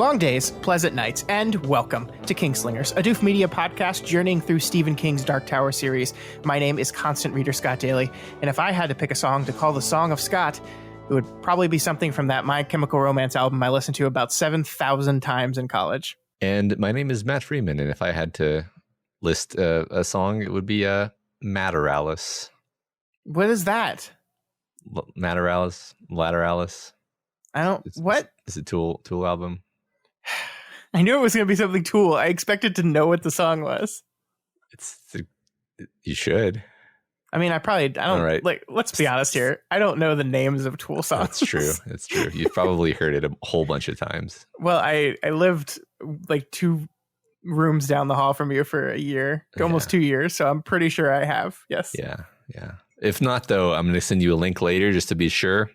Long days, pleasant nights, and welcome to Kingslingers, a Doof Media podcast journeying through Stephen King's Dark Tower series. My name is constant reader Scott Daly, and if I had to pick a song to call the Song of Scott, it would probably be something from that My Chemical Romance album I listened to about 7,000 times in college. And my name is Matt Freeman, and if I had to list a song, it would be Materalis. What is that? Materalis? Lateralis? I don't... What? It's a Tool album. I knew it was going to be something Tool. I expected to know what the song was. You should. I mean, I don't, right. Like, let's be honest here. I don't know the names of Tool songs. That's true. That's true. You've probably heard it a whole bunch of times. Well, I lived like 2 rooms down the hall from you for a year, almost 2 years. So I'm pretty sure I have. Yes. Yeah. If not, though, I'm going to send you a link later just to be sure.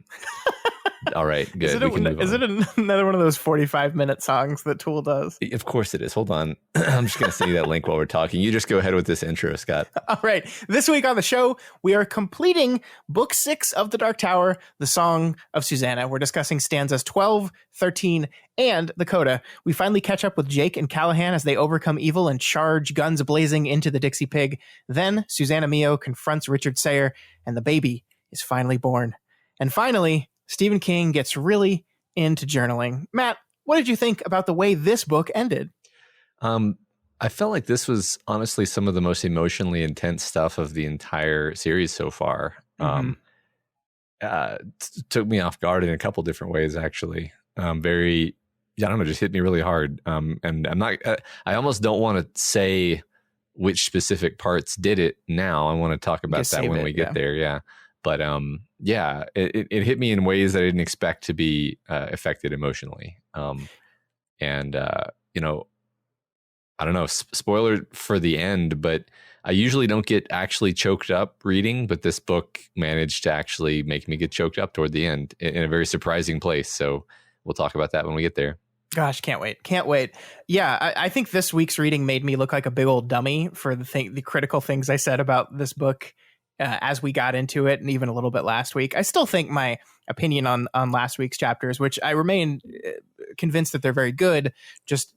All right, good. Is it another one of those 45-minute songs that Tool does? Of course it is. Hold on. I'm just going to send you that link while we're talking. You just go ahead with this intro, Scott. All right. This week on the show, we are completing Book 6 of The Dark Tower, the Song of Susannah. We're discussing stanzas 12, 13, and the Coda. We finally catch up with Jake and Callahan as they overcome evil and charge guns blazing into the Dixie Pig. Then Susanna Mio confronts Richard Sayer, and the baby is finally born. And finally, Stephen King gets really into journaling. Matt, what did you think about the way this book ended? I felt like this was honestly some of the most emotionally intense stuff of the entire series so far. Took me off guard in a couple different ways, actually. Just hit me really hard. And I'm not, I almost don't want to say which specific parts did it now. I want to talk about that when we get there. Yeah. But it hit me in ways that I didn't expect to be affected emotionally. I don't know, spoiler for the end, but I usually don't get actually choked up reading, but this book managed to actually make me get choked up toward the end in a very surprising place. So we'll talk about that when we get there. Gosh, can't wait. Yeah, I think this week's reading made me look like a big old dummy for the critical things I said about this book as we got into it, and even a little bit last week. I still think my opinion on last week's chapters, which I remain convinced that they're very good, just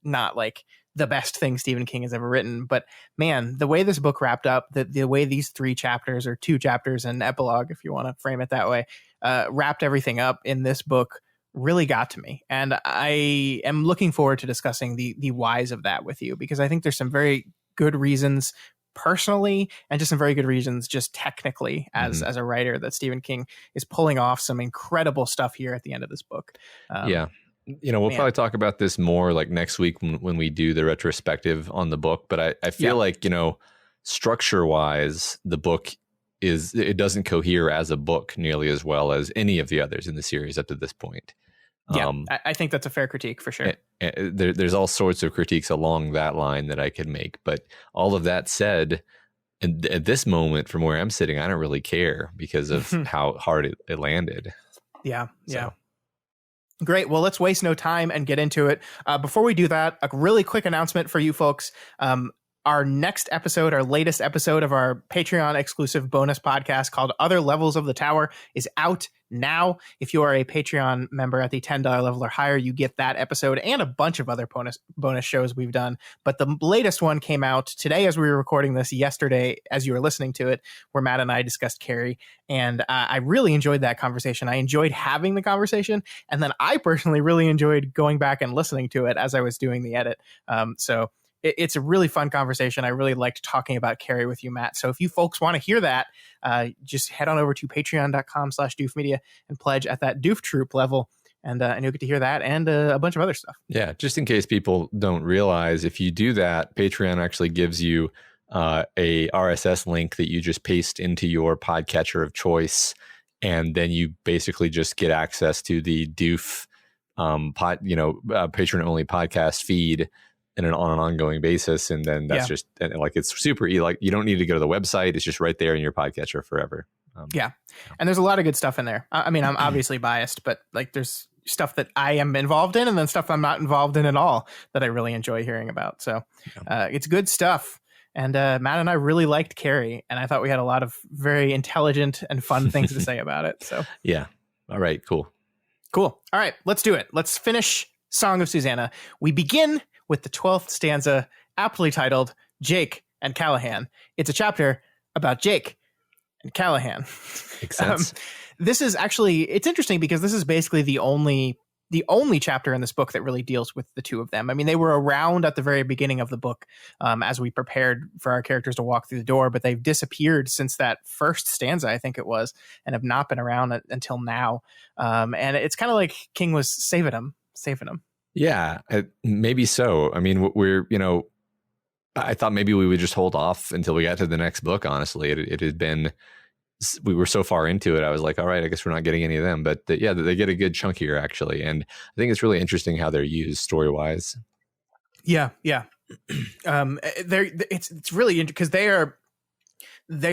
not like the best thing Stephen King has ever written. But man, the way this book wrapped up, the way these 3 chapters or 2 chapters and epilogue, if you want to frame it that way, wrapped everything up in this book really got to me. And I am looking forward to discussing the whys of that with you, because I think there's some very good reasons personally, and just some very good reasons just technically as a writer, that Stephen King is pulling off some incredible stuff here at the end of this book. We'll probably talk about this more like next week when we do the retrospective on the book. But I feel like, structure wise, the book it doesn't cohere as a book nearly as well as any of the others in the series up to this point. Yeah, I think that's a fair critique for sure. There's all sorts of critiques along that line that I could make. But all of that said, at this moment, from where I'm sitting, I don't really care because of how hard it landed. Yeah. Great. Well, let's waste no time and get into it. Before we do that, a really quick announcement for you folks. Our next episode, our latest episode of our Patreon exclusive bonus podcast called Other Levels of the Tower is out now. If you are a Patreon member at the $10 level or higher, you get that episode and a bunch of other bonus shows we've done. But the latest one came out today as we were recording this, yesterday as you were listening to it, where Matt and I discussed Carrie. And I really enjoyed that conversation. I enjoyed having the conversation. And then I personally really enjoyed going back and listening to it as I was doing the edit. So it's a really fun conversation. I really liked talking about Carrie with you, Matt. So if you folks want to hear that, just head on over to patreon.com/doofmedia and pledge at that Doof Troop level. And you'll get to hear that and a bunch of other stuff. Yeah, just in case people don't realize, if you do that, Patreon actually gives you a RSS link that you just paste into your podcatcher of choice. And then you basically just get access to the Doof patron-only podcast feed on an ongoing basis. And then that's just like, it's super easy. Like, you don't need to go to the website. It's just right there in your podcatcher forever. And there's a lot of good stuff in there. I mean, I'm obviously biased, but like, there's stuff that I am involved in and then stuff I'm not involved in at all that I really enjoy hearing about. So it's good stuff. And Matt and I really liked Carrie, and I thought we had a lot of very intelligent and fun things to say about it. So yeah. All right, cool. All right, let's do it. Let's finish Song of Susannah. We begin with the 12th stanza, aptly titled Jake and Callahan. It's a chapter about Jake and Callahan. Makes sense. This is actually, it's interesting because this is basically the only chapter in this book that really deals with the two of them. I mean, they were around at the very beginning of the book as we prepared for our characters to walk through the door, but they've disappeared since that first stanza, I think it was, and have not been around until now. And it's kind of like King was saving them. Yeah, maybe so. I mean, I thought maybe we would just hold off until we got to the next book. Honestly, it had been, we were so far into it. I was like, all right, I guess we're not getting any of them, but they get a good chunk here actually. And I think it's really interesting how they're used story wise. Yeah. It's really interesting because they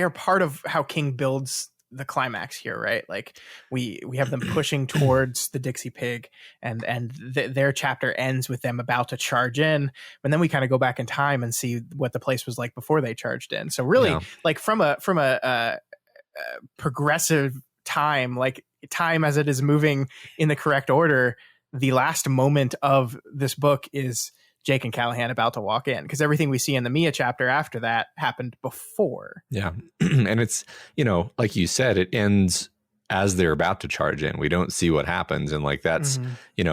are part of how King builds the climax here, right? Like we have them pushing towards the Dixie Pig, and their chapter ends with them about to charge in, and then we kind of go back in time and see what the place was like before they charged in. So really, like from a progressive time, like time as it is moving in the correct order, the last moment of this book is Jake and Callahan about to walk in, because everything we see in the Mia chapter after that happened before. Yeah. And it's, like you said, it ends as they're about to charge in. We don't see what happens. And like, that's, I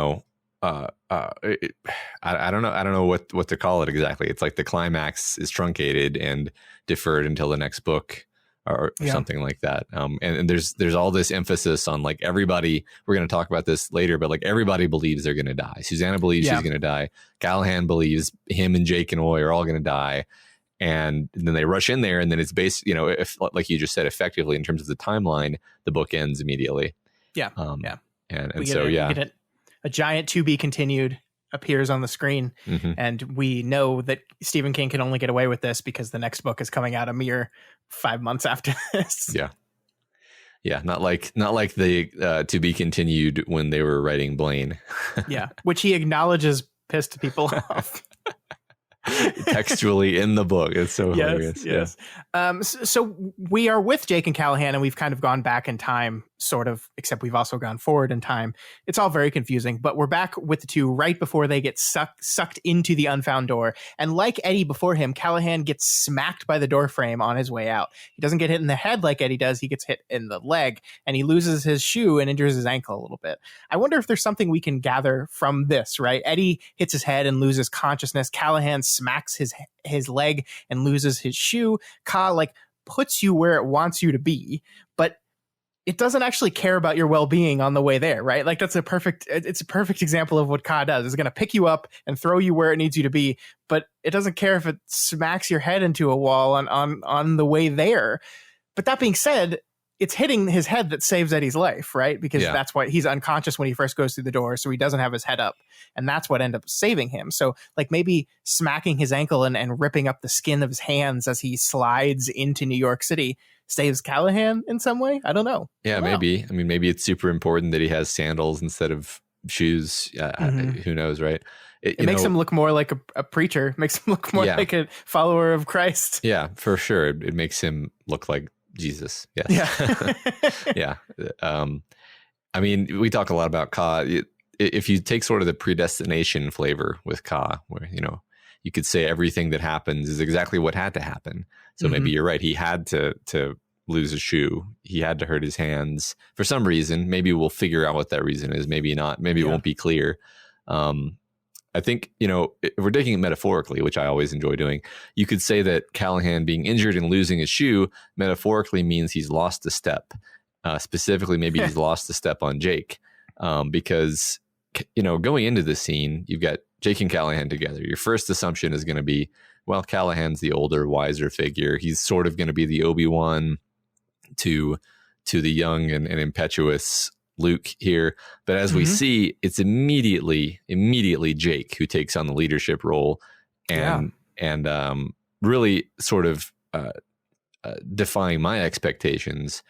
don't know what to call it exactly. It's like the climax is truncated and deferred until the next book or something like that. And there's all this emphasis on like everybody, we're going to talk about this later, but like everybody believes they're going to die. Susannah believes she's going to die. Callahan believes him and Jake and Oy are all going to die. And then they rush in there, and then it's based, if, like you just said, effectively in terms of the timeline, the book ends immediately. Yeah. And we so, get a giant to be continued appears on the screen, and we know that Stephen King can only get away with this because the next book is coming out a mere 5 months after this. Yeah, not like the to be continued when they were writing Blaine. Which he acknowledges pissed people off. Textually in the book. It's so hilarious. Yes. So we are with Jake and Callahan, and we've kind of gone back in time, sort of, except we've also gone forward in time. It's all very confusing, but we're back with the two right before they get sucked into the unfound door. And like Eddie before him, Callahan gets smacked by the door frame on his way out. He doesn't get hit in the head like Eddie does. He gets hit in the leg, and he loses his shoe and injures his ankle a little bit. I wonder if there's something we can gather from this, right? Eddie hits his head and loses consciousness. Callahan smacks his leg and loses his shoe. Ka puts you where it wants you to be, but it doesn't actually care about your well-being on the way there, right? Like it's a perfect example of what Ka does. It's going to pick you up and throw you where it needs you to be, but it doesn't care if it smacks your head into a wall on the way there. But that being said, it's hitting his head that saves Eddie's life, right? Because that's why he's unconscious when he first goes through the door, so he doesn't have his head up, and that's what ended up saving him. So like maybe smacking his ankle and ripping up the skin of his hands as he slides into New York City saves Callahan in some way. I don't know. Yeah, maybe. I mean, maybe it's super important that he has sandals instead of shoes. Who knows, right? It makes him look more like a preacher. Makes him look more like a follower of Christ. Yeah, for sure. It makes him look like Jesus. Yes. Yeah. I mean, we talk a lot about Ka. If you take sort of the predestination flavor with Ka, where, you could say everything that happens is exactly what had to happen. So maybe you're right. He had to lose a shoe. He had to hurt his hands for some reason. Maybe we'll figure out what that reason is. Maybe not. Maybe it won't be clear. I think, if we're taking it metaphorically, which I always enjoy doing, you could say that Callahan being injured and losing his shoe metaphorically means he's lost a step. Specifically, maybe he's lost a step on Jake. Because, going into the scene, you've got Jake and Callahan together. Your first assumption is going to be, well, Callahan's the older, wiser figure. He's sort of going to be the Obi-Wan to the young and impetuous Luke here. But as we see, it's immediately Jake who takes on the leadership role and really sort of defying my expectations.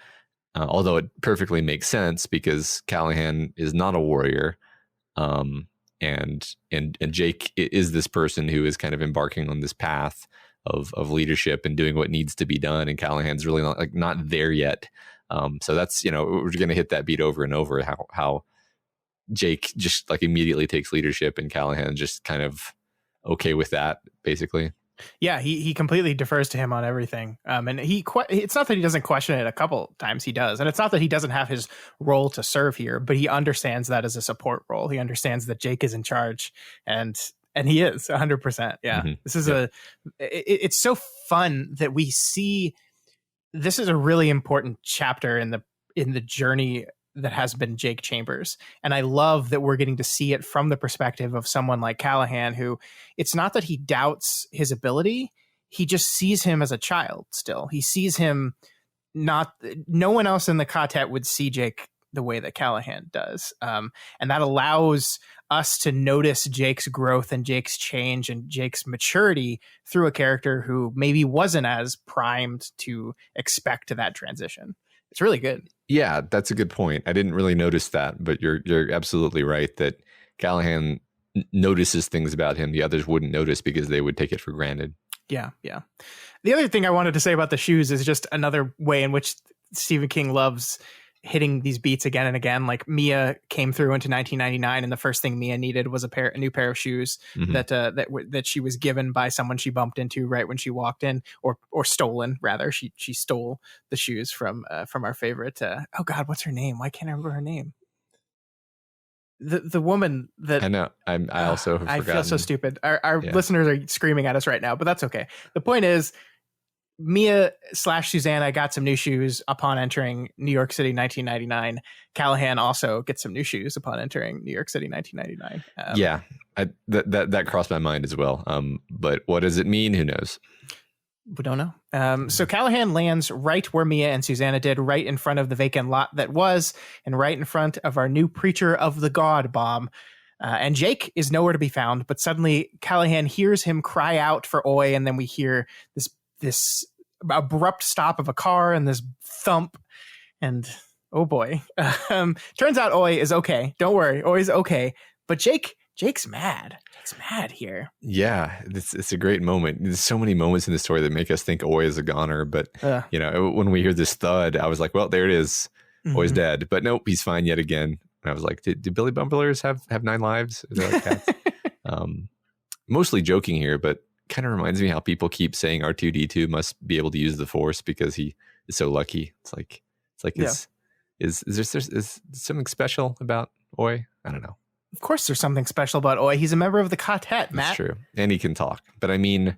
Although it perfectly makes sense because Callahan is not a warrior. And Jake is this person who is kind of embarking on this path of leadership and doing what needs to be done. And Callahan's really not there yet. So that's, we're going to hit that beat over and over, how Jake just like immediately takes leadership, and Callahan just kind of okay with that, basically. Yeah, he completely defers to him on everything. And it's not that he doesn't question it a couple times, he does. And it's not that he doesn't have his role to serve here, but he understands that as a support role. He understands that Jake is in charge, and he is 100%. Yeah. Mm-hmm. This is it's so fun that we see this is a really important chapter in the journey that has been Jake Chambers. And I love that we're getting to see it from the perspective of someone like Callahan, who it's not that he doubts his ability. He just sees him as a child still. He sees him no one else in the quartet would see Jake the way that Callahan does. And that allows us to notice Jake's growth and Jake's change and Jake's maturity through a character who maybe wasn't as primed to expect that transition. It's really good. Yeah, that's a good point. I didn't really notice that, but you're absolutely right that Callahan notices things about him the others wouldn't notice because they would take it for granted. Yeah, yeah. The other thing I wanted to say about the shoes is just another way in which Stephen King loves hitting these beats again and again. Like Mia came through into 1999, and the first thing Mia needed was a new pair of shoes that she was given by someone she bumped into right when she walked in, or stolen rather. She stole the shoes from our favorite. Oh God, what's her name? Why can't I remember her name? The woman that I know. I also have forgotten. I feel so stupid. Our listeners are screaming at us right now, but that's okay. The point is, Mia/Susannah got some new shoes upon entering New York City 1999. Callahan also gets some new shoes upon entering New York City 1999. That crossed my mind as well. But what does it mean? Who knows? We don't know. So Callahan lands right where Mia and Susannah did, right in front of the vacant lot that was, and right in front of our new Preacher of the God bomb. And Jake is nowhere to be found, but suddenly Callahan hears him cry out for Oi, and then we hear this abrupt stop of a car and this thump, and oh boy. Turns out Oi is okay. Don't worry, Oi's okay. But Jake's mad. Jake's mad here. Yeah, it's a great moment. There's so many moments in the story that make us think Oi is a goner, but when we hear this thud, I was like, well, there it is. Oi's dead. But nope, he's fine yet again. And I was like, do Billy Bumblers have 9 lives? Are they like cats? Mostly joking here, but kind of reminds me how people keep saying R2-D2 must be able to use the Force because he is so lucky. It's like is there something special about Oi? I don't know. Of course there's something special about Oi. He's a member of the quartet, Matt. That's true. And he can talk. But I mean,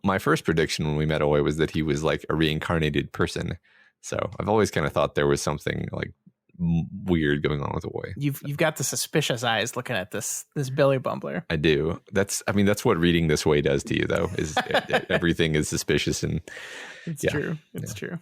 my first prediction when we met Oi was that he was like a reincarnated person. So I've always kind of thought there was something like weird going on with Oi. You've got the suspicious eyes looking at this Billy Bumbler. I do. That's what reading this way does to you, though. Is everything is suspicious, and it's true. It's true.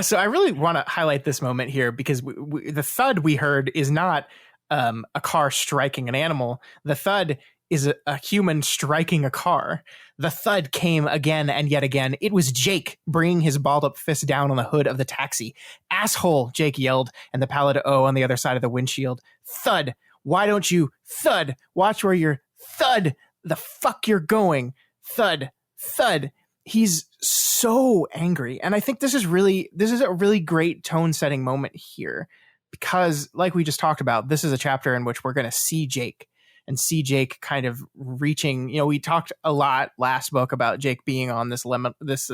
So I really want to highlight this moment here because the thud we heard is not a car striking an animal. The thud is a human striking a car. The thud came again and yet again. It was Jake bringing his balled up fist down on the hood of the taxi. Asshole, Jake yelled, and the Pallid O on the other side of the windshield. Thud, why don't you? Thud, watch where you're. Thud, the fuck you're going. Thud, thud. He's so angry. And I think this is a really great tone setting moment here because like we just talked about, this is a chapter in which we're going to see Jake. And see Jake kind of reaching, we talked a lot last book about Jake being on this limit, this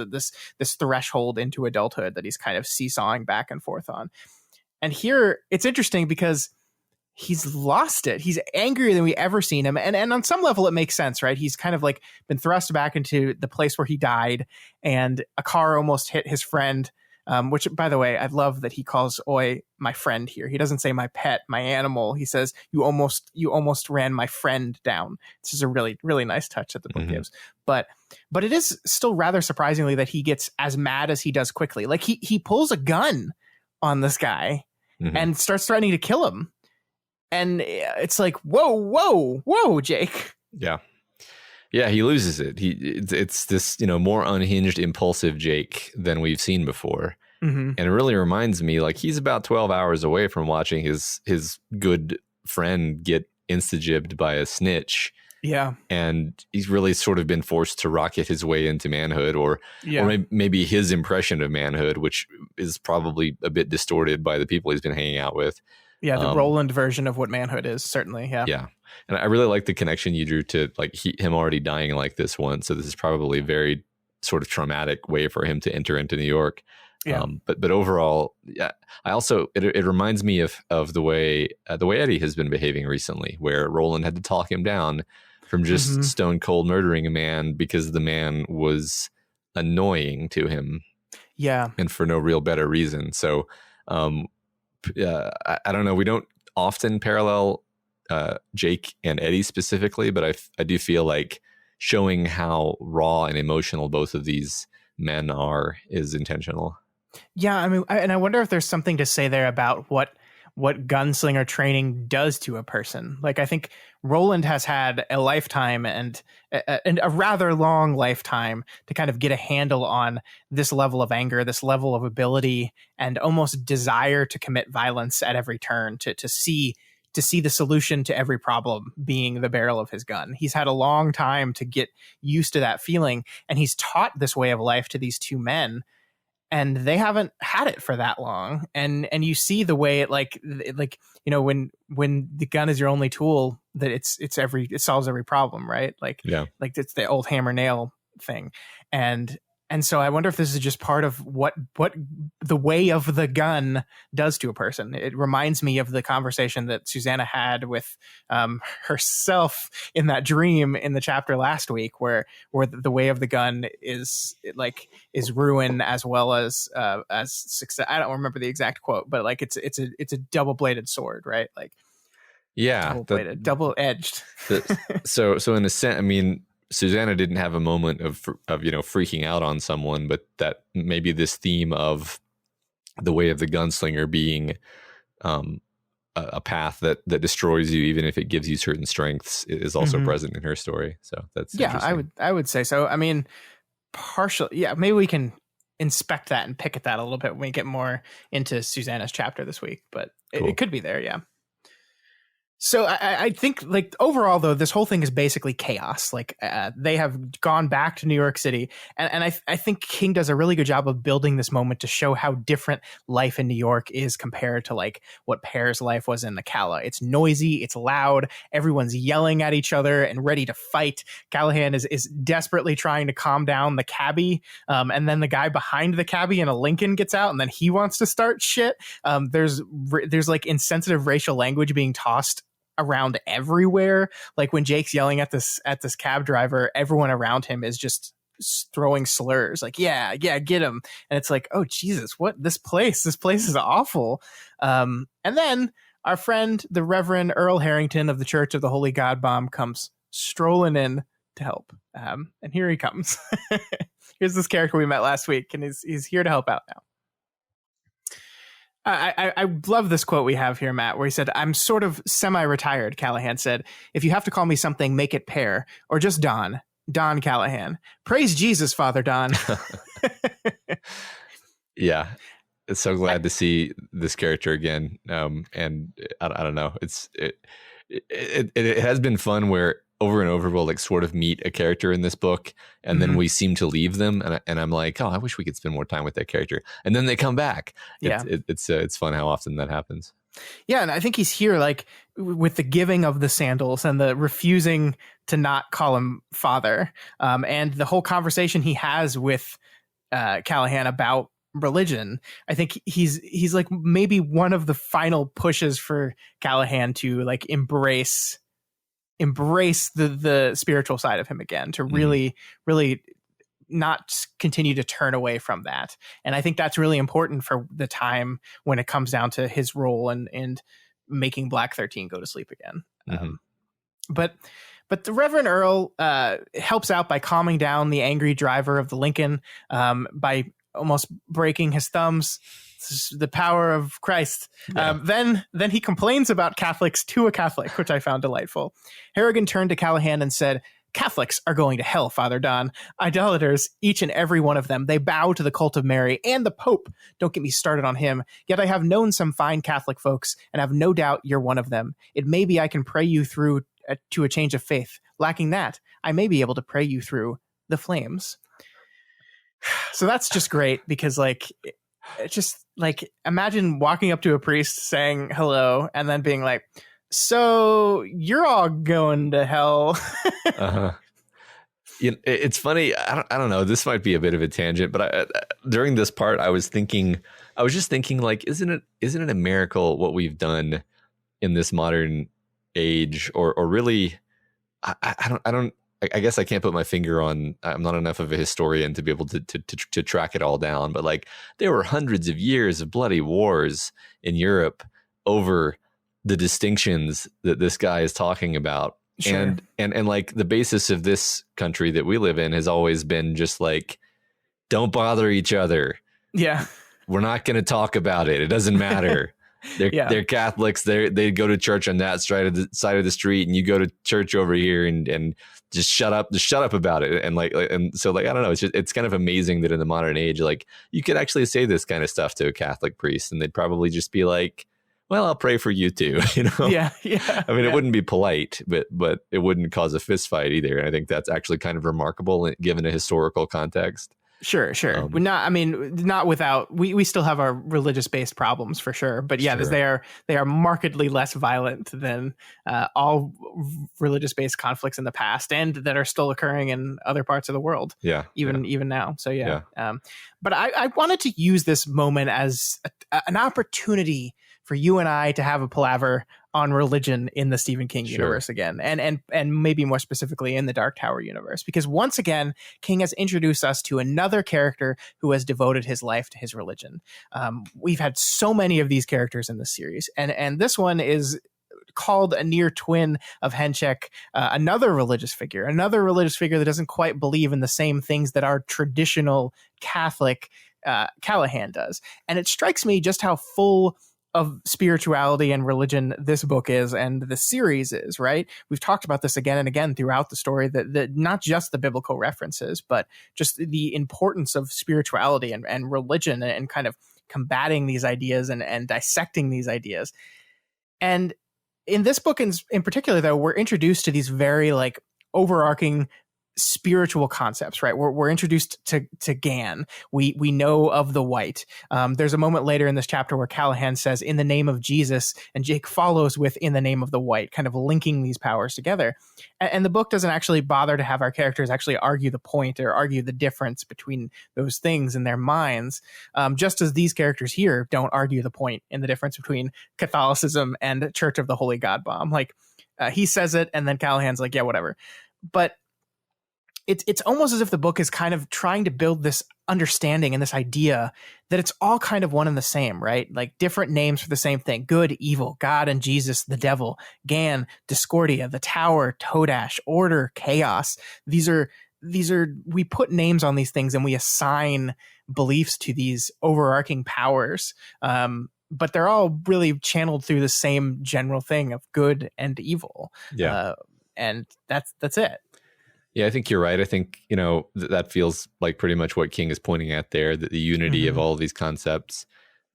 threshold into adulthood that he's kind of seesawing back and forth on. And here it's interesting because he's lost it. He's angrier than we ever seen him. And on some level it makes sense, right? He's kind of like been thrust back into the place where he died and a car almost hit his friend. Which, by the way, I love that he calls Oi my friend here. He doesn't say my pet, my animal. He says, you almost ran my friend down. This is a really, really nice touch that the book gives. But it is still rather surprisingly that he gets as mad as he does quickly. Like he pulls a gun on this guy and starts threatening to kill him. And it's like, whoa, Jake. Yeah. Yeah, he loses it. It's this, more unhinged, impulsive Jake than we've seen before. And it really reminds me, like, he's about 12 hours away from watching his good friend get insta-jibbed by a snitch. Yeah. And he's really sort of been forced to rocket his way into manhood or maybe his impression of manhood, which is probably a bit distorted by the people he's been hanging out with. Yeah, the Roland version of what manhood is, certainly. Yeah. Yeah. And I really like the connection you drew to like him already dying like this once. So this is probably a very sort of traumatic way for him to enter into New York. Yeah. But overall, yeah, I also it reminds me of the way Eddie has been behaving recently, where Roland had to talk him down from just stone cold murdering a man because the man was annoying to him. Yeah. And for no real better reason. So I don't know. We don't often parallel Jake and Eddie specifically, but I do feel like showing how raw and emotional both of these men are is intentional. Yeah, I mean, and I wonder if there's something to say there about what gunslinger training does to a person. Like, I think Roland has had a lifetime and a rather long lifetime to kind of get a handle on this level of anger, this level of ability, and almost desire to commit violence at every turn, to see the solution to every problem being the barrel of his gun. He's had a long time to get used to that feeling, and he's taught this way of life to these two men, and they haven't had it for that long. And you see the way it like, you know, when the gun is your only tool, that it solves every problem, right? Like, yeah, like it's the old hammer nail thing. And so I wonder if this is just part of what the way of the gun does to a person. It reminds me of the conversation that Susannah had with herself in that dream in the chapter last week, where the way of the gun is ruin as well as success. I don't remember the exact quote, but like it's a double-bladed sword, right? Like, yeah, double-bladed, double-edged. So in a sense, I mean, Susannah didn't have a moment of freaking out on someone, but that maybe this theme of the way of the gunslinger being a path that destroys you, even if it gives you certain strengths, is also present in her story. So that's I would say so. I mean, partially, yeah. Maybe we can inspect that and pick at that a little bit when we get more into Susannah's chapter this week, but cool. It could be there, yeah. So I think, like, overall, though, this whole thing is basically chaos. Like, they have gone back to New York City, and I think King does a really good job of building this moment to show how different life in New York is compared to, like, what Pear's life was in the Calla. It's noisy, it's loud, everyone's yelling at each other and ready to fight. Callahan is desperately trying to calm down the cabbie, and then the guy behind the cabbie in a Lincoln gets out, and then he wants to start shit. There's like insensitive racial language being tossed around everywhere. Like, when Jake's yelling at this cab driver, everyone around him is just throwing slurs like, yeah, get him. And it's like, oh Jesus, what this place is awful. And then our friend, the Reverend Earl Harrington of the Church of the Holy God Bomb, comes strolling in to help. And here he comes. Here's this character we met last week, and he's here to help out now. I love this quote we have here, Matt, where he said, "I'm sort of semi-retired," Callahan said. "If you have to call me something, make it Pear, or just Don Callahan. Praise Jesus, Father Don." Yeah, it's so glad to see this character again. And I don't know, it has been fun where over and over we'll like sort of meet a character in this book, and then we seem to leave them, and I'm like, oh, I wish we could spend more time with that character, and then they come back. Yeah, it's fun how often that happens. Yeah, and I think he's here like with the giving of the sandals and the refusing to not call him father, and the whole conversation he has with Callahan about religion. I think he's like maybe one of the final pushes for Callahan to like embrace the spiritual side of him again, to really not continue to turn away from that. And I think that's really important for the time when it comes down to his role and making Black 13 go to sleep again. But the Reverend Earl helps out by calming down the angry driver of the Lincoln, by almost breaking his thumbs. The power of Christ. Yeah. Then he complains about Catholics to a Catholic, which I found delightful. Harrigan turned to Callahan and said, "Catholics are going to hell, Father Don. Idolaters, each and every one of them. They bow to the cult of Mary and the Pope. Don't get me started on him. Yet I have known some fine Catholic folks, and have no doubt you're one of them. It may be I can pray you through to a change of faith. Lacking that, I may be able to pray you through the flames." So that's just great, because like It's just like, imagine walking up to a priest saying hello and then being like, so you're all going to hell. Uh-huh. It's funny. I don't know. This might be a bit of a tangent, but during this part, I was just thinking, like, isn't it a miracle what we've done in this modern age, or really, I don't. I guess I can't put my finger on. I'm not enough of a historian to be able to track it all down. But like, there were hundreds of years of bloody wars in Europe over the distinctions that this guy is talking about. Sure. And like, the basis of this country that we live in has always been just like, don't bother each other. Yeah. We're not going to talk about it. It doesn't matter. They're Catholics. They go to church on that side of the street, and you go to church over here, and just shut up about it. And so like, I don't know. It's kind of amazing that in the modern age, like, you could actually say this kind of stuff to a Catholic priest, and they'd probably just be like, well, I'll pray for you too. You know? Yeah. I mean, it wouldn't be polite, but it wouldn't cause a fist fight either. And I think that's actually kind of remarkable given a historical context. Sure. Not without, we still have our religious based problems for sure, but yeah, Sure. they are markedly less violent than all religious based conflicts in the past, and that are still occurring in other parts of the world. Yeah. Even now. So yeah. But I wanted to use this moment as an opportunity for you and I to have a palaver on religion in the Stephen King universe again, and maybe more specifically in the Dark Tower universe, because once again, King has introduced us to another character who has devoted his life to his religion. We've had so many of these characters in the series, and this one is called a near twin of Henchek, another religious figure that doesn't quite believe in the same things that our traditional Catholic Callahan does. And it strikes me just how full of spirituality and religion this book is, and the series is, right? We've talked about this again and again throughout the story, that not just the biblical references, but just the importance of spirituality and religion, and kind of combating these ideas and dissecting these ideas. And in this book in particular, though, we're introduced to these very like overarching spiritual concepts, right? We're introduced to Gan. We know of the White. There's a moment later in this chapter where Callahan says, "In the name of Jesus," and Jake follows with "In the name of the White," kind of linking these powers together. And the book doesn't actually bother to have our characters actually argue the point or argue the difference between those things in their minds, just as these characters here don't argue the point in the difference between Catholicism and Church of the Holy God Bomb. Like, he says it, and then Callahan's like, yeah, whatever. But it's almost as if the book is kind of trying to build this understanding and this idea that it's all kind of one and the same, right? Like, different names for the same thing: good, evil, God and Jesus, the devil, Gan, Discordia, the Tower, Todash, order, chaos. These are we put names on these things and we assign beliefs to these overarching powers. But they're all really channeled through the same general thing of good and evil. Yeah. And that's it. Yeah, I think you're right. I think, that feels like pretty much what King is pointing at there, that the unity of all of these concepts.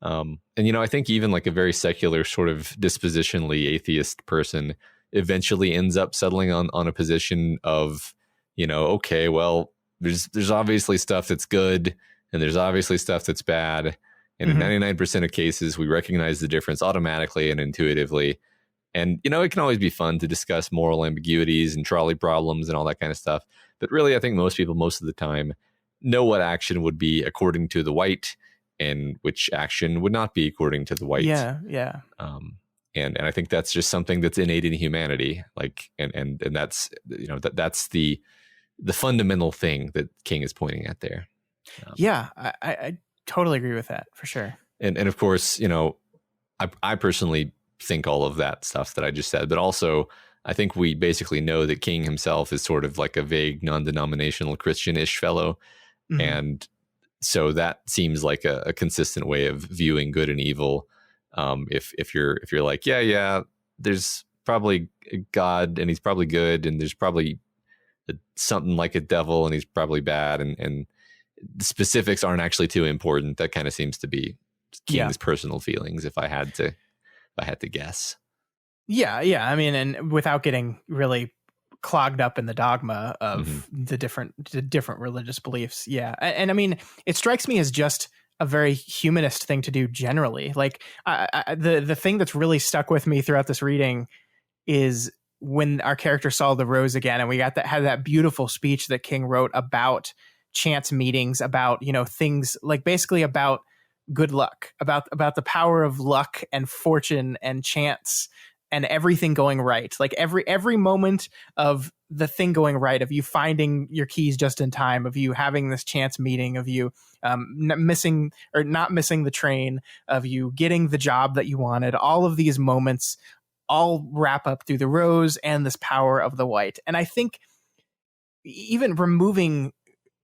And, I think even like a very secular sort of dispositionally atheist person eventually ends up settling on a position of, okay, well, there's obviously stuff that's good and there's obviously stuff that's bad. And in 99% of cases, we recognize the difference automatically and intuitively. And, it can always be fun to discuss moral ambiguities and trolley problems and all that kind of stuff. But really, I think most people, most of the time, know what action would be according to the White and which action would not be according to the White. Yeah. And I think that's just something that's innate in humanity. Like, and that's, that's the fundamental thing that King is pointing at there. Yeah, I totally agree with that, for sure. And of course, I personally think all of that stuff that I just said, but also I think we basically know that King himself is sort of like a vague, non-denominational Christian-ish fellow. And so that seems like a consistent way of viewing good and evil. If you're like, yeah, there's probably a God and he's probably good, and there's probably something like a devil and he's probably bad, and the specifics aren't actually too important. That kind of seems to be King's personal feelings, if I had to guess. Yeah. I mean, and without getting really clogged up in the dogma of the different religious beliefs. Yeah. And I mean, it strikes me as just a very humanist thing to do generally. Like the thing that's really stuck with me throughout this reading is when our character saw the rose again, and we had that beautiful speech that King wrote about chance meetings, about, you know, things like basically about good luck, about the power of luck and fortune and chance and everything going right. Like every moment of the thing going right, of you finding your keys just in time, of you having this chance meeting, of you not missing the train, of you getting the job that you wanted, all of these moments all wrap up through the rose and this power of the white. And I think even removing,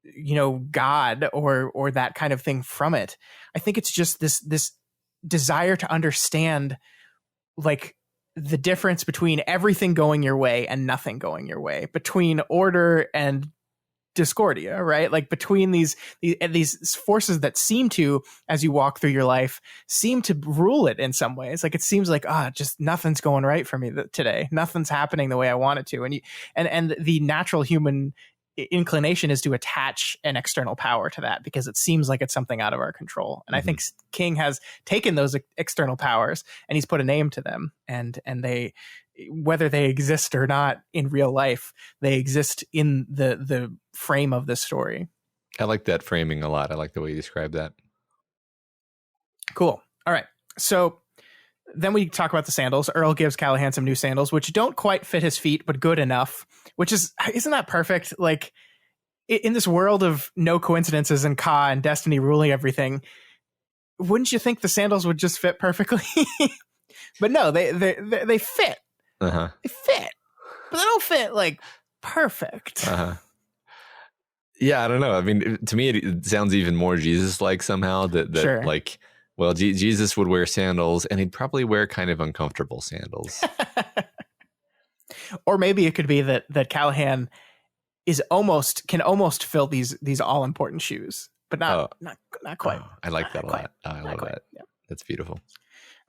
you know, God or that kind of thing from it, I think it's just this desire to understand, like, the difference between everything going your way and nothing going your way, between order and discordia, right? Like between these forces that seem to, as you walk through your life, seem to rule it in some ways. Like it seems like, just nothing's going right for me today. Nothing's happening the way I want it to. And the natural human inclination is to attach an external power to that because it seems like it's something out of our control. And I think King has taken those external powers and he's put a name to them, and they, whether they exist or not in real life, they exist in the frame of this story. I like that framing a lot. I like the way you describe that. Cool. All right. So then we talk about the sandals. Earl gives Callahan some new sandals, which don't quite fit his feet, but good enough, isn't that perfect? Like in this world of no coincidences and Ka and destiny ruling everything, wouldn't you think the sandals would just fit perfectly? But no, they fit. Uh-huh. They fit, but they don't fit like perfect. Uh-huh. Yeah, I don't know. I mean, to me, it sounds even more Jesus-like somehow. That Sure. Like, well, Jesus would wear sandals, and he'd probably wear kind of uncomfortable sandals. Or maybe it could be that Callahan can almost fill these all important shoes, but not quite. Oh, I like that a lot. I love that. Yeah. That's beautiful.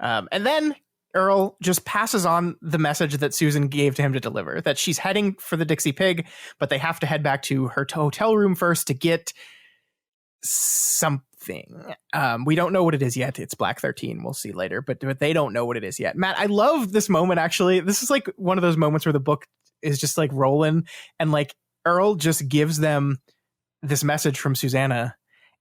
And then Earl just passes on the message that Susan gave to him to deliver, that she's heading for the Dixie Pig, but they have to head back to her hotel room first to get something. We don't know what it is yet. It's Black 13. We'll see later, but they don't know what it is yet. Matt, I love this moment, actually. This is like one of those moments where the book is just like rolling, and like Earl just gives them this message from Susannah,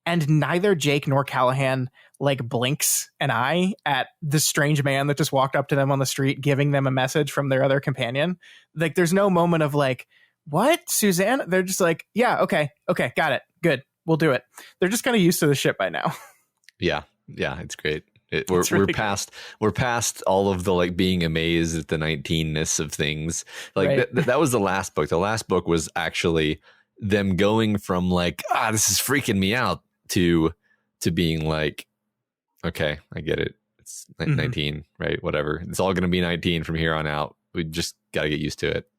and neither Jake nor Callahan like blinks an eye at this strange man that just walked up to them on the street giving them a message from their other companion. Like there's no moment of like, what, Susannah? They're just like, yeah, okay, got it, good, we'll do it. They're just kind of used to the shit by now. Yeah, it's great. We're past all of the like being amazed at the 19-ness of things. Like right. that was the last book. The last book was actually them going from like, this is freaking me out to being like, okay, I get it. It's 19, right? Whatever. It's all going to be 19 from here on out. We just got to get used to it.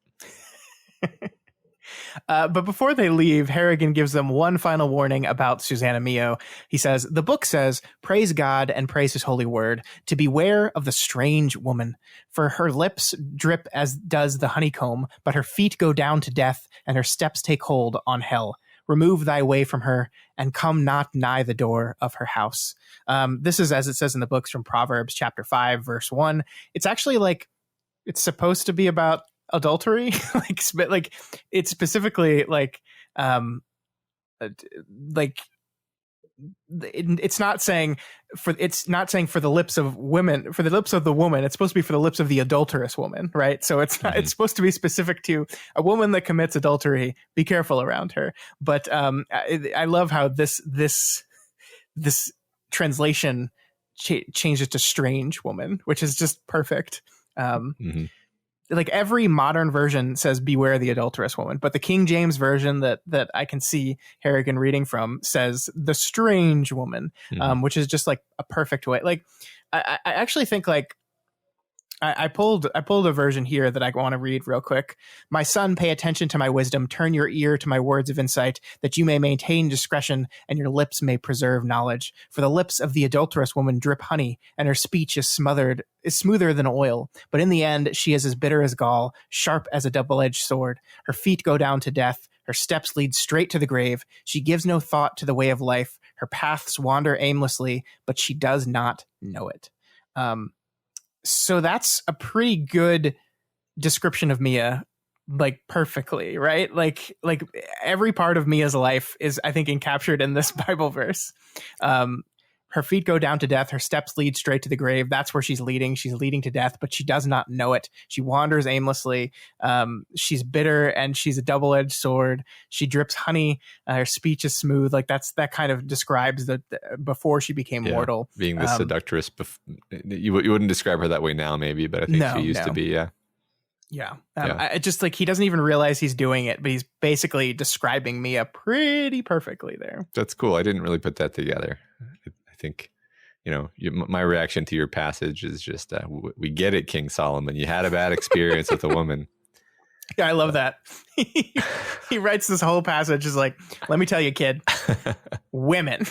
But before they leave, Harrigan gives them one final warning about Susannah Mio. He says, the book says, praise God and praise his holy word, to beware of the strange woman. For her lips drip as does the honeycomb, but her feet go down to death, and her steps take hold on hell. Remove thy way from her, and come not nigh the door of her house. This is, as it says in the books, from Proverbs chapter 5, verse 1. It's actually like, it's supposed to be about adultery. like it's specifically it's not saying for the lips of women, for the lips of the woman. It's supposed to be for the lips of the adulterous woman, right? So it's not, it's supposed to be specific to a woman that commits adultery. Be careful around her. But I love how this translation changes to strange woman, which is just perfect. Like every modern version says beware the adulterous woman, but the King James version that I can see Harrigan reading from says the strange woman, which is just like a perfect way. Like I actually think like I pulled a version here that I want to read real quick. My son, pay attention to my wisdom. Turn your ear to my words of insight, that you may maintain discretion and your lips may preserve knowledge. For the lips of the adulterous woman drip honey, and her speech is smoother than oil. But in the end, she is as bitter as gall, sharp as a double-edged sword. Her feet go down to death. Her steps lead straight to the grave. She gives no thought to the way of life. Her paths wander aimlessly, but she does not know it. So that's a pretty good description of Mia, like perfectly, right? Like every part of Mia's life is, I think, encaptured in this Bible verse. Her feet go down to death. Her steps lead straight to the grave. That's where she's leading. She's leading to death, but she does not know it. She wanders aimlessly. She's bitter and she's a double-edged sword. She drips honey. Her speech is smooth. Like that kind of describes the before she became mortal. Being the seductress. You wouldn't describe her that way now, maybe, but I think she used to be. Yeah. Yeah. I just like, he doesn't even realize he's doing it, but he's basically describing Mia pretty perfectly there. That's cool. I didn't really put that together. I think, my reaction to your passage is just, we get it, King Solomon. You had a bad experience with a woman. Yeah, I love that. He writes this whole passage is like, let me tell you, kid, women.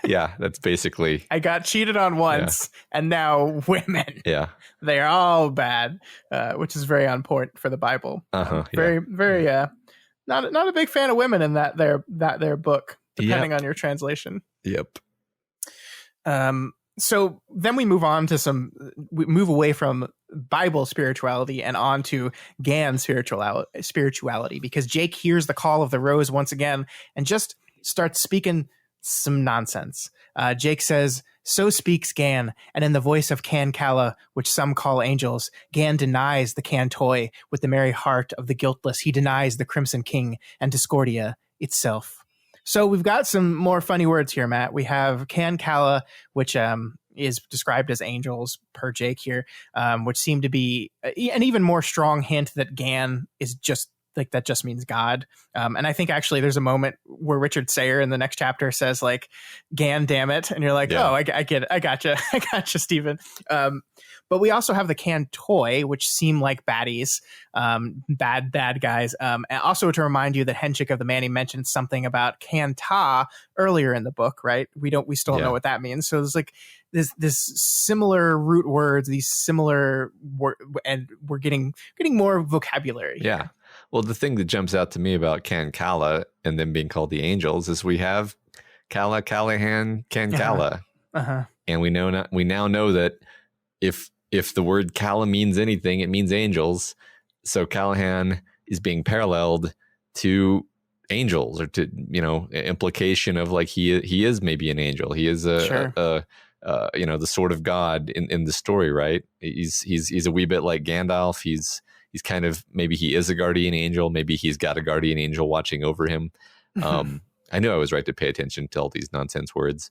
Yeah, that's basically. I got cheated on once, and now women. Yeah. They're all bad, which is very on point for the Bible. Very, not a big fan of women in that their book, depending on your translation. Yep. So then we move away from Bible spirituality and on to Gan spirituality, because Jake hears the call of the rose once again and just starts speaking some nonsense. Jake says, "So speaks Gan, and in the voice of Can Calla, which some call angels, Gan denies the Can Toy with the merry heart of the guiltless. He denies the Crimson King and Discordia itself." So we've got some more funny words here, Matt. We have Can Calla, which is described as angels per Jake here, which seem to be an even more strong hint that Gan is just like, that just means God. And I think actually there's a moment where Richard Sayer in the next chapter says like, "Gan, damn it." And you're like, oh, I get it. I gotcha. I gotcha, Stephen. But we also have the Can Toy, which seem like baddies, bad guys. And also to remind you that Henchik of the Manny mentioned something about Can Ta earlier in the book, right? We still don't know what that means. So there's like this similar root words, these similar and we're getting more vocabulary. Yeah. Well, the thing that jumps out to me about Can Calla and them being called the angels is we have Calla, Callahan, Can Calla. And we now know that if the word Calla means anything, it means angels. So Callahan is being paralleled to angels, or to, implication of like he is maybe an angel. He is the sort of God in the story, right? He's a wee bit like Gandalf. He's kind of, maybe he is a guardian angel. Maybe he's got a guardian angel watching over him. I knew I was right to pay attention to all these nonsense words.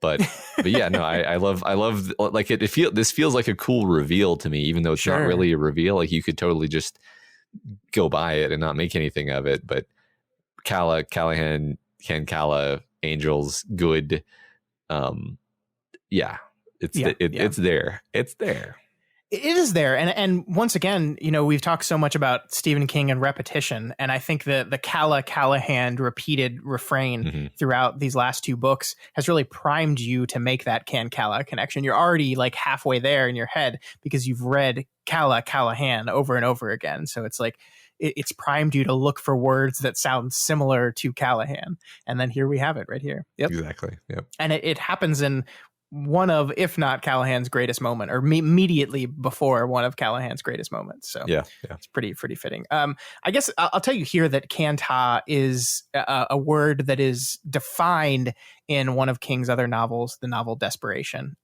But yeah, no, I love like this feels like a cool reveal to me, even though it's not really a reveal. Like you could totally just go by it and not make anything of it. But Calla, Callahan, Can Calla, angels, good. It's there. It's there. It is there. And once again, we've talked so much about Stephen King and repetition. And I think the Calla Callahan repeated refrain throughout these last two books has really primed you to make that Can Calla connection. You're already like halfway there in your head because you've read Calla Callahan over and over again. So it's like, it's primed you to look for words that sound similar to Callahan. And then here we have it right here. Yep. Exactly. Yep. And it happens in one of, if not Callahan's greatest moment, or immediately before one of Callahan's greatest moments. So yeah, it's pretty fitting. I guess I'll tell you here that Kanta is a word that is defined in one of King's other novels, the novel Desperation.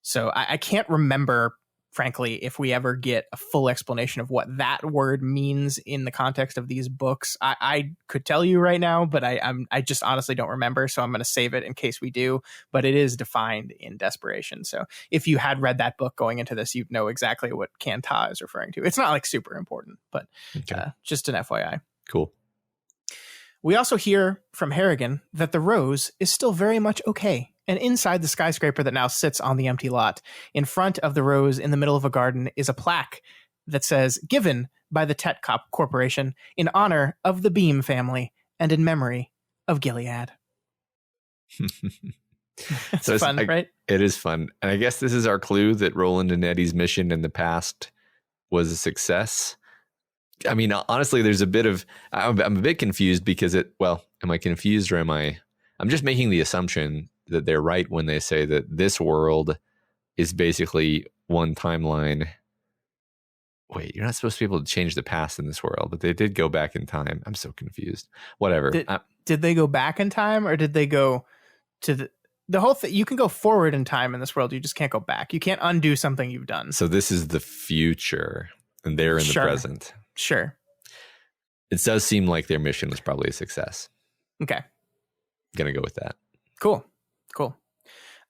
So I can't remember, frankly, if we ever get a full explanation of what that word means in the context of these books. I could tell you right now, but I just honestly don't remember. So I'm going to save it in case we do. But it is defined in Desperation. So if you had read that book going into this, you'd know exactly what Kanta is referring to. It's not like super important, but just an FYI. Cool. We also hear from Harrigan that the rose is still very much okay. And inside the skyscraper that now sits on the empty lot, in front of the rose in the middle of a garden, is a plaque that says, "Given by the Tet Corporation in honor of the Beam family and in memory of Gilead." It's fun, right? It is fun. And I guess this is our clue that Roland and Eddie's mission in the past was a success. I mean, honestly, there's a bit of, I'm a bit confused because am I confused or I'm just making the assumption that they're right when they say that this world is basically one timeline. Wait, you're not supposed to be able to change the past in this world, but they did go back in time. I'm so confused. Whatever. Did they go back in time, or did they go to the whole thing? You can go forward in time in this world. You just can't go back. You can't undo something you've done. So this is the future, and they're in the present. Sure. It does seem like their mission was probably a success. Okay. Gonna go with that. Cool.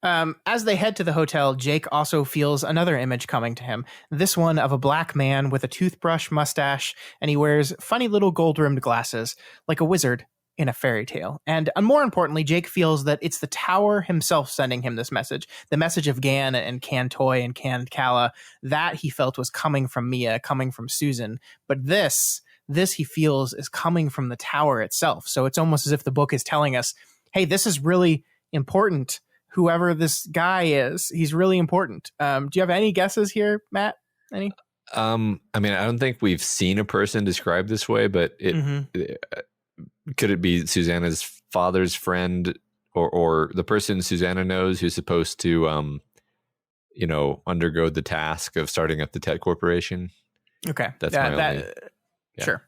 As they head to the hotel, Jake also feels another image coming to him. This one of a black man with a toothbrush mustache, and he wears funny little gold-rimmed glasses, like a wizard in a fairy tale. And more importantly, Jake feels that it's the tower himself sending him this message. The message of Gan and Cantoy and Cancala, that he felt was coming from Mia, coming from Susan. But this he feels is coming from the tower itself. So it's almost as if the book is telling us, hey, this is really important. Whoever this guy is, he's really important. Do you have any guesses here, Matt? Any? I mean, I don't think we've seen a person described this way, but could it be Susannah's father's friend or the person Susannah knows who's supposed to, undergo the task of starting up the Tet Corporation? Okay. That's my only... Yeah.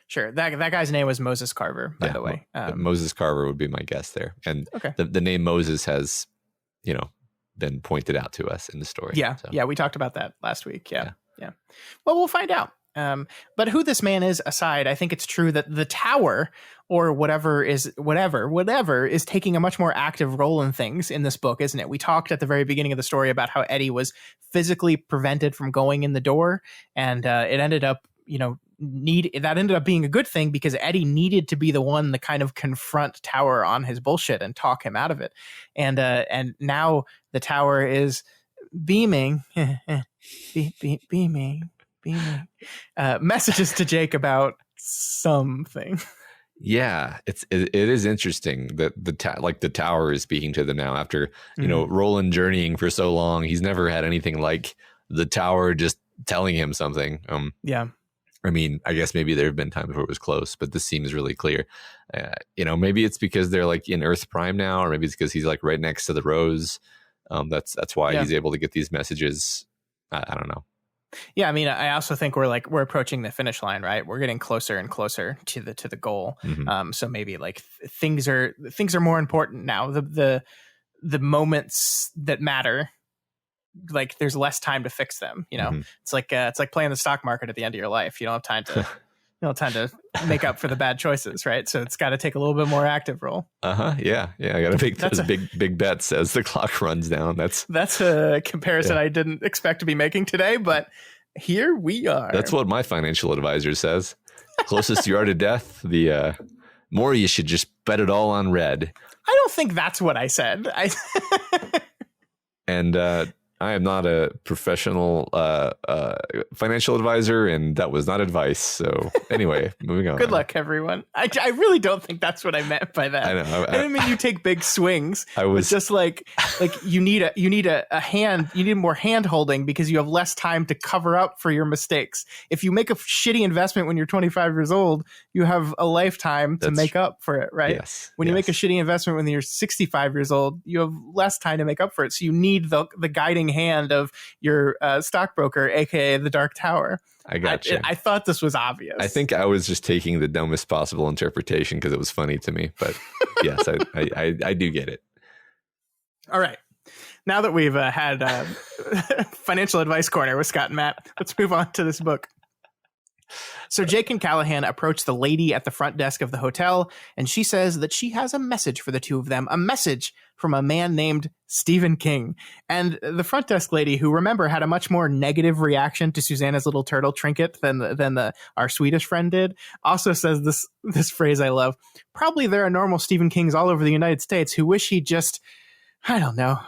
Sure. That guy's name was Moses Carver, by the way. Moses Carver would be my guess there. And the name Moses has, been pointed out to us in the story. Yeah. So. Yeah. We talked about that last week. Yeah. Well, we'll find out. But who this man is aside, I think it's true that the tower or whatever is taking a much more active role in things in this book, isn't it? We talked at the very beginning of the story about how Eddie was physically prevented from going in the door, and it ended up, that ended up being a good thing because Eddie needed to be the one to kind of confront Tower on his bullshit and talk him out of it. And now the Tower is beaming, beaming messages to Jake about something. Yeah, it is interesting that the Tower is speaking to them now after Roland journeying for so long. He's never had anything like the Tower just telling him something. Yeah. I mean, I guess maybe there have been times where it was close, but this seems really clear. Maybe it's because they're like in Earth Prime now, or maybe it's because he's like right next to the Rose. That's why he's able to get these messages. I don't know. Yeah, I mean, I also think we're approaching the finish line, right? We're getting closer and closer to the goal. Mm-hmm. So maybe like things are more important now. The moments that matter, like there's less time to fix them. Mm-hmm. It's like playing the stock market at the end of your life. You don't have time to make up for the bad choices, right? So it's got to take a little bit more active role. Yeah. I got to make those big bets as the clock runs down. That's a comparison I didn't expect to be making today, but here we are. That's what my financial advisor says. Closest you are to death, the more you should just bet it all on red. I don't think that's what I said. And I am not a professional financial advisor, and that was not advice. So anyway, moving on. Good luck, everyone. I really don't think that's what I meant by that. I know. I didn't mean you take big swings. I was just like you need a hand. You need more hand holding because you have less time to cover up for your mistakes. If you make a shitty investment when you're 25 years old, you have a lifetime to make up for it, right? Yes. When you make a shitty investment when you're 65 years old, you have less time to make up for it. So you need the guiding hand of your stockbroker, aka the Dark Tower. I got you. I thought this was obvious. I think I was just taking the dumbest possible interpretation because it was funny to me. But yes, I do get it. All right. Now that we've had financial advice corner with Scott and Matt, let's move on to this book. So Jake and Callahan approach the lady at the front desk of the hotel, and she says that she has a message for the two of them, a message from a man named Stephen King. And the front desk lady, who, remember, had a much more negative reaction to Susannah's little turtle trinket than our Swedish friend did, also says this phrase I love. Probably there are normal Stephen Kings all over the United States who wish he'd just, I don't know,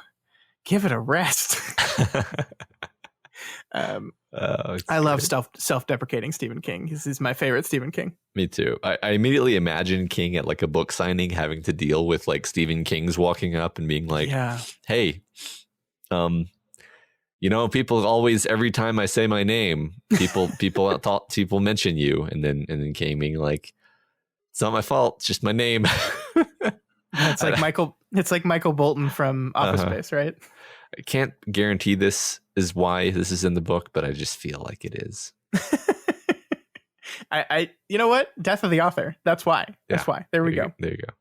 give it a rest. I love self-deprecating Stephen King. He's my favorite Stephen King. Me too. I immediately imagine King at like a book signing having to deal with like Stephen King's walking up and being like, "Hey, People always, every time I say my name, people mention you, and then King being like, it's not my fault, it's just my name. It's like Michael Bolton from Office Space, right? I can't guarantee this is why this is in the book, but I just feel like it is. You know what? Death of the author. That's why. That's why. There we go. There you go.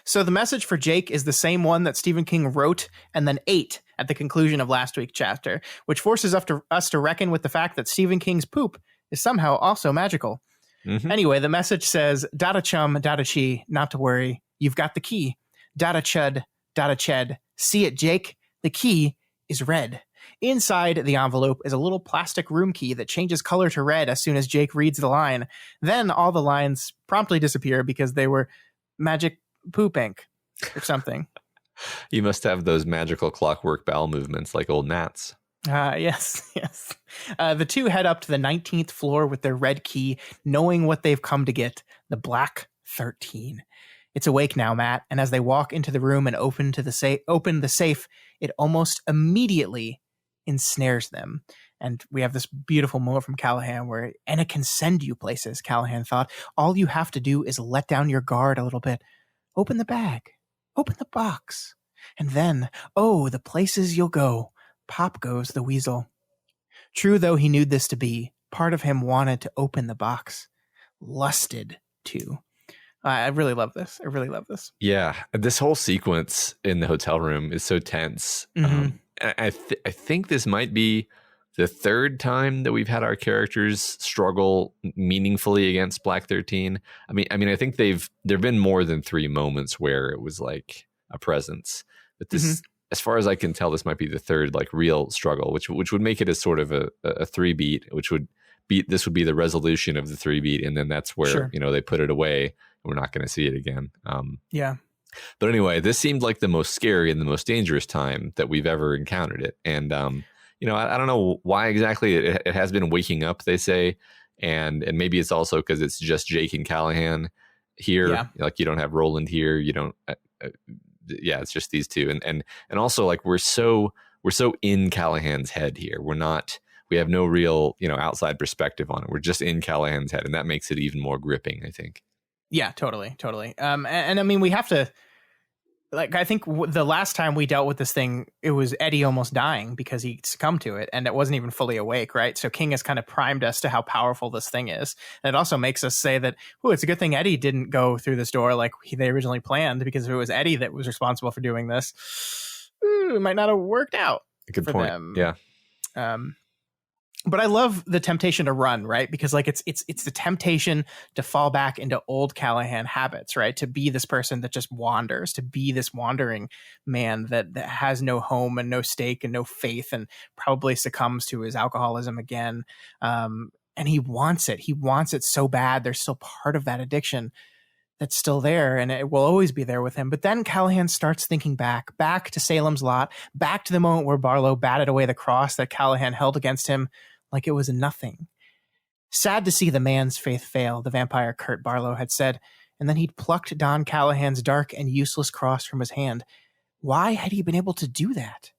So the message for Jake is the same one that Stephen King wrote and then ate at the conclusion of last week's chapter, which forces us to reckon with the fact that Stephen King's poop is somehow also magical. Mm-hmm. Anyway, the message says, Dada chum, dada chi, not to worry. You've got the key. Dada chud, dada ched. See it, Jake? The key is red. Inside the envelope is a little plastic room key that changes color to red as soon as Jake reads the line. Then all the lines promptly disappear because they were magic poop ink or something. You must have those magical clockwork bowel movements like old gnats. Yes. The two head up to the 19th floor with their red key, knowing what they've come to get, the Black 13. It's awake now, Matt, and as they walk into the room and open the safe, it almost immediately ensnares them. And we have this beautiful moment from Callahan where, and it can send you places, Callahan thought. All you have to do is let down your guard a little bit. Open the bag. Open the box. And then, oh, the places you'll go. Pop goes the weasel. True though he knew this to be, part of him wanted to open the box. Lusted to. I really love this. Yeah, this whole sequence in the hotel room is so tense. Mm-hmm. I think this might be the third time that we've had our characters struggle meaningfully against Black 13. I mean, I think there've been more than 3 moments where it was like a presence, but this, as far as I can tell, this might be the third like real struggle, which would make it as sort of a 3 beat, which would be the resolution of the 3 beat, and then that's where they put it away, and we're not going to see it again. Yeah. But anyway, this seemed like the most scary and the most dangerous time that we've ever encountered it. And, I don't know why exactly it has been waking up, they say. And maybe it's also because it's just Jake and Callahan here. Yeah. Like you don't have Roland here. You don't. It's just these two. And also like we're so in Callahan's head here. We have no real, outside perspective on it. We're just in Callahan's head. And that makes it even more gripping, I think. Yeah, totally. And I mean, we have to, like, I think the last time we dealt with this thing, it was Eddie almost dying because he succumbed to it and it wasn't even fully awake, right? So King has kind of primed us to how powerful this thing is. And it also makes us say that, it's a good thing Eddie didn't go through this door like they originally planned, because if it was Eddie that was responsible for doing this, it might not have worked out. Good point. Them. Yeah. But I love the temptation to run, right? Because like it's the temptation to fall back into old Callahan habits, right? To be this person that just wanders, to be this wandering man that has no home and no stake and no faith, and probably succumbs to his alcoholism again. And he wants it. He wants it so bad. There's still part of that addiction that's still there, and it will always be there with him. But then Callahan starts thinking back to Salem's Lot, back to the moment where Barlow batted away the cross that Callahan held against him like it was nothing. Sad to see the man's faith fail, the vampire Kurt Barlow had said, and then he'd plucked Don Callahan's dark and useless cross from his hand. Why had he been able to do that?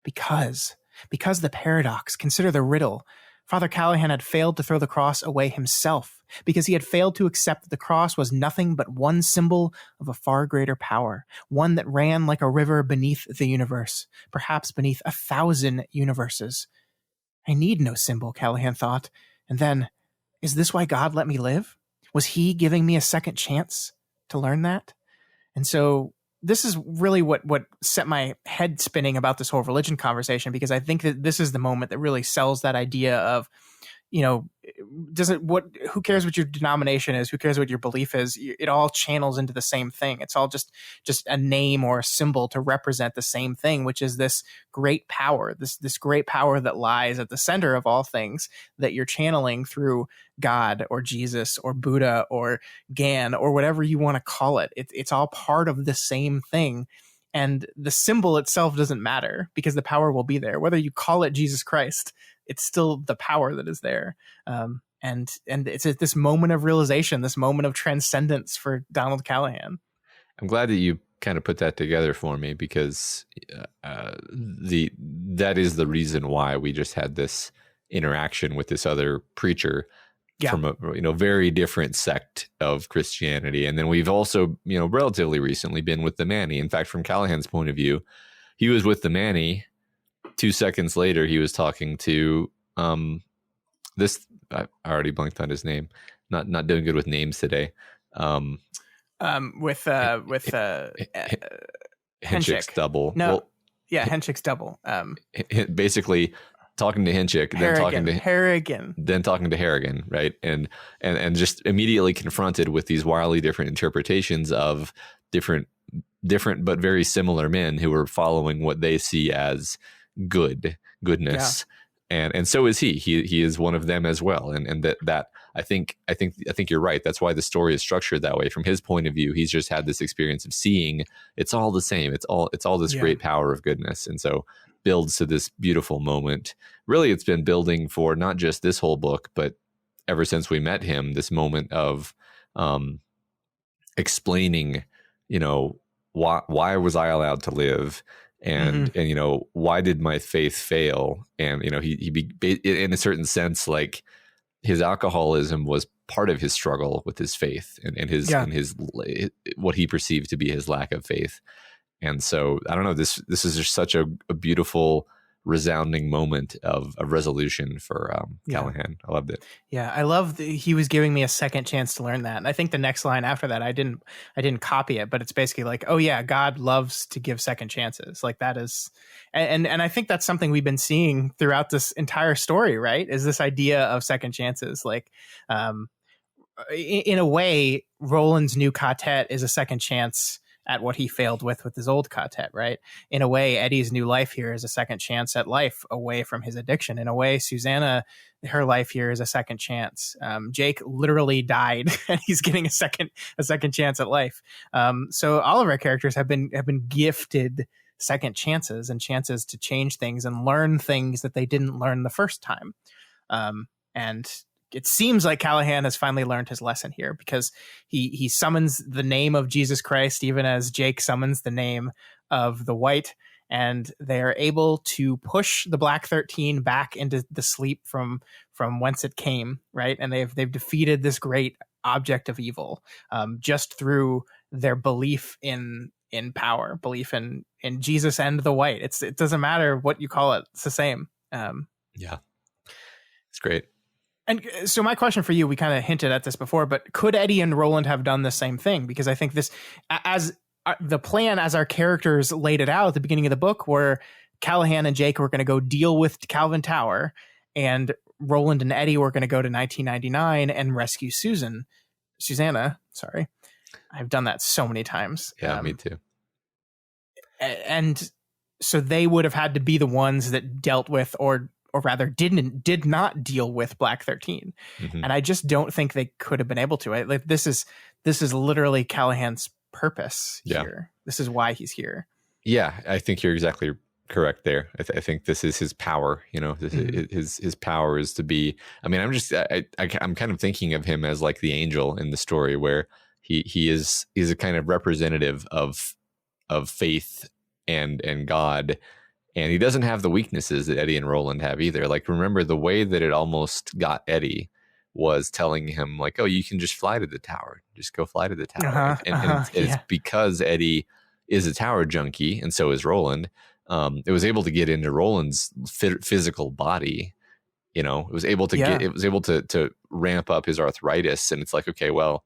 Because the paradox, consider the riddle. Father Callahan had failed to throw the cross away himself, because he had failed to accept that the cross was nothing but one symbol of a far greater power, one that ran like a river beneath the universe, perhaps beneath 1,000 universes. I need no symbol, Callahan thought. And then, is this why God let me live? Was he giving me a second chance to learn that? And so this is really what set my head spinning about this whole religion conversation, because I think that this is the moment that really sells that idea of, who cares what your denomination is? Who cares what your belief is? It all channels into the same thing. It's all just a name or a symbol to represent the same thing, which is this great power, this great power that lies at the center of all things, that you're channeling through God or Jesus or Buddha or Gan or whatever you want to call it. It's all part of the same thing. And the symbol itself doesn't matter, because the power will be there. Whether you call it Jesus Christ, it's still the power that is there. And it's at this moment of realization, this moment of transcendence for Donald Callahan. I'm glad that you kind of put that together for me, because that is the reason why we just had this interaction with this other preacher from a very different sect of Christianity. And then we've also, relatively recently been with the Manny. In fact, from Callahan's point of view, he was with the Manny. 2 seconds later, he was talking to this. I already blanked on his name. Not doing good with names today. With Henchik's double. No, well, Henchik's double. Basically talking to Henchik, then talking to Harrigan, then talking to Harrigan, right? And just immediately confronted with these wildly different interpretations of different but very similar men who are following what they see as goodness. And so is he. He is one of them as well. And that I think you're right. That's why the story is structured that way. From his point of view, he's just had this experience of seeing it's all the same. It's all this great power of goodness. And so builds to this beautiful moment. Really, it's been building for not just this whole book, but ever since we met him, this moment of explaining, why was I allowed to live? And why did my faith fail? And he in a certain sense, like, his alcoholism was part of his struggle with his faith and his what he perceived to be his lack of faith. And so I don't know, this is just such a beautiful, resounding moment of resolution for Callahan. I loved it. Yeah, I love he was giving me a second chance to learn that. And I think the next line after that, I didn't copy it, but it's basically like, oh yeah, God loves to give second chances. Like, that is, and I think that's something we've been seeing throughout this entire story, right? Is this idea of second chances. Like, in a way, Roland's new quartet is a second chance at what he failed with his old quartet, right? In a way, Eddie's new life here is a second chance at life away from his addiction. In a way, Susannah, her life here is a second chance. Jake literally died, and he's getting a second chance at life. So all of our characters have been gifted second chances and chances to change things and learn things that they didn't learn the first time. And it seems like Callahan has finally learned his lesson here, because he summons the name of Jesus Christ, even as Jake summons the name of the White, and they are able to push the Black 13 back into the sleep from whence it came, right? And they've defeated this great object of evil just through their belief in power, belief in Jesus and the White. It doesn't matter what you call it; it's the same. Yeah, it's great. And so my question for you, we kind of hinted at this before, but could Eddie and Roland have done the same thing? Because I think this, as the plan, as our characters laid it out at the beginning of the book, where Callahan and Jake were going to go deal with Calvin Tower, and Roland and Eddie were going to go to 1999 and rescue Susannah. Sorry. I've done that so many times. Yeah, me too. And so they would have had to be the ones that dealt with, or rather did not deal with Black 13. Mm-hmm. And I just don't think they could have been able to. Like, this is literally Callahan's purpose here. This is why he's here. Yeah, I think you're exactly correct there. I think this is his power. His power is to be. I mean, I'm kind of thinking of him as like the angel in the story, where he's a kind of representative of faith and God. And he doesn't have the weaknesses that Eddie and Roland have either. Like, remember, the way that it almost got Eddie was telling him, like, oh, you can just fly to the tower. Just go fly to the tower. And it's because Eddie is a tower junkie, and so is Roland. It was able to get into Roland's physical body. It was able to to ramp up his arthritis. And it's like, okay, well,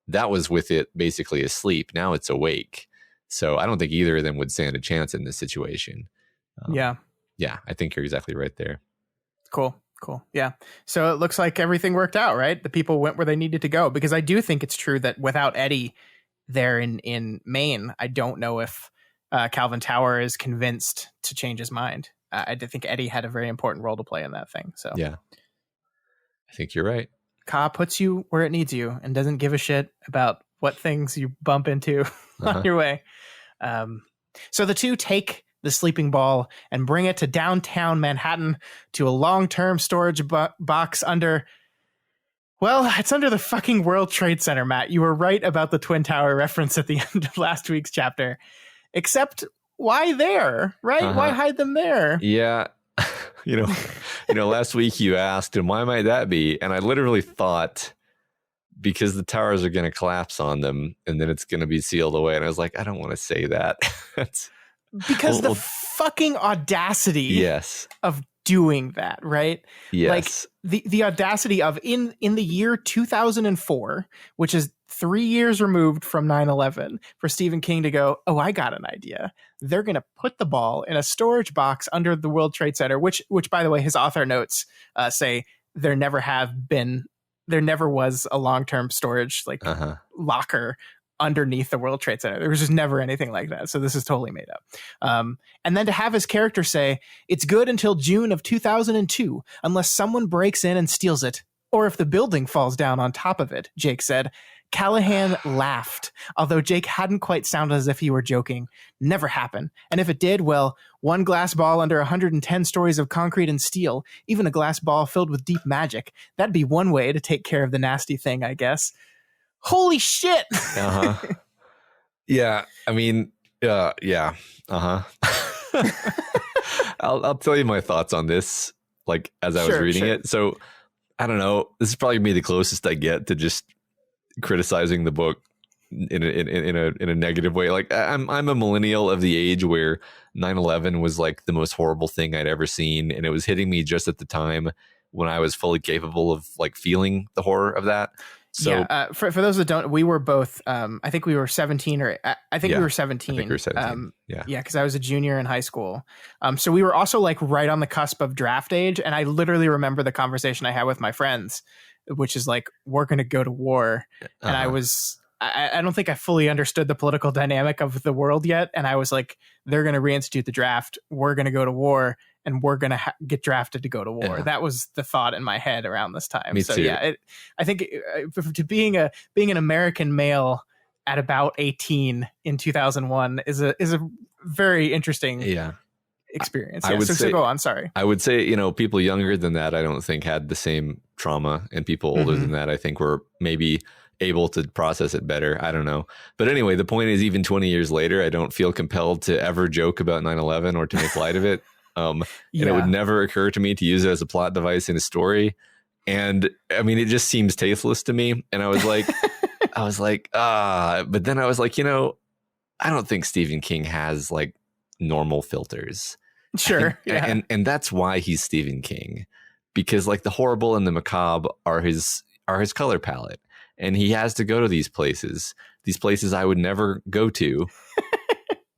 that was with it basically asleep. Now it's awake. So I don't think either of them would stand a chance in this situation. Yeah, I think you're exactly right there. Cool. Yeah. So it looks like everything worked out, right? The people went where they needed to go, because I do think it's true that without Eddie there in Maine, I don't know if Calvin Tower is convinced to change his mind. I think Eddie had a very important role to play in that thing. So yeah, I think you're right. Ka puts you where it needs you and doesn't give a shit about what things you bump into on your way. So the two take the sleeping ball and bring it to downtown Manhattan to a long-term storage box under Well, it's under the fucking World Trade Center, Matt. You were right about the Twin Tower reference at the end of last week's chapter. Except, why there, right? Why hide them there? Yeah. you know, last week you asked, and why might that be? And I literally thought, because the towers are going to collapse on them and then it's going to be sealed away. And I was like, I don't want to say that. Because the fucking audacity of doing that, right? Yes. Like the audacity of in the year 2004, which is 3 years removed from 9/11, for Stephen King to go, oh, I got an idea. They're going to put the ball in a storage box under the World Trade Center, which by the way, his author notes say there never was a long-term storage locker underneath the World Trade Center. There was just never anything like that. So this is totally made up. And then to have his character say, it's good until June of 2002, unless someone breaks in and steals it, or if the building falls down on top of it, Jake said. Callahan laughed, although Jake hadn't quite sounded as if he were joking. Never happened. And if it did, well, one glass ball under 110 stories of concrete and steel, even a glass ball filled with deep magic. That'd be one way to take care of the nasty thing, I guess. Holy shit. Yeah. I mean, yeah. I'll tell you my thoughts on this, like, as I was reading it. So I don't know. This is probably me the closest I get to just criticizing the book in a negative way. Like, I'm a millennial of the age where 9/11 was like the most horrible thing I'd ever seen, and it was hitting me just at the time when I was fully capable of like feeling the horror of that. So for those that don't, we were both I think we were 17 or I think we were 17. I think we were 17. Because I was a junior in high school. So we were also like right on the cusp of draft age, and I literally remember the conversation I had with my friends, which is like, we're going to go to war. And I don't think I fully understood the political dynamic of the world yet. And I was like, they're going to reinstitute the draft. We're going to go to war, and we're going to get drafted to go to war. That was the thought in my head around this time. Me too. Yeah, I think to being an American male at about 18 in 2001 is a very interesting experience. Yeah, so go on. Sorry. I would say, people younger than that, I don't think had the same trauma, and people older than that, I think were maybe able to process it better. I don't know. But anyway, the point is, even 20 years later, I don't feel compelled to ever joke about 9/11 or to make light of it. And it would never occur to me to use it as a plot device in a story. And I mean, it just seems tasteless to me. And I was like, but then I was like, I don't think Stephen King has like normal filters. Sure. And that's why he's Stephen King, because like the horrible and the macabre are his color palette. And he has to go to these places I would never go to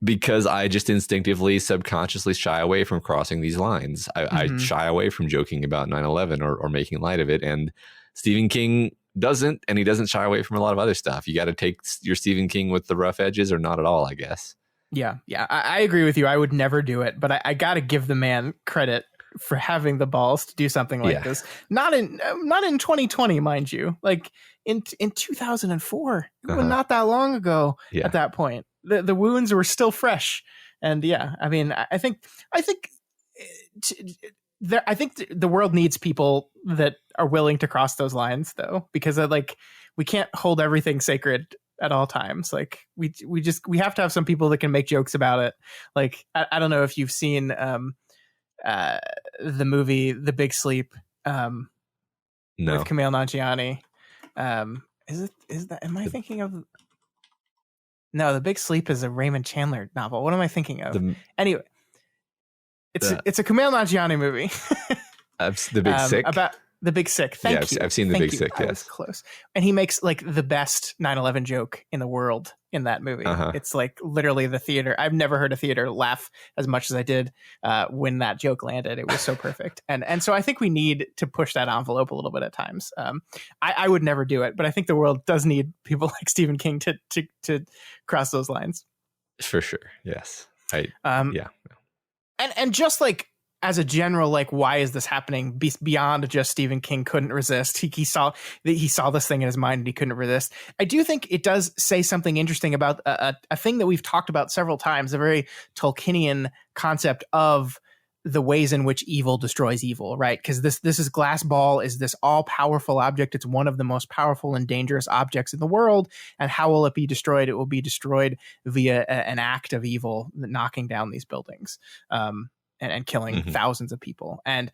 because I just instinctively, subconsciously shy away from crossing these lines. I shy away from joking about 9/11 or making light of it. And Stephen King doesn't, and he doesn't shy away from a lot of other stuff. You got to take your Stephen King with the rough edges or not at all, I guess. Yeah. I agree with you. I would never do it, but I got to give the man credit for having the balls to do something like this. Not in 2020, mind you. Like in 2004, not that long ago. At that point, the wounds were still fresh, and I mean, I think the world needs people that are willing to cross those lines, though, because we can't hold everything sacred at all times. Like we have to have some people that can make jokes about it. Like I don't know if you've seen the movie The Big Sleep No. with Kumail Nanjiani. Am I thinking of? No, The Big Sleep is a Raymond Chandler novel. What am I thinking of? Anyway, it's a Kumail Nanjiani movie. The Big Sick? About The Big Sick. Thank you. I've seen The Big Sick, yes. I was close. And he makes like the best 9/11 joke in the world in that movie. It's like literally the theater. I've never heard a theater laugh as much as I did when that joke landed. It was so perfect. And so I think we need to push that envelope a little bit at times. I would never do it, but I think the world does need people like Stephen King to cross those lines. For sure. Yes. And just like, as a general, like, why is this happening beyond just Stephen King couldn't resist? He saw this thing in his mind and he couldn't resist. I do think it does say something interesting about a thing that we've talked about several times, a very Tolkienian concept of the ways in which evil destroys evil, right? Because this is glass ball is this all powerful object. It's one of the most powerful and dangerous objects in the world. And how will it be destroyed? It will be destroyed via an act of evil, knocking down these buildings, and killing thousands of people. And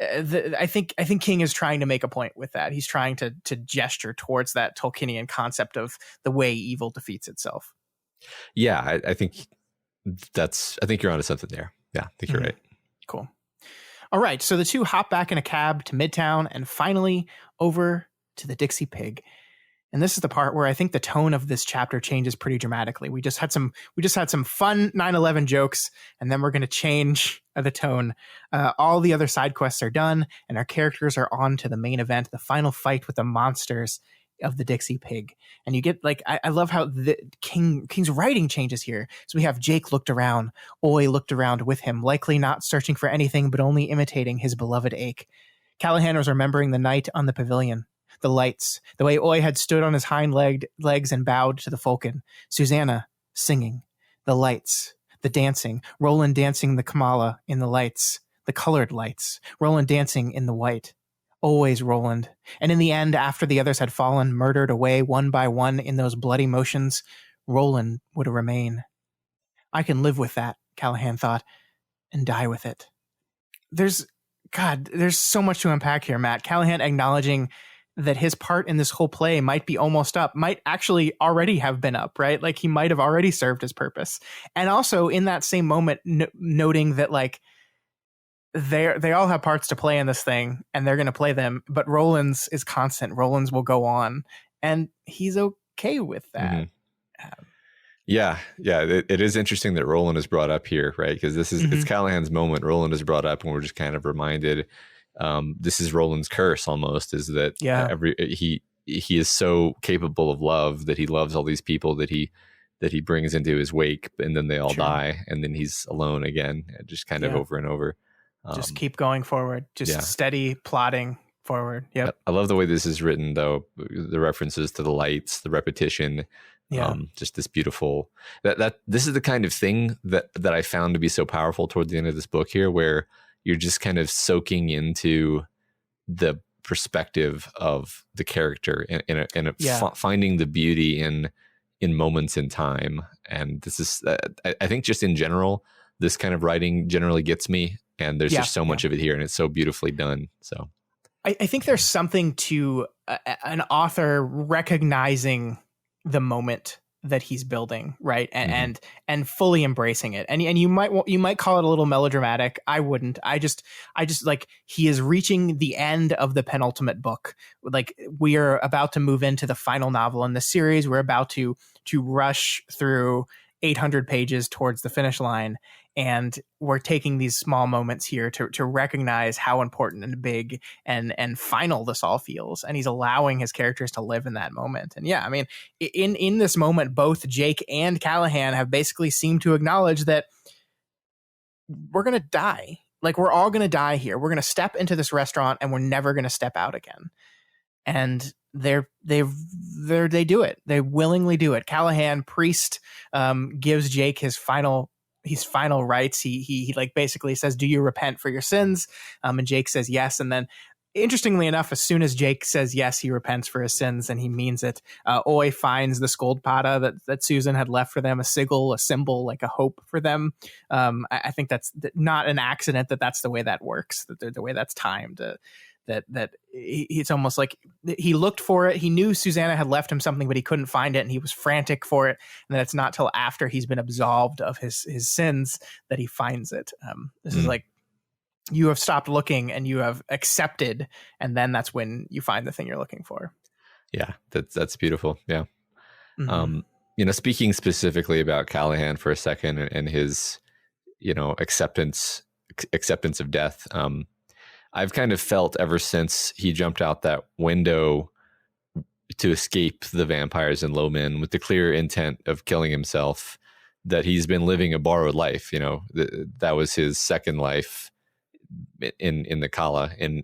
I think King is trying to make a point with that. He's trying to gesture towards that Tolkienian concept of the way evil defeats itself. Yeah, I think you're onto something there. Yeah, I think you're right. Cool. All right. So the two hop back in a cab to Midtown and finally over to the Dixie Pig. And this is the part where I think the tone of this chapter changes pretty dramatically. We just had some fun 9/11 jokes, and then we're going to change the tone. All the other side quests are done, and our characters are on to the main event, the final fight with the monsters of the Dixie Pig. And you get like, I love how the King's writing changes here. So we have Jake looked around, Oy looked around with him, likely not searching for anything, but only imitating his beloved ache. Callahan was remembering the night on the pavilion, the lights, the way Oy had stood on his hind legs and bowed to the falcon. Susannah singing, the lights, the dancing, Roland dancing the Kamala in the lights, the colored lights, Roland dancing in the white. Always Roland. And in the end, after the others had fallen, murdered away one by one in those bloody motions, Roland would remain. I can live with that, Callahan thought, and die with it. There's so much to unpack here, Matt. Callahan acknowledging that his part in this whole play might be almost up, might actually already have been up, right? Like he might have already served his purpose. And also in that same moment, noting that like, they all have parts to play in this thing and they're going to play them, but Roland's is constant. Roland's will go on and he's okay with that. Yeah. It is interesting that Roland is brought up here, right? Because this is it's Callahan's moment. Roland is brought up and we're just kind of reminded, this is Roland's curse almost, is that he is so capable of love that he loves all these people that he brings into his wake, and then they all die and then he's alone again, just kind of over and over. Just keep going forward. Just steady plodding forward. Yep. I love the way this is written, though. The references to the lights, the repetition, just this beautiful. That this is the kind of thing that I found to be so powerful toward the end of this book here, where you're just kind of soaking into the perspective of the character and finding the beauty in moments in time. And this is, I think, just in general, this kind of writing generally gets me. And there's just so much of it here, and it's so beautifully done. So I think there's something to an author recognizing the moment that he's building, right? And fully embracing it. And you might call it a little melodramatic. I wouldn't. I just like, he is reaching the end of the penultimate book. Like, we are about to move into the final novel in the series. We're about to rush through 800 pages towards the finish line. And we're taking these small moments here to recognize how important and big and final this all feels. And he's allowing his characters to live in that moment. And I mean, in this moment, both Jake and Callahan have basically seemed to acknowledge that we're going to die. Like, we're all going to die here. We're going to step into this restaurant and we're never going to step out again. And they do it. They willingly do it. Callahan, priest, gives Jake his final rights. He like basically says, do you repent for your sins? And Jake says yes. And then, interestingly enough, as soon as Jake says yes, he repents for his sins and he means it. Oy finds the Skoldpada that Susan had left for them, a sigil, a symbol, like a hope for them. I think that's not an accident that's the way that works, the way that's timed. That it's almost like he looked for it. He knew Susannah had left him something, but he couldn't find it, and he was frantic for it. And then it's not till after he's been absolved of his sins that he finds it. This is like, you have stopped looking and you have accepted, and then that's when you find the thing you're looking for. Yeah, that's beautiful. Yeah. Speaking specifically about Callahan for a second and his, acceptance of death. I've kind of felt ever since he jumped out that window to escape the vampires and Lomin with the clear intent of killing himself, that he's been living a borrowed life. That was his second life in the Kala, and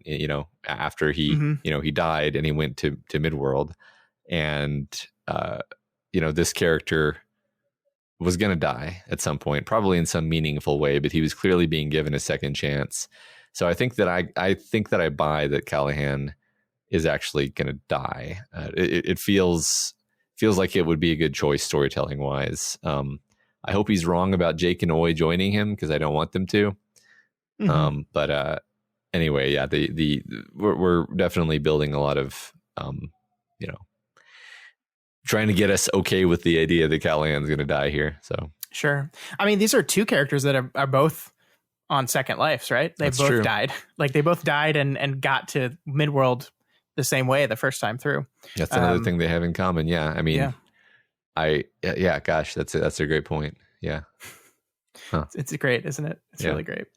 after he he died and he went to Midworld, and this character was going to die at some point, probably in some meaningful way, but he was clearly being given a second chance. So I think that I buy that Callahan is actually going to die. It feels like it would be a good choice storytelling wise. I hope he's wrong about Jake and Oy joining him, because I don't want them to. But anyway, yeah, we're definitely building a lot of trying to get us okay with the idea that Callahan's going to die here. So sure. I mean, these are two characters that are both on second lives, right? They both died. Like they both died and got to Midworld the same way the first time through. That's another thing they have in common. Yeah. I mean, gosh, that's a great point. Yeah. Huh. It's great, isn't it? It's really great.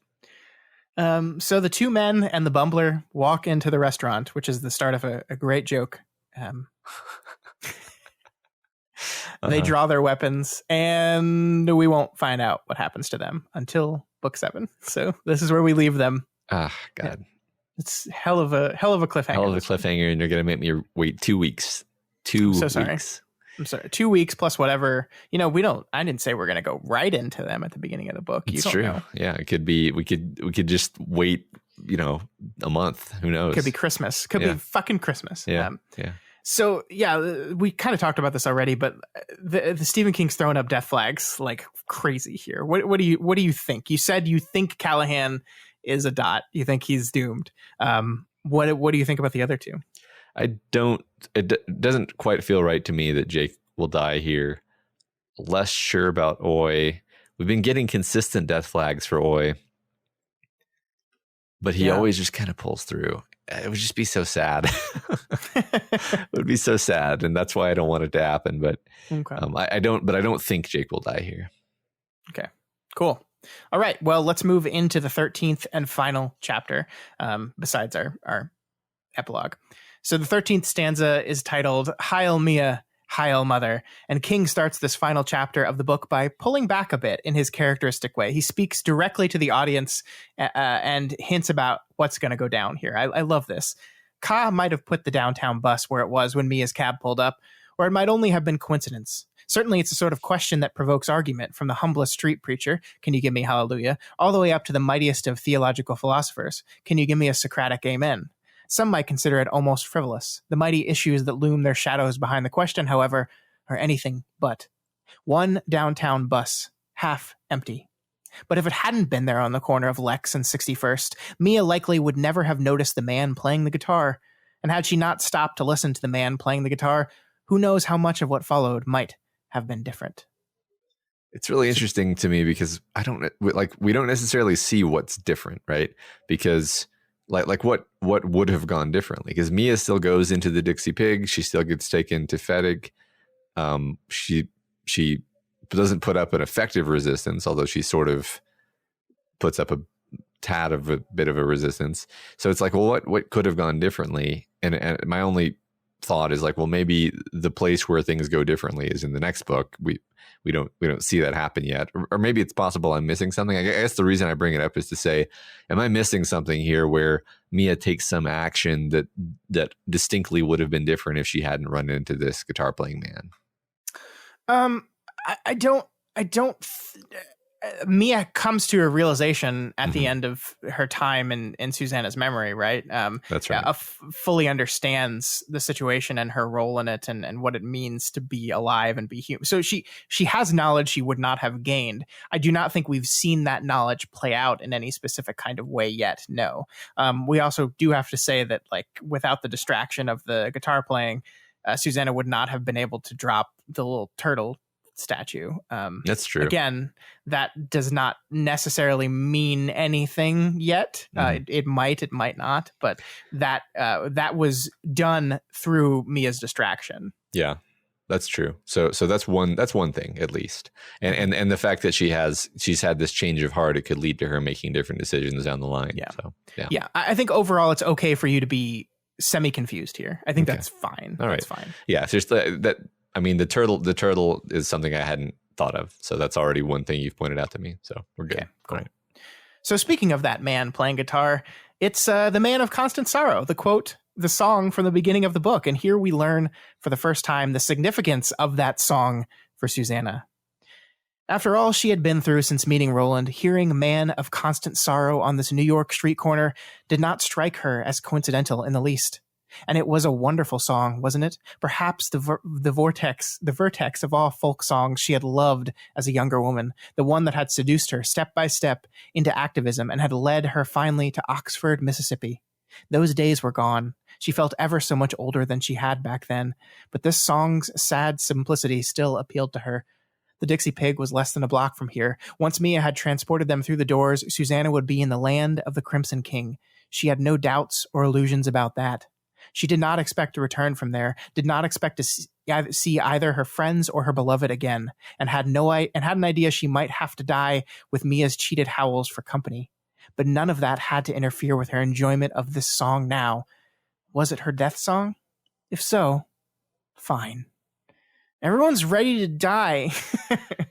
So the two men and the bumbler walk into the restaurant, which is the start of a great joke. They draw their weapons, and we won't find out what happens to them until book 7. So this is where we leave them. Ah, God. Yeah. It's hell of a cliffhanger. Hell of a cliffhanger, and you're going to make me wait 2 weeks. 2 weeks. Sorry. I'm sorry. 2 weeks plus whatever. I didn't say we're going to go right into them at the beginning of the book. It's true. Know. Yeah, it could be. We could just wait. A month. Who knows? It could be Christmas. Could be fucking Christmas. Yeah. Yeah. So yeah, we kind of talked about this already, but the Stephen King's throwing up death flags like crazy here. What do you think? You said you think Callahan is a dot. You think he's doomed. What do you think about the other two? I don't. It doesn't quite feel right to me that Jake will die here. Less sure about Oy. We've been getting consistent death flags for Oy, but he always just kind of pulls through. It would just be so sad. It would be so sad, and that's why I don't want it to happen. But okay. I don't think Jake will die here. Okay, cool. All right. Well, let's move into the 13th and final chapter. Besides our epilogue. So the 13th stanza is titled "Heil Mia, Heil Mother," and King starts this final chapter of the book by pulling back a bit in his characteristic way. He speaks directly to the audience and hints about what's going to go down here. I love this. Ka might have put the downtown bus where it was when Mia's cab pulled up, or it might only have been coincidence. Certainly, it's a sort of question that provokes argument, from the humblest street preacher, "Can you give me hallelujah?" all the way up to the mightiest of theological philosophers, "Can you give me a Socratic amen?" Some might consider it almost frivolous. The mighty issues that loom their shadows behind the question, however, are anything but. One downtown bus, half empty. But if it hadn't been there on the corner of Lex and 61st, Mia likely would never have noticed the man playing the guitar. And had she not stopped to listen to the man playing the guitar, who knows how much of what followed might have been different. It's really interesting to me because we don't necessarily see what's different, right? Because like what would have gone differently? Because Mia still goes into the Dixie Pig. She still gets taken to Fedig. She doesn't put up an effective resistance, although she sort of puts up a tad of a bit of a resistance. So it's like, well, what could have gone differently? And my only thought is like, well, maybe the place where things go differently is in the next book. We don't see that happen yet, or maybe it's possible I'm missing something. I guess the reason I bring it up is to say, am I missing something here where Mia takes some action that distinctly would have been different if she hadn't run into this guitar playing man? I don't. Mia comes to a realization at the end of her time in Susannah's memory, right? That's right. Fully understands the situation and her role in it, and what it means to be alive and be human. So she has knowledge she would not have gained. I do not think we've seen that knowledge play out in any specific kind of way yet. No. We also do have to say that, like, without the distraction of the guitar playing, Susannah would not have been able to drop the little turtle statue. That's true. Again, that does not necessarily mean anything yet. It might not, but that was done through Mia's distraction. Yeah, that's true. So that's one thing at least, and the fact that she's had this change of heart, it could lead to her making different decisions down the line. Yeah. So yeah. I think overall it's okay for you to be semi-confused here. I think that's fine. All right. That's fine. Yeah, it's just that. I mean, the turtle is something I hadn't thought of. So that's already one thing you've pointed out to me. So we're good. Okay, cool. All right. So speaking of that man playing guitar, it's the Man of Constant Sorrow, the song from the beginning of the book. And here we learn for the first time the significance of that song for Susannah. After all she had been through since meeting Roland, hearing Man of Constant Sorrow on this New York street corner did not strike her as coincidental in the least. And it was a wonderful song, wasn't it? Perhaps the vertex of all folk songs she had loved as a younger woman, the one that had seduced her step by step into activism and had led her finally to Oxford, Mississippi. Those days were gone. She felt ever so much older than she had back then, but this song's sad simplicity still appealed to her. The Dixie Pig was less than a block from here. Once Mia had transported them through the doors, Susannah would be in the land of the Crimson King. She had no doubts or illusions about that. She did not expect to return from there, did not expect to see either her friends or her beloved again, and had an idea she might have to die with Mia's cheated howls for company. But none of that had to interfere with her enjoyment of this song now. Was it her death song? If so, fine. Everyone's ready to die.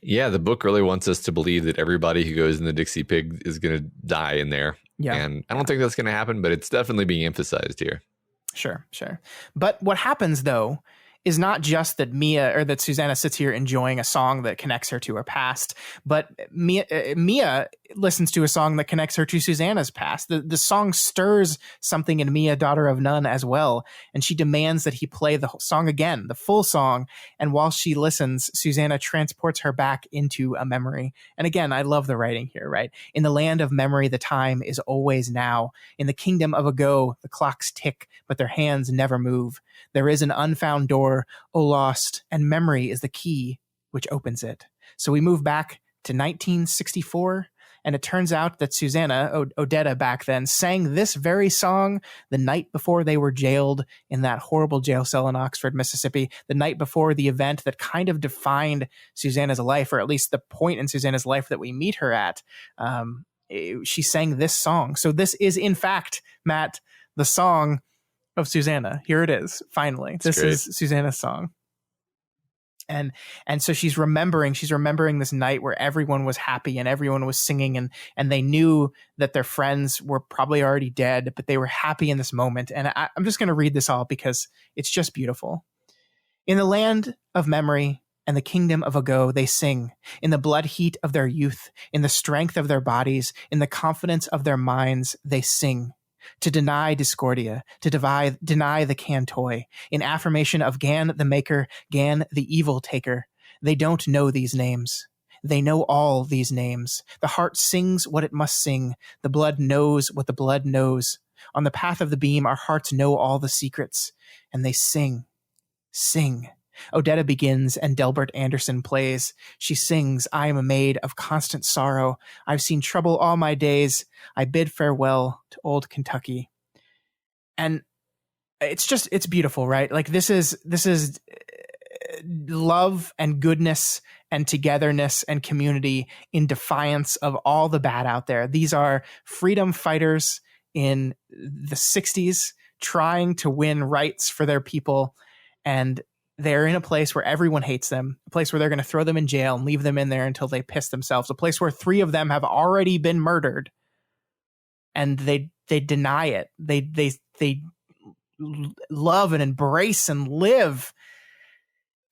Yeah, the book really wants us to believe that everybody who goes in the Dixie Pig is going to die in there. Yeah. And I don't think that's going to happen, but it's definitely being emphasized here. Sure. But what happens, though, is not just that that Susannah sits here enjoying a song that connects her to her past, but Mia listens to a song that connects her to Susannah's past. The song stirs something in Mia, daughter of none, as well, and she demands that he play the song again, the full song. And while she listens, Susannah transports her back into a memory. And again, I love the writing here, right? In the land of memory, the time is always now. In the kingdom of ago, the clocks tick, but their hands never move. There is an unfound door, O lost, and memory is the key which opens it. So we move back to 1964, and it turns out that Susannah, Odetta back then, sang this very song the night before they were jailed in that horrible jail cell in Oxford, Mississippi, the night before the event that kind of defined Susannah's life, or at least the point in Susannah's life that we meet her at. She sang this song. So this is, in fact, Matt, the song of Susannah. Here it is, finally. This is Susannah's song. And so she's remembering this night where everyone was happy and everyone was singing, and they knew that their friends were probably already dead, but they were happy in this moment. And I'm just going to read this all because it's just beautiful. In the land of memory and the kingdom of ago, they sing. In the blood heat of their youth, in the strength of their bodies, in the confidence of their minds, they sing. To deny discordia, to deny the cantoy, in affirmation of Gan the maker, Gan the evil taker. They don't know these names. They know all these names. The heart sings what it must sing. The blood knows what the blood knows. On the path of the beam, our hearts know all the secrets. And they sing. Odetta begins and Delbert Anderson plays. She sings, I am a maid of constant sorrow. I've seen trouble all my days. I bid farewell to old Kentucky. And it's beautiful, right? Like this is love and goodness and togetherness and community in defiance of all the bad out there. These are freedom fighters in the 60s trying to win rights for their people, and they're in a place where everyone hates them, a place where they're going to throw them in jail and leave them in there until they piss themselves, a place where 3 of them have already been murdered, and they deny it. They love and embrace and live,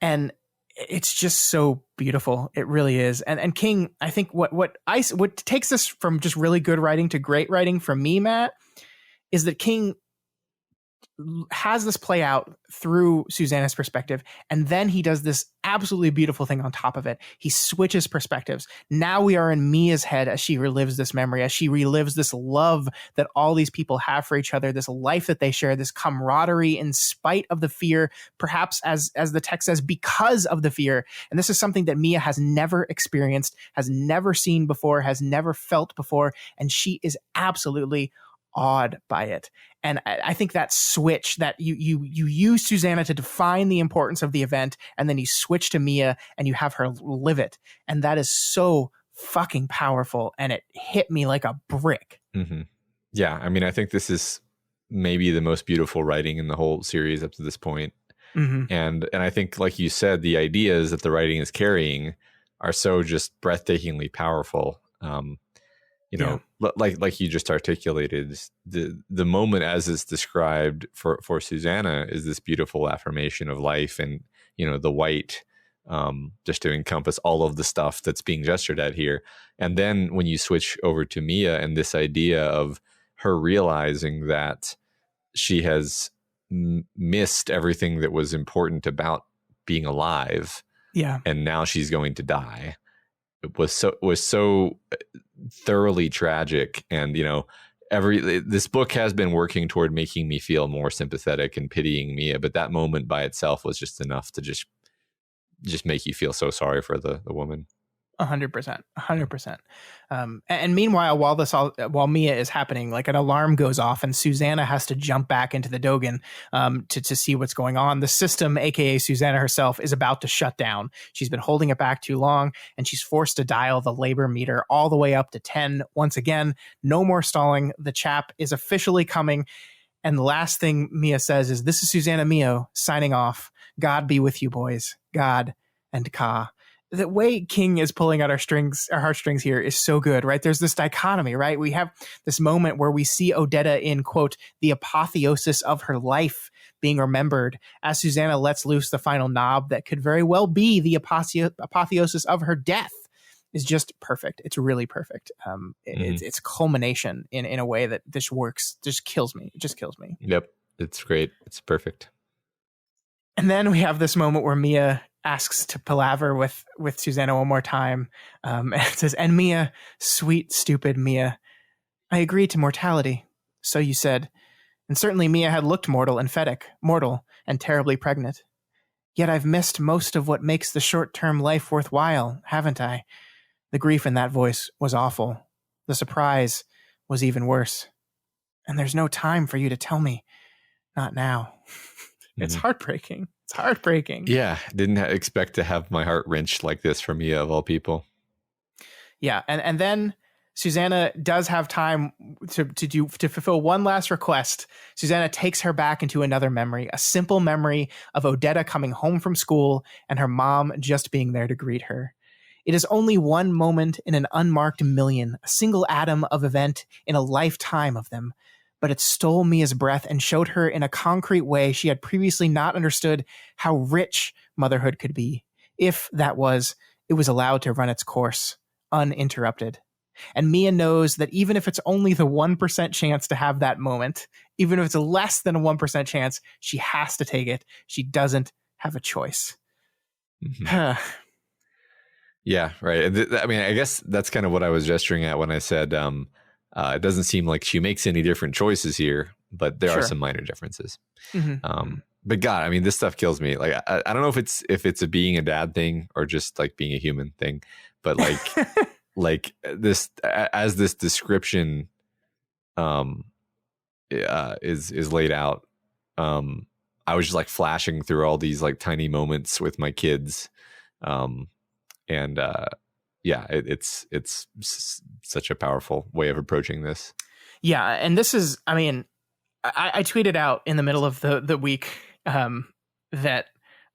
and it's just so beautiful. It really is. And King, I think what takes this from just really good writing to great writing for me, Matt, is that King has this play out through Susannah's perspective, and then he does this absolutely beautiful thing on top of it. He switches perspectives. Now we are in Mia's head as she relives this memory, as she relives this love that all these people have for each other, this life that they share, this camaraderie in spite of the fear, perhaps as the text says, because of the fear. And this is something that Mia has never experienced, has never seen before, has never felt before, and she is absolutely awed by it. And I think that switch, that you use Susannah to define the importance of the event, and then you switch to Mia and you have her live it. And that is so fucking powerful, and it hit me like a brick. Mm-hmm. Yeah, I mean, I think this is maybe the most beautiful writing in the whole series up to this point. Mm-hmm. And I think, like you said, the ideas that the writing is carrying are so just breathtakingly powerful. Like you just articulated, the moment as it's described for Susannah is this beautiful affirmation of life, and the white just to encompass all of the stuff that's being gestured at here. And then when you switch over to Mia and this idea of her realizing that she has missed everything that was important about being alive, and now she's going to die, it was so thoroughly tragic. And this book has been working toward making me feel more sympathetic and pitying Mia, but that moment by itself was just enough to just make you feel so sorry for the woman. 100%. And meanwhile, while Mia is happening, like an alarm goes off and Susannah has to jump back into the Dogan to see what's going on. The system, aka Susannah herself, is about to shut down. She's been holding it back too long, and she's forced to dial the labor meter all the way up to 10. Once again, no more stalling. The chap is officially coming. And the last thing Mia says is, "This is Susannah Mio signing off. God be with you, boys. God and Ka." The way King is pulling out our heartstrings here is so good, right? There's this dichotomy, right? We have this moment where we see Odetta in, quote, the apotheosis of her life being remembered as Susannah lets loose the final knob that could very well be the apotheosis of her death. Is just perfect. It's really perfect. It's culmination in a way that this works. Just kills me. It just kills me. Yep. It's great. It's perfect. And then we have this moment where Mia asks to palaver with Susannah one more time. And it says, "And Mia, sweet, stupid Mia, I agreed to mortality. So you said." And certainly Mia had looked mortal and mortal and terribly pregnant. "Yet I've missed most of what makes the short-term life worthwhile, haven't I?" The grief in that voice was awful. The surprise was even worse. "And there's no time for you to tell me. Not now." It's heartbreaking. It's heartbreaking. Yeah, didn't expect to have my heart wrenched like this from Mia, of all people. Yeah, and then Susannah does have time to fulfill one last request. Susannah takes her back into another memory, a simple memory of Odetta coming home from school and her mom just being there to greet her. It is only one moment in an unmarked million, a single atom of event in a lifetime of them. But it stole Mia's breath and showed her in a concrete way she had previously not understood how rich motherhood could be, if it was allowed to run its course, uninterrupted. And Mia knows that even if it's only the 1% chance to have that moment, even if it's less than a 1% chance, she has to take it. She doesn't have a choice. Yeah, right. I mean, I guess that's kind of what I was gesturing at when I said it doesn't seem like she makes any different choices here, but there are some minor differences. But God, I mean, this stuff kills me. Like, I don't know if it's a being a dad thing or just like being a human thing, but like like this as this description is laid out. I was just like flashing through all these like tiny moments with my kids. It's such a powerful way of approaching this. Yeah, and this is, I mean, I tweeted out in the middle of the week that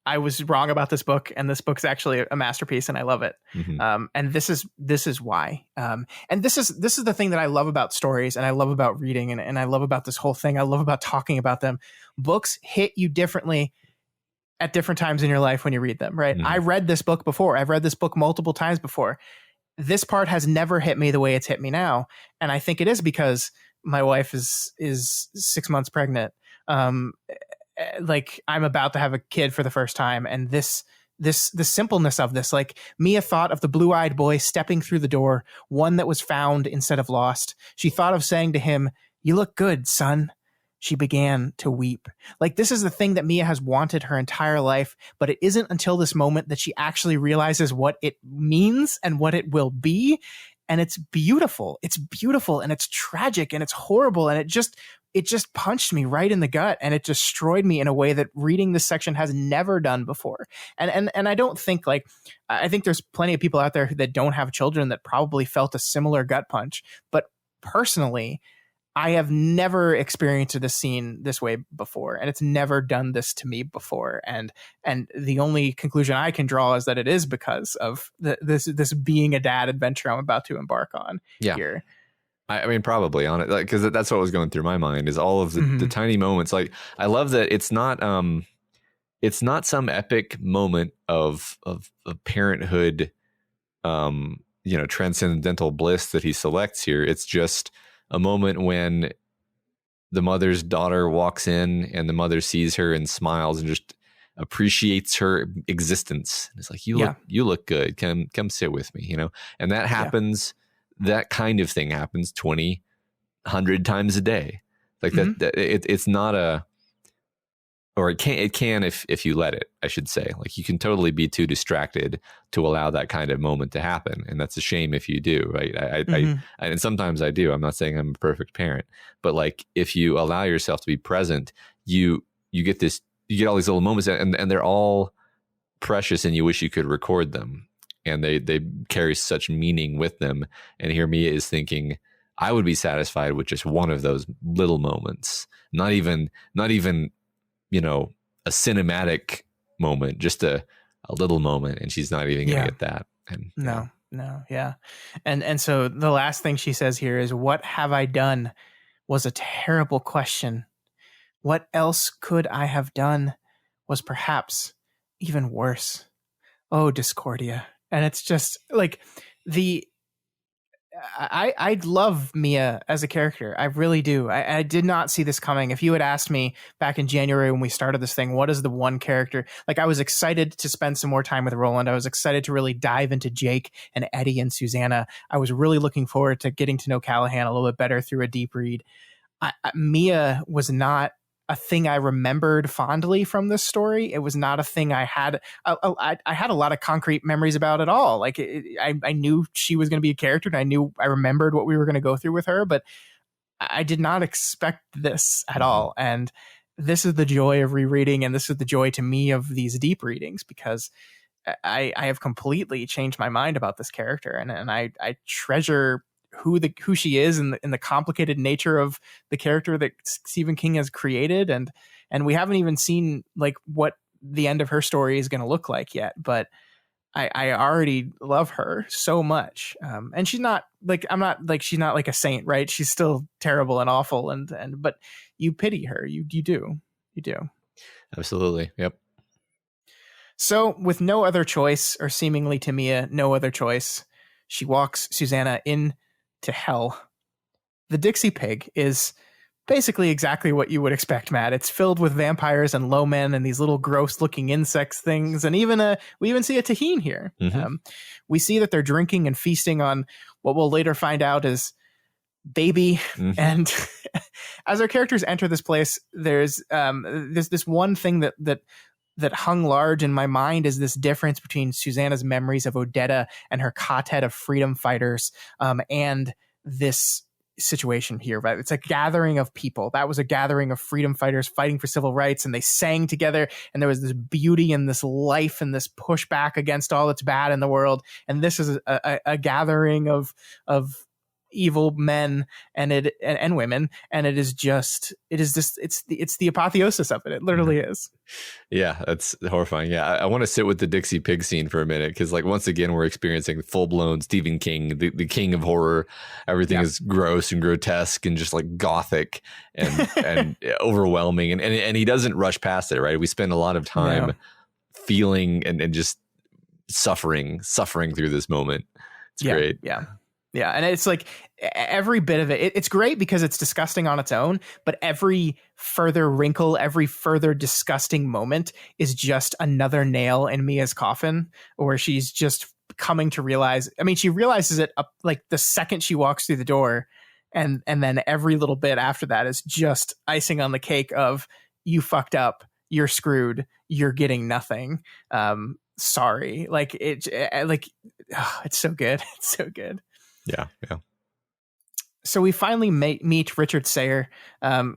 I was wrong about this book, and this book's actually a masterpiece, and I love it. And this is why. And this is the thing that I love about stories, and I love about reading, and I love about this whole thing. I love about talking about them. Books hit you differently at different times in your life when you read them, right? I read this book before. I've read this book multiple times before. This part has never hit me the way it's hit me now. And I think it is because my wife is 6 months pregnant. Like I'm about to have a kid for the first time. And the simpleness of this, like Mia thought of the blue-eyed boy stepping through the door, one that was found instead of lost. She thought of saying to him, "You look good, son." She began to weep. Like this is the thing that Mia has wanted her entire life, but it isn't until this moment that she actually realizes what it means and what it will be. And it's beautiful. It's beautiful and it's tragic and it's horrible. And it just punched me right in the gut, and it destroyed me in a way that reading this section has never done before. And I don't think I think there's plenty of people out there that don't have children that probably felt a similar gut punch. But personally, I have never experienced this scene this way before, and it's never done this to me before. And the only conclusion I can draw is that it is because of this being a dad adventure I'm about to embark on here. I mean, probably on it, because that's what was going through my mind is all of the tiny moments. Like, I love that it's not it's not some epic moment of parenthood, transcendental bliss that he selects here. It's just a moment when the mother's daughter walks in and the mother sees her and smiles and just appreciates her existence. It's like, you look good. Come sit with me, and that happens. That kind of thing happens 20, 100 times a day. Like that it's not or it can if you let it, I should say. Like, you can totally be too distracted to allow that kind of moment to happen. And that's a shame if you do, right? I and sometimes I do. I'm not saying I'm a perfect parent, but like, if you allow yourself to be present, you get all these little moments, and they're all precious, and you wish you could record them. And they carry such meaning with them. And here Mia is thinking, I would be satisfied with just one of those little moments. Not even a cinematic moment, just a little moment, and she's not even gonna get that. And no, yeah. And so the last thing she says here is, "What have I done was a terrible question. What else could I have done was perhaps even worse. Oh, Discordia." And it's just like I love Mia as a character. I really do. I did not see this coming. If you had asked me back in January when we started this thing, what is the one character? Like, I was excited to spend some more time with Roland. I was excited to really dive into Jake and Eddie and Susannah. I was really looking forward to getting to know Callahan a little bit better through a deep read. Mia was not a thing I remembered fondly from this story. It was not a thing I had. I had a lot of concrete memories about it all. Like, I knew she was going to be a character, and I remembered what we were going to go through with her, but I did not expect this at all. And this is the joy of rereading, and this is the joy to me of these deep readings, because I have completely changed my mind about this character, and I treasure who she is, and the complicated nature of the character that Stephen King has created, and we haven't even seen like what the end of her story is going to look like yet, but I already love her so much. And she's not like a saint, right? She's still terrible and awful, and but you pity her. You do. Absolutely. Yep. So with no other choice, or seemingly to Mia, no other choice, she walks Susannah in to hell. The Dixie Pig is basically exactly what you would expect, Matt. It's filled with vampires and low men and these little gross looking insects things. And we even see a Tahine here. We see that they're drinking and feasting on what we'll later find out is baby. And as our characters enter this place, there's this one thing that hung large in my mind, is this difference between Susannah's memories of Odetta and her quartet of freedom fighters, and this situation here, right? It's a gathering of people. That was a gathering of freedom fighters fighting for civil rights, and they sang together, and there was this beauty and this life and this pushback against all that's bad in the world. And this is a gathering of evil men and women, and it's the apotheosis of it. It literally is. Yeah, that's horrifying. Yeah, I want to sit with the Dixie Pig scene for a minute, because like, once again, we're experiencing full-blown Stephen King, the king of horror. Everything is gross and grotesque and just like gothic and overwhelming, and he doesn't rush past it, right? We spend a lot of time feeling and just suffering through this moment. It's great. Yeah, and it's like every bit of it's great because it's disgusting on its own, but every further wrinkle, every further disgusting moment is just another nail in Mia's coffin, where she's just coming to realize, I mean, she realizes it like the second she walks through the door, and then every little bit after that is just icing on the cake of, you fucked up, you're screwed, you're getting nothing. Sorry. Like it's so good. It's so good. Yeah. So we finally meet Richard Sayre.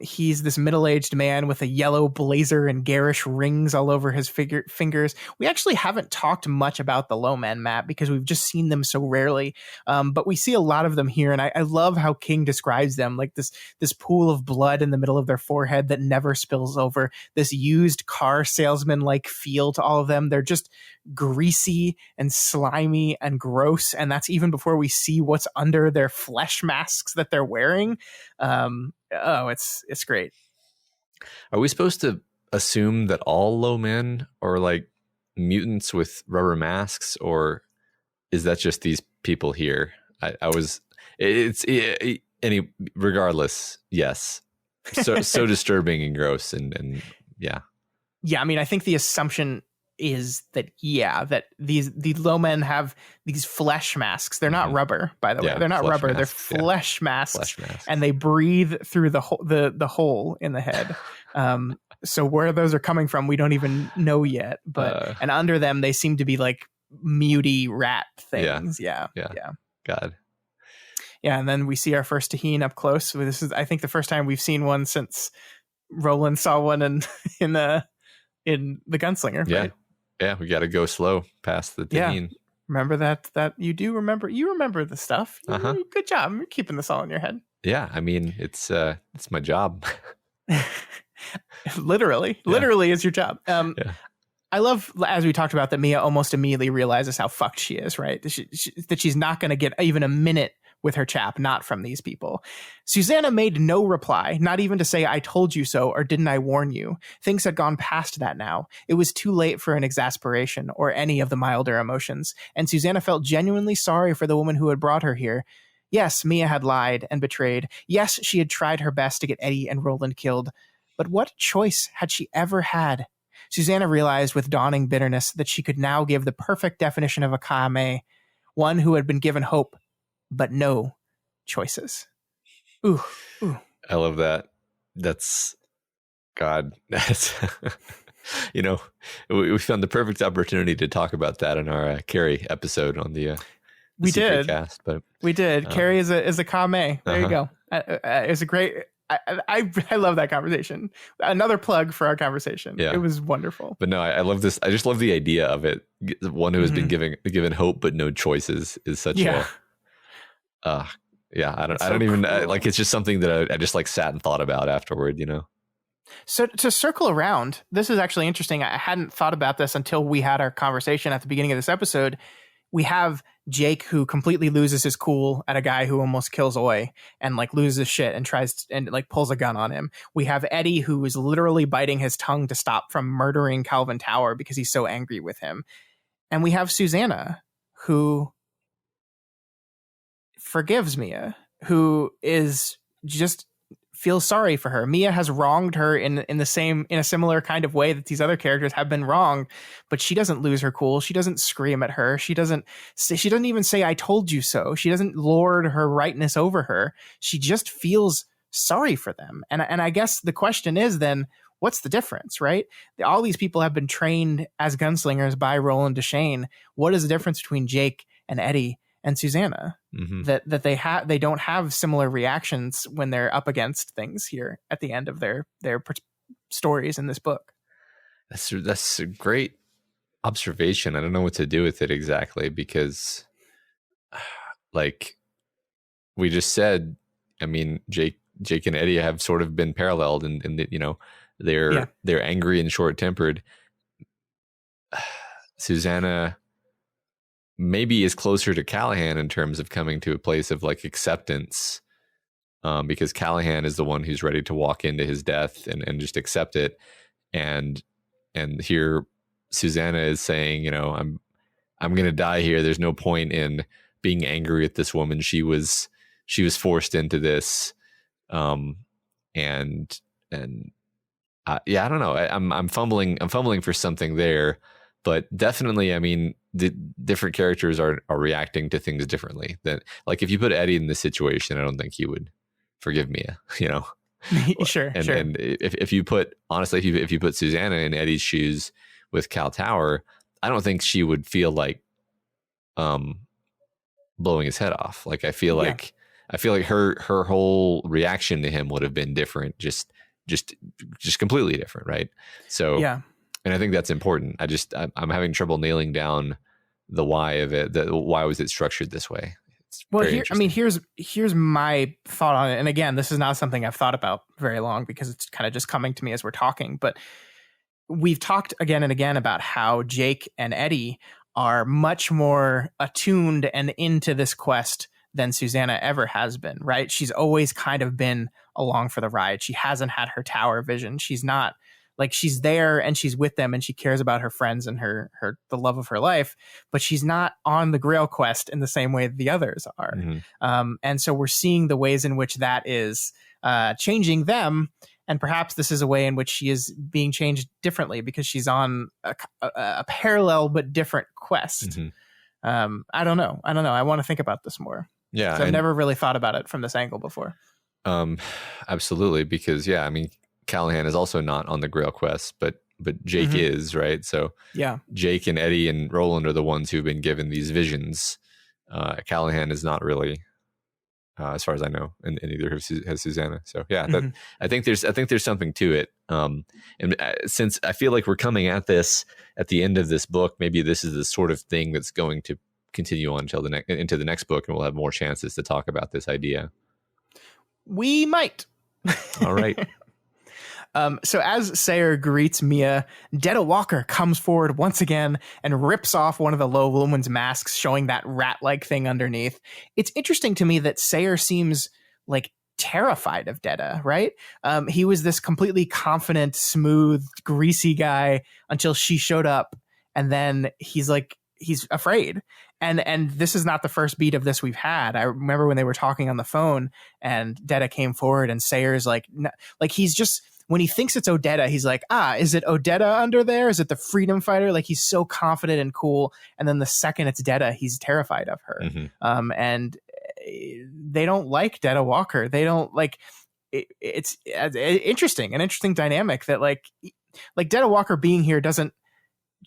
He's this middle-aged man with a yellow blazer and garish rings all over his fingers. We actually haven't talked much about the low men, Matt, because we've just seen them so rarely. But we see a lot of them here, and I love how King describes them, like this pool of blood in the middle of their forehead that never spills over, this used car salesman-like feel to all of them. They're just greasy and slimy and gross, and that's even before we see what's under their flesh masks that they're wearing. It's great. Are we supposed to assume that all low men are like mutants with rubber masks, or is that just these people here? I was any regardless. Yes, so disturbing and gross and yeah. Yeah, I mean, I think the assumption is that that these low men have these flesh masks. They're not rubber, by the way. They're not rubber. They're flesh masks, and they breathe through the hole in the head. So where those are coming from, we don't even know yet. But and under them, they seem to be like muty rat things. Yeah. God. Yeah, and then we see our first Taheen up close. This is, I think, the first time we've seen one since Roland saw one in the Gunslinger. Yeah. Right? Yeah, we got to go slow past the Taheen. Yeah. Remember that you do remember. You remember the stuff. Good job. You're keeping this all in your head. Yeah, I mean, it's my job. Literally is your job. I love, as we talked about, that Mia almost immediately realizes how fucked she is, right? That she's not going to get even a minute with her chap, not from these people. Susannah made no reply, not even to say, I told you so, or didn't I warn you? Things had gone past that now. It was too late for an exasperation or any of the milder emotions, and Susannah felt genuinely sorry for the woman who had brought her here. Yes, Mia had lied and betrayed. Yes, she had tried her best to get Eddie and Roland killed. But what choice had she ever had? Susannah realized with dawning bitterness that she could now give the perfect definition of a Kaame, one who had been given hope, but no choices. Ooh. I love that. That's God. That's we found the perfect opportunity to talk about that in our Carrie episode on the we did cast, but we did. Carrie is a Kaame. There you go. It's a great. I love that conversation. Another plug for our conversation. Yeah. It was wonderful. But no, I love this. I just love the idea of it. One who has been given hope but no choices is such a. I don't even like. It's just something that I just like sat and thought about afterward. So to circle around, this is actually interesting. I hadn't thought about this until we had our conversation at the beginning of this episode. We have Jake, who completely loses his cool at a guy who almost kills Oi and like loses shit and tries and like pulls a gun on him. We have Eddie, who is literally biting his tongue to stop from murdering Calvin Tower because he's so angry with him. And we have Susannah, who forgives Mia, who is just feels sorry for her. Mia has wronged her in a similar kind of way that these other characters have been wronged, but she doesn't lose her cool. She doesn't scream at her. She doesn't even say, I told you so. She doesn't lord her rightness over her. She just feels sorry for them. And I guess the question is then, what's the difference, right? All these people have been trained as gunslingers by Roland Deschain. What is the difference between Jake and Eddie and Susannah? That they don't have similar reactions when they're up against things here at the end of their stories in this book. That's a great observation. I don't know what to do with it exactly, because like we just said, I mean, Jake and Eddie have sort of been paralleled in they're angry and short-tempered. Susannah maybe is closer to Callahan in terms of coming to a place of like acceptance, because Callahan is the one who's ready to walk into his death and just accept it. And here Susannah is saying, I'm going to die here. There's no point in being angry at this woman. She was forced into this. I don't know. I'm fumbling for something there, but definitely, I mean, the different characters are reacting to things differently. That, like, if you put Eddie in this situation, I don't think he would forgive Mia, Sure. And if you put Susannah in Eddie's shoes with Cal Tower, I don't think she would feel like blowing his head off. Like, I feel like her whole reaction to him would have been different, just completely different, right? So yeah. And I think that's important. I'm having trouble nailing down the why of it. Why was it structured this way? Here's my thought on it. And again, this is not something I've thought about very long because it's kind of just coming to me as we're talking. But we've talked again and again about how Jake and Eddie are much more attuned and into this quest than Susannah ever has been, right? She's always kind of been along for the ride. She hasn't had her tower vision. She's not Like she's there and she's with them and she cares about her friends and the love of her life, but she's not on the Grail quest in the same way the others are. And so we're seeing the ways in which that is changing them. And perhaps this is a way in which she is being changed differently because she's on a parallel but different quest. I don't know. I want to think about this more. Yeah. I've never really thought about it from this angle before. Absolutely. Because Callahan is also not on the Grail quest, but Jake is, right? So yeah, Jake and Eddie and Roland are the ones who've been given these visions. Callahan is not really, as far as I know, and neither has Susannah. So yeah, I think there's something to it. And since I feel like we're coming at this at the end of this book, maybe this is the sort of thing that's going to continue on until into the next book, and we'll have more chances to talk about this idea. We might. All right. So as Sayre greets Mia, Detta Walker comes forward once again and rips off one of the low woman's masks, showing that rat-like thing underneath. It's interesting to me that Sayre seems like terrified of Detta, right? He was this completely confident, smooth, greasy guy until she showed up, and then he's afraid. And this is not the first beat of this we've had. I remember when they were talking on the phone and Detta came forward and Sayre's like he's just, when he thinks it's Odetta, he's like, is it Odetta under there? Is it the freedom fighter? Like he's so confident and cool. And then the second it's Detta, he's terrified of her. And they don't like Detta Walker. They don't like it's an interesting dynamic that like Detta Walker being here doesn't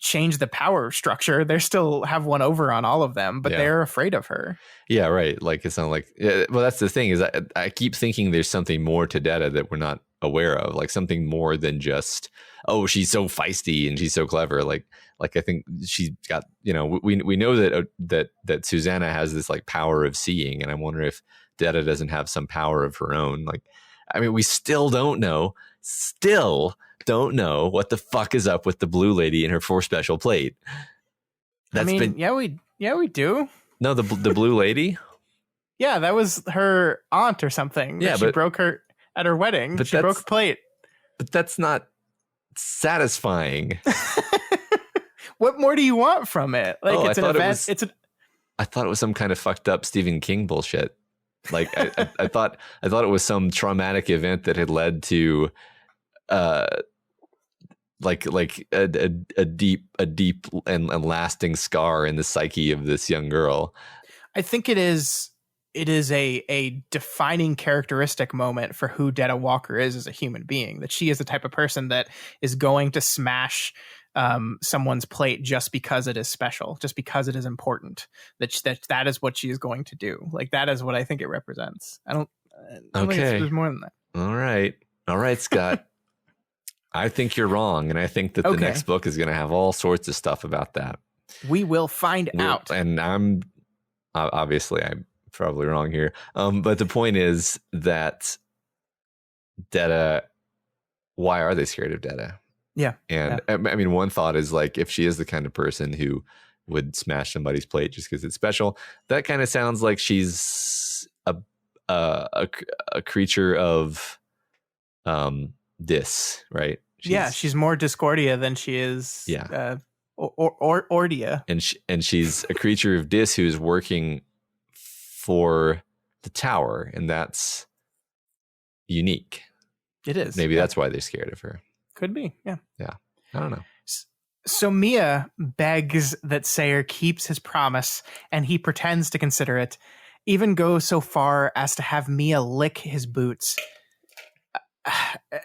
change the power structure. They still have one over on all of them, but they're afraid of her. Yeah, right. Like it's not like, well, that's the thing is I keep thinking there's something more to Detta that we're not aware of, like something more than just, oh, she's so feisty and she's so clever. Like I think she's got, we know that Susannah has this like power of seeing, and I wonder if Detta doesn't have some power of her own. Like, I mean, we still don't know what the fuck is up with the blue lady and her 4 special plate. We do. No, the blue lady. Yeah, that was her aunt or something. Yeah, she broke her at her wedding. But she broke a plate. But that's not satisfying. What more do you want from it? Like it's an event. I thought it was some kind of fucked up Stephen King bullshit. Like I thought it was some traumatic event that had led to like a deep and lasting scar in the psyche of this young girl. I think it is a defining characteristic moment for who Detta Walker is as a human being, that she is the type of person that is going to smash someone's plate just because it is special, just because it is important, that is what she is going to do. Like that is what I think it represents. I don't think there's more than that. All right, Scott. I think you're wrong, and I think that the next book is going to have all sorts of stuff about that. We will find out. And I'm probably wrong here. But the point is that Detta, why are they scared of Detta? Yeah. And I mean, one thought is like, if she is the kind of person who would smash somebody's plate just because it's special, that kind of sounds like she's a creature of dis, right? She's more Discordia than she is Ordia. And she's a creature of dis who's working for the tower, and that's unique. It is. Maybe that's why they're scared of her. Could be. Yeah. I don't know. So Mia begs that Sayre keeps his promise, and he pretends to consider it, even goes so far as to have Mia lick his boots.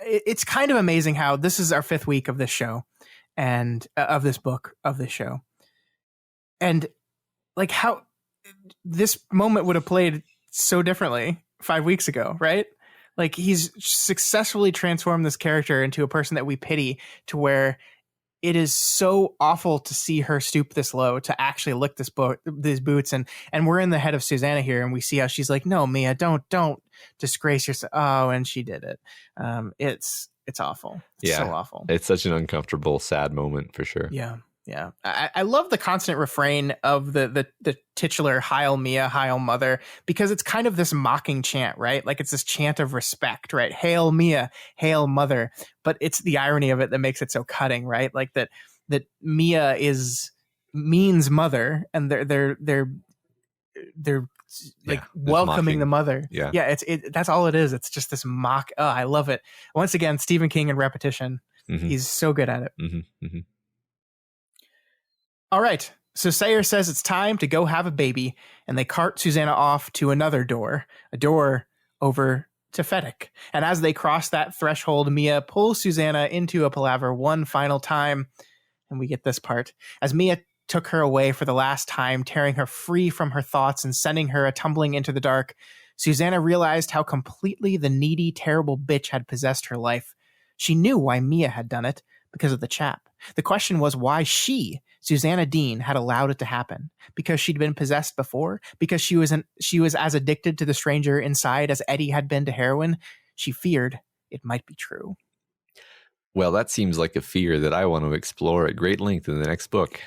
It's kind of amazing how this is our 5th week of this show and of this book of this show. And like how this moment would have played so differently 5 weeks ago, right? Like he's successfully transformed this character into a person that we pity, to where it is so awful to see her stoop this low to actually lick these boots. And we're in the head of Susannah here, and we see how she's like, no, Mia, don't disgrace yourself. Oh, and she did it. It's awful. It's so awful. It's such an uncomfortable, sad moment for sure. Yeah. Yeah, I love the constant refrain of the titular "Heil Mia, Heil Mother," because it's kind of this mocking chant, right? Like it's this chant of respect, right? Hail Mia, Hail Mother. But it's the irony of it that makes it so cutting, right? Like that Mia means mother, and they're like welcoming mocking. the mother. Yeah, that's all it is. It's just this mock. Oh, I love it. Once again, Stephen King in repetition. Mm-hmm. He's so good at it. Mm-hmm. Mm-hmm. All right. So Sayer says it's time to go have a baby, and they cart Susannah off to another door, a door over to Fedek. And as they cross that threshold, Mia pulls Susannah into a palaver one final time. And we get this part. As Mia took her away for the last time, tearing her free from her thoughts and sending her tumbling into the dark, Susannah realized how completely the needy, terrible bitch had possessed her life. She knew why Mia had done it, because of the chap. The question was why she, Susannah Dean, had allowed it to happen. Because she'd been possessed before? Because she was as addicted to the stranger inside as Eddie had been to heroin? She feared it might be true. Well, that seems like a fear that I want to explore at great length in the next book.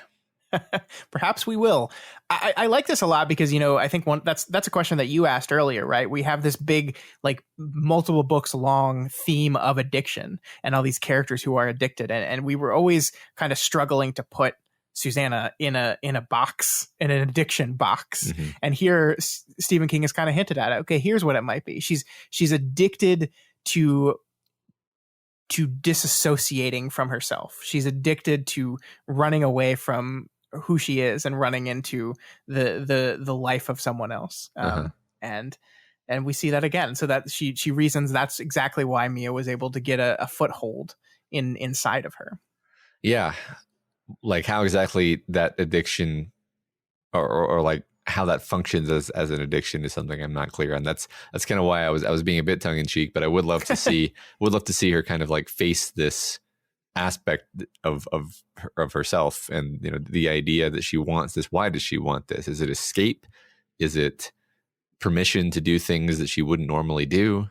Perhaps we will. I like this a lot because, I think that's a question that you asked earlier, right? We have this big, like multiple books long theme of addiction and all these characters who are addicted. And we were always kind of struggling to put Susannah in a box, in an addiction box. Mm-hmm. And here Stephen King has kind of hinted at it. Okay, here's what it might be. She's addicted to disassociating from herself. She's addicted to running away from who she is and running into the life of someone else. And we see that again. So that she reasons that's exactly why Mia was able to get a foothold inside of her. Yeah. Like how exactly that addiction or like how that functions as an addiction is something I'm not clear on. That's kind of why I was being a bit tongue in cheek, but I would love to see her kind of like face this aspect of herself, and the idea that she wants this. Why does she want this? Is it escape? Is it permission to do things that she wouldn't normally do?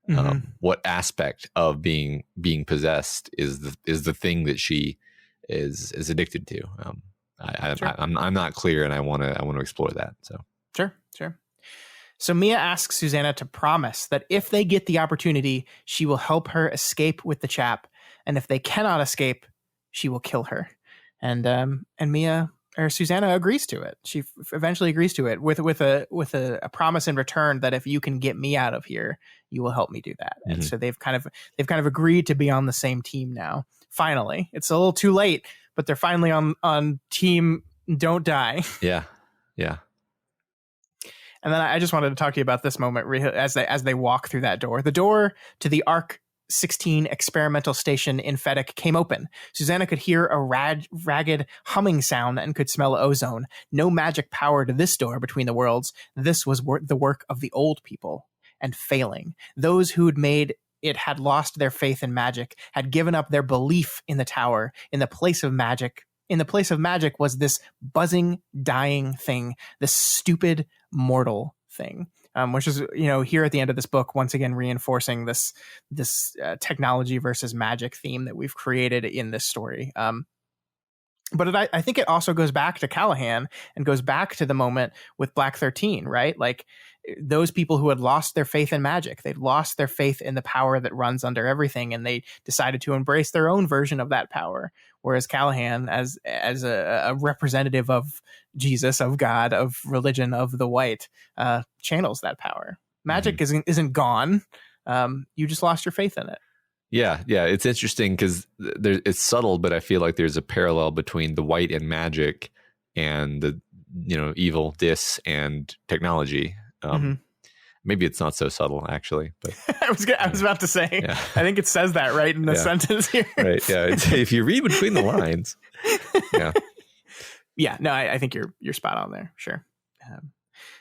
Mm-hmm. What aspect of being possessed is the thing that she is addicted to? Sure. I'm not clear, and I want to explore that. So sure. So Mia asks Susannah to promise that if they get the opportunity, she will help her escape with the chap, and if they cannot escape, she will kill her. And Susannah agrees to it. She eventually agrees to it with a promise in return that if you can get me out of here, you will help me do that. Mm-hmm. And so they've kind of agreed to be on the same team now. Finally, it's a little too late, but they're finally on team Don't Die. Yeah. And then I just wanted to talk to you about this moment as they walk through that door. The door to the Arc 16 experimental station in Fedek came open. Susannah could hear a ragged humming sound and could smell ozone. No magic power to this door between the worlds. This was the work of the old people, and failing. Those who had made it had lost their faith in magic, had given up their belief in the tower. In the place of magic was this buzzing, dying thing, this stupid, mortal thing. Which is, here at the end of this book, once again reinforcing this technology versus magic theme that we've created in this story. But I think it also goes back to Callahan and goes back to the moment with Black 13, right? Like those people who had lost their faith in magic, they'd lost their faith in the power that runs under everything, and they decided to embrace their own version of that power. Whereas Callahan, as a representative of Jesus, of God, of religion, of the white, channels that power. Magic isn't gone. You just lost your faith in it. Yeah. It's interesting because it's subtle, but I feel like there's a parallel between the white and magic and the evil dis and technology. Maybe it's not so subtle, actually. But I was about to say, yeah. I think it says that right in the sentence here. Right. Yeah. If you read between the lines. Yeah. Yeah. No, I think you're spot on there. Sure.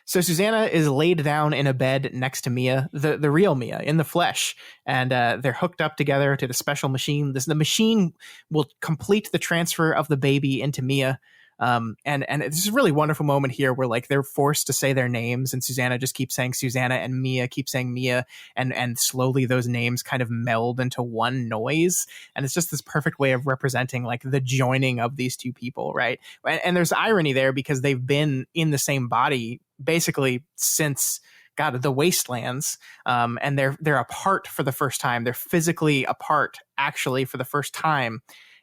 So Susannah is laid down in a bed next to Mia, the real Mia, in the flesh, and they're hooked up together to the special machine. The machine will complete the transfer of the baby into Mia. And it's a really wonderful moment here where like they're forced to say their names, and Susannah just keeps saying Susannah, and Mia keeps saying Mia, and slowly those names kind of meld into one noise. And it's just this perfect way of representing like the joining of these two people, right? And there's irony there because they've been in the same body basically since the Wastelands, and they're apart for the first time. They're physically apart actually for the first time,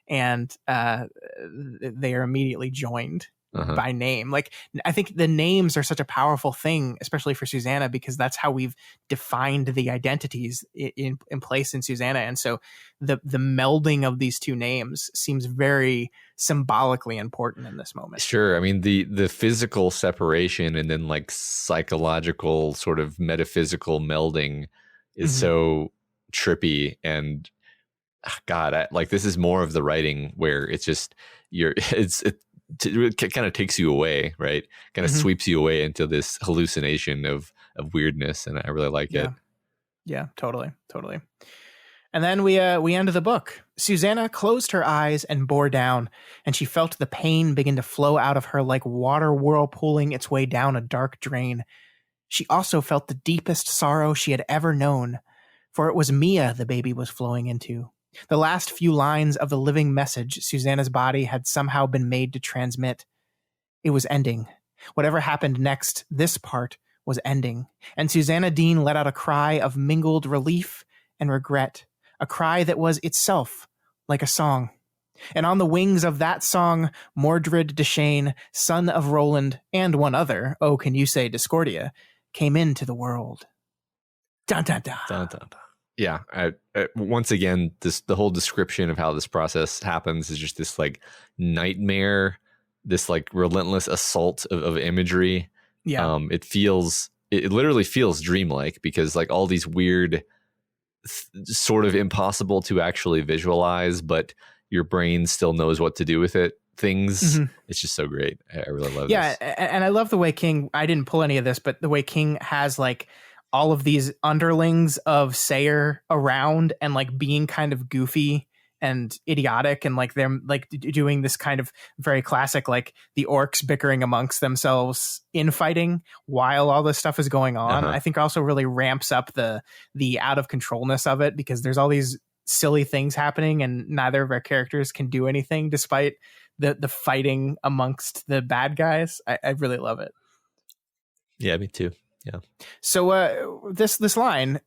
and they are immediately joined by name. Like, I think the names are such a powerful thing, especially for Susannah, because that's how we've defined the identities in place in Susannah. And so the melding of these two names seems very symbolically important in this moment. Sure. I mean, the physical separation and then like psychological sort of metaphysical melding is so trippy. And God, like this is more of the writing where it's just it kind of takes you away, right? Kind of sweeps you away into this hallucination of weirdness, and I really like it. Yeah, totally. And then we end the book. Susannah closed her eyes and bore down, and she felt the pain begin to flow out of her like water whirlpooling its way down a dark drain. She also felt the deepest sorrow she had ever known, for it was Mia the baby was flowing into. The last few lines of the living message Susannah's body had somehow been made to transmit. It was ending. Whatever happened next, this part was ending. And Susannah Dean let out a cry of mingled relief and regret, a cry that was itself like a song. And on the wings of that song, Mordred Deshane, son of Roland, and one other, oh, can you say Discordia, came into the world. Dun, dun, dun. Dun, dun, dun. Yeah, once again, the whole description of how this process happens is just this like nightmare, this like relentless assault of imagery. Yeah, it literally feels dreamlike because like all these weird, sort of impossible to actually visualize, but your brain still knows what to do with it. Things, it's just so great. I really love this. Yeah, and I love the way King. I didn't pull any of this, but the way King has like all of these underlings of Sayer around and like being kind of goofy and idiotic, and like they're like doing this kind of very classic, like the orcs bickering amongst themselves, infighting while all this stuff is going on. I think also really ramps up the out of controlness of it, because there's all these silly things happening and neither of our characters can do anything despite the fighting amongst the bad guys. I really love it. Yeah, me too. Yeah. So this line,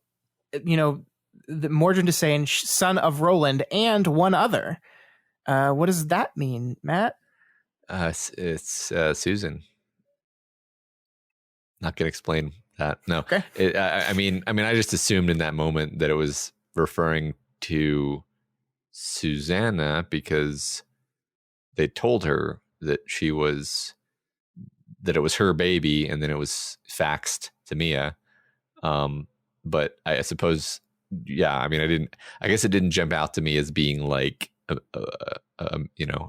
the Mordred is saying son of Roland and one other. What does that mean, Matt? It's Susan. Not gonna explain that. No. Okay. I mean, I just assumed in that moment that it was referring to Susannah because they told her that it was her baby, and then it was faxed to Mia. But I suppose, yeah, I mean, I guess it didn't jump out to me as being like a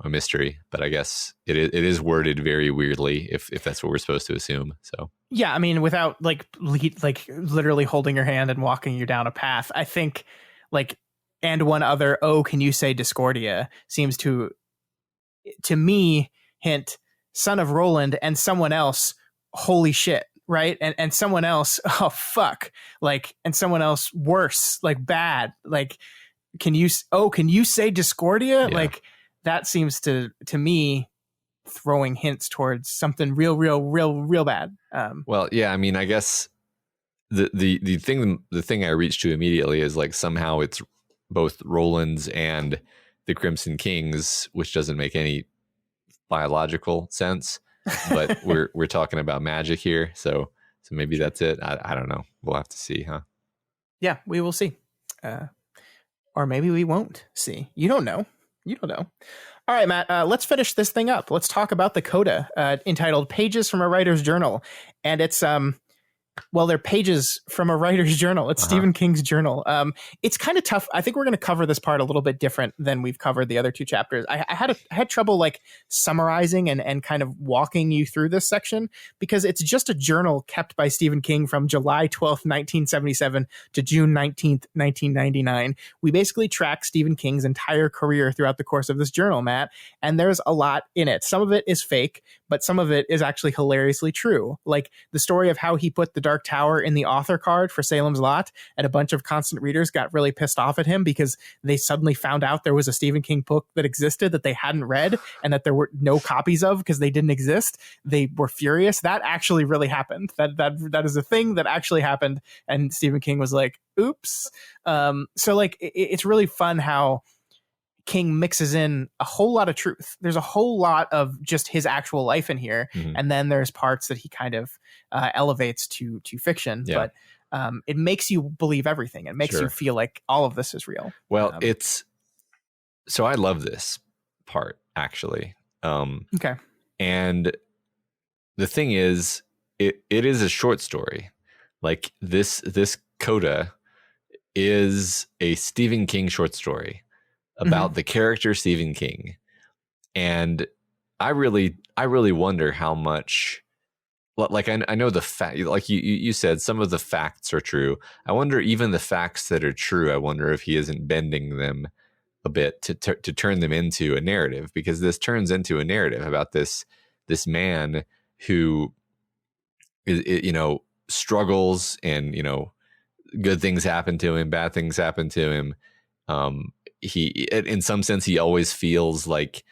mystery, but I guess it is worded very weirdly if that's what we're supposed to assume. So yeah, I mean, without like literally holding your hand and walking you down a path, I think like, and one other, oh, can you say Discordia, seems to me hint son of Roland and someone else, holy shit, right? And someone else, oh fuck, like, and someone else worse, like bad, like, can you say Discordia? Yeah. Like that seems to me throwing hints towards something real bad. Well, yeah, I mean, I guess the thing I reached to immediately is like somehow it's both Roland's and the Crimson Kings, which doesn't make any biological sense, but we're talking about magic here, so maybe that's it. I don't know. We'll have to see, huh? Yeah, we will see, or maybe we won't see. You don't know. All right, Matt, let's finish this thing up. Let's talk about the Coda, entitled Pages from a Writer's Journal, and it's Well, they're pages from a writer's journal. It's Stephen King's journal. It's kind of tough. I think we're going to cover this part a little bit different than we've covered the other two chapters. I had trouble like summarizing and kind of walking you through this section because it's just a journal kept by Stephen King from July 12th, 1977 to June 19th, 1999. We basically track Stephen King's entire career throughout the course of this journal, Matt, and there's a lot in it. Some of it is fake, but some of it is actually hilariously true. Like the story of how he put the Dark Tower in the author card for Salem's Lot, and a bunch of constant readers got really pissed off at him because they suddenly found out there was a Stephen King book that existed that they hadn't read and that there were no copies of because they didn't exist. They were furious. That actually really happened. That is a thing that actually happened, and Stephen King was like, oops. So like it's really fun how King mixes in a whole lot of truth. There's a whole lot of just his actual life in here, and then there's parts that he kind of elevates to fiction. But it makes you believe everything. It makes you feel like all of this is real. Well, so I love this part actually. Okay, and the thing is, it is a short story. Like this Coda is a Stephen King short story about the character Stephen King. And I really wonder how much, like, I know the fact, like you said, some of the facts are true. I wonder even the facts that are true, I wonder if he isn't bending them a bit to turn them into a narrative, because this turns into a narrative about this man who is, struggles, and, good things happen to him, bad things happen to him. He, in some sense, he always feels like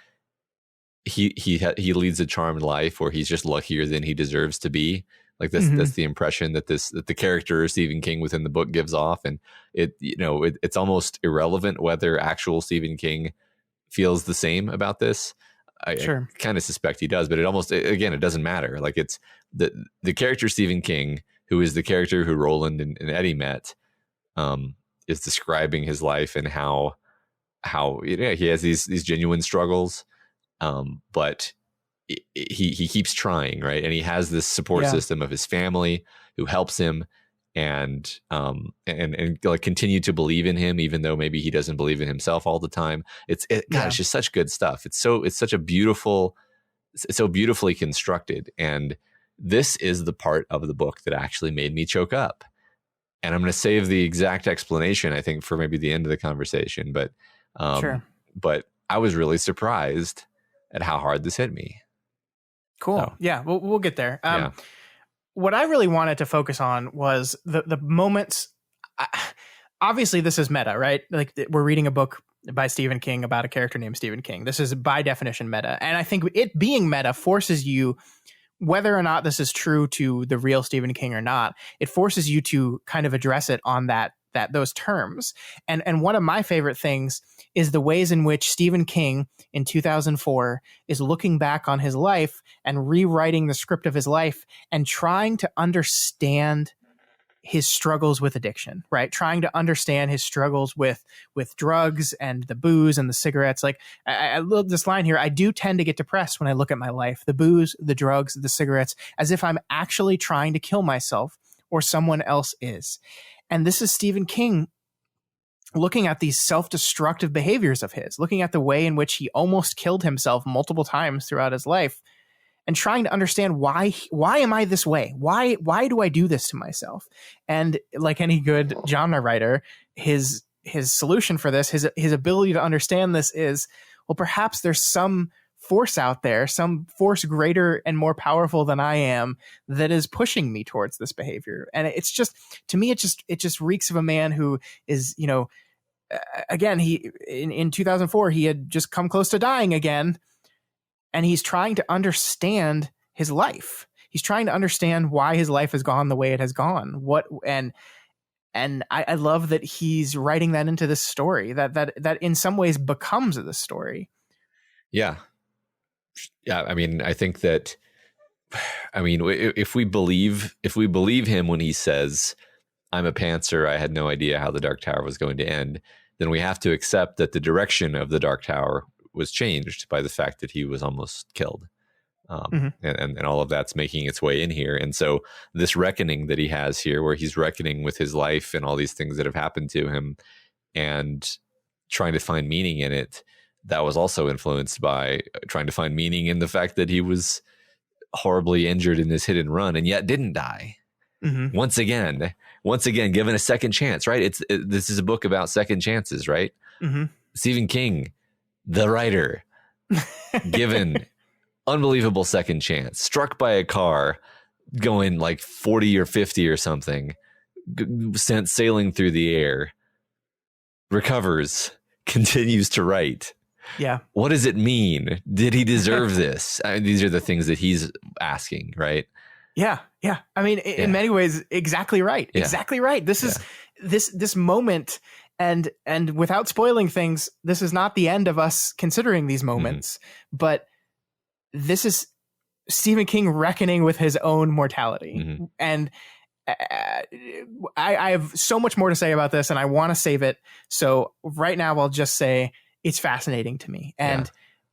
he leads a charmed life, or he's just luckier than he deserves to be. Like this, that's the impression that the character Stephen King within the book gives off, and it's almost irrelevant whether actual Stephen King feels the same about this. I kind of suspect he does, but it doesn't matter. Like it's the character Stephen King, who is the character who Roland and Eddie met, is describing his life and how he has these genuine struggles, but he keeps trying, right? And he has this support system of his family who helps him and like continue to believe in him, even though maybe he doesn't believe in himself all the time. It's just such good stuff. It's so beautifully constructed, and this is the part of the book that actually made me choke up. And I'm going to save the exact explanation, I think, for maybe the end of the conversation. But but I was really surprised at how hard this hit me. Cool. So, yeah, we'll get there. What I really wanted to focus on was the moments. Obviously, this is meta, right? Like we're reading a book by Stephen King about a character named Stephen King. This is by definition meta. And I think it being meta forces you, whether or not this is true to the real Stephen King or not, it forces you to kind of address it on those terms. And one of my favorite things is the ways in which Stephen King in 2004 is looking back on his life and rewriting the script of his life and trying to understand his struggles with addiction, right? Trying to understand his struggles with drugs and the booze and the cigarettes. Like I love this line here. I do tend to get depressed when I look at my life, the booze, the drugs, the cigarettes, as if I'm actually trying to kill myself or someone else is. And this is Stephen King looking at these self-destructive behaviors of his, looking at the way in which he almost killed himself multiple times throughout his life, and trying to understand why am I this way? Why do I do this to myself? And like any good genre writer, his solution for this, his ability to understand this is, well, perhaps there's some force out there, some force greater and more powerful than I am, that is pushing me towards this behavior. And it's just, to me, it just reeks of a man who is, again, he in 2004, he had just come close to dying again. And he's trying to understand his life. He's trying to understand why his life has gone the way it has gone. And I love that he's writing that into this story, that in some ways becomes this story. Yeah. I mean, I think that, if we believe him when he says, I'm a pantser, I had no idea how the Dark Tower was going to end, then we have to accept that the direction of the Dark Tower was changed by the fact that he was almost killed. And all of that's making its way in here. And so this reckoning that he has here, where he's reckoning with his life and all these things that have happened to him and trying to find meaning in it, that was also influenced by trying to find meaning in the fact that he was horribly injured in this hit and run and yet didn't die. Once again, given a second chance, right? This is a book about second chances, right? Stephen King, the writer, given unbelievable second chance, struck by a car going like 40 or 50 or something, sent sailing through the air, recovers, continues to write. Yeah. What does it mean? Did he deserve this? I mean, these are the things that he's asking, right? Yeah. Yeah. I mean, in many ways, exactly right. Yeah. Exactly right. This is this moment. And without spoiling things, this is not the end of us considering these moments, but this is Stephen King reckoning with his own mortality. And I have so much more to say about this, and I want to save it. So right now, I'll just say it's fascinating to me.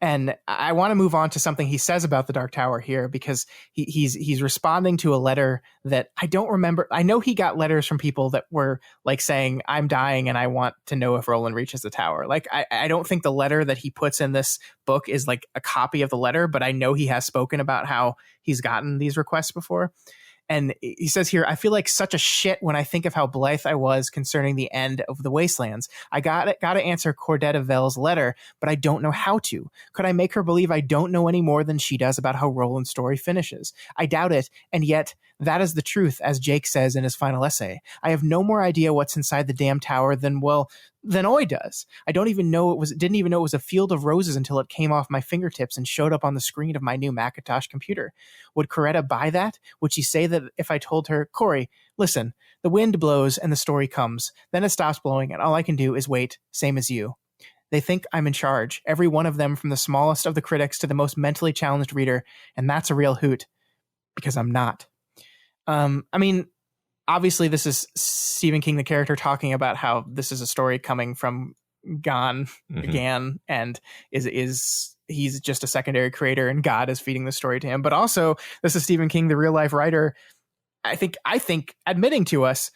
And I want to move on to something he says about the Dark Tower here, because he's responding to a letter that I don't remember. I know he got letters from people that were like saying, I'm dying and I want to know if Roland reaches the tower. Like, I don't think the letter that he puts in this book is like a copy of the letter, but I know he has spoken about how he's gotten these requests before. And he says here, I feel like such a shit when I think of how blithe I was concerning the end of the Wastelands. I got to answer Cordetta Vell's letter, but I don't know how to. Could I make her believe I don't know any more than she does about how Roland's story finishes? I doubt it, and yet that is the truth, as Jake says in his final essay. I have no more idea what's inside the damn tower than Oy does. I didn't even know it was a field of roses until it came off my fingertips and showed up on the screen of my new Macintosh computer. Would Coretta buy that? Would she say that if I told her, Corey, listen, the wind blows and the story comes, then it stops blowing and all I can do is wait, same as you. They think I'm in charge, every one of them, from the smallest of the critics to the most mentally challenged reader, and that's a real hoot, because I'm not. I mean, obviously, this is Stephen King, the character, talking about how this is a story coming from Gan, and he's just a secondary creator, and God is feeding the story to him. But also, this is Stephen King, the real life writer. I think admitting to us,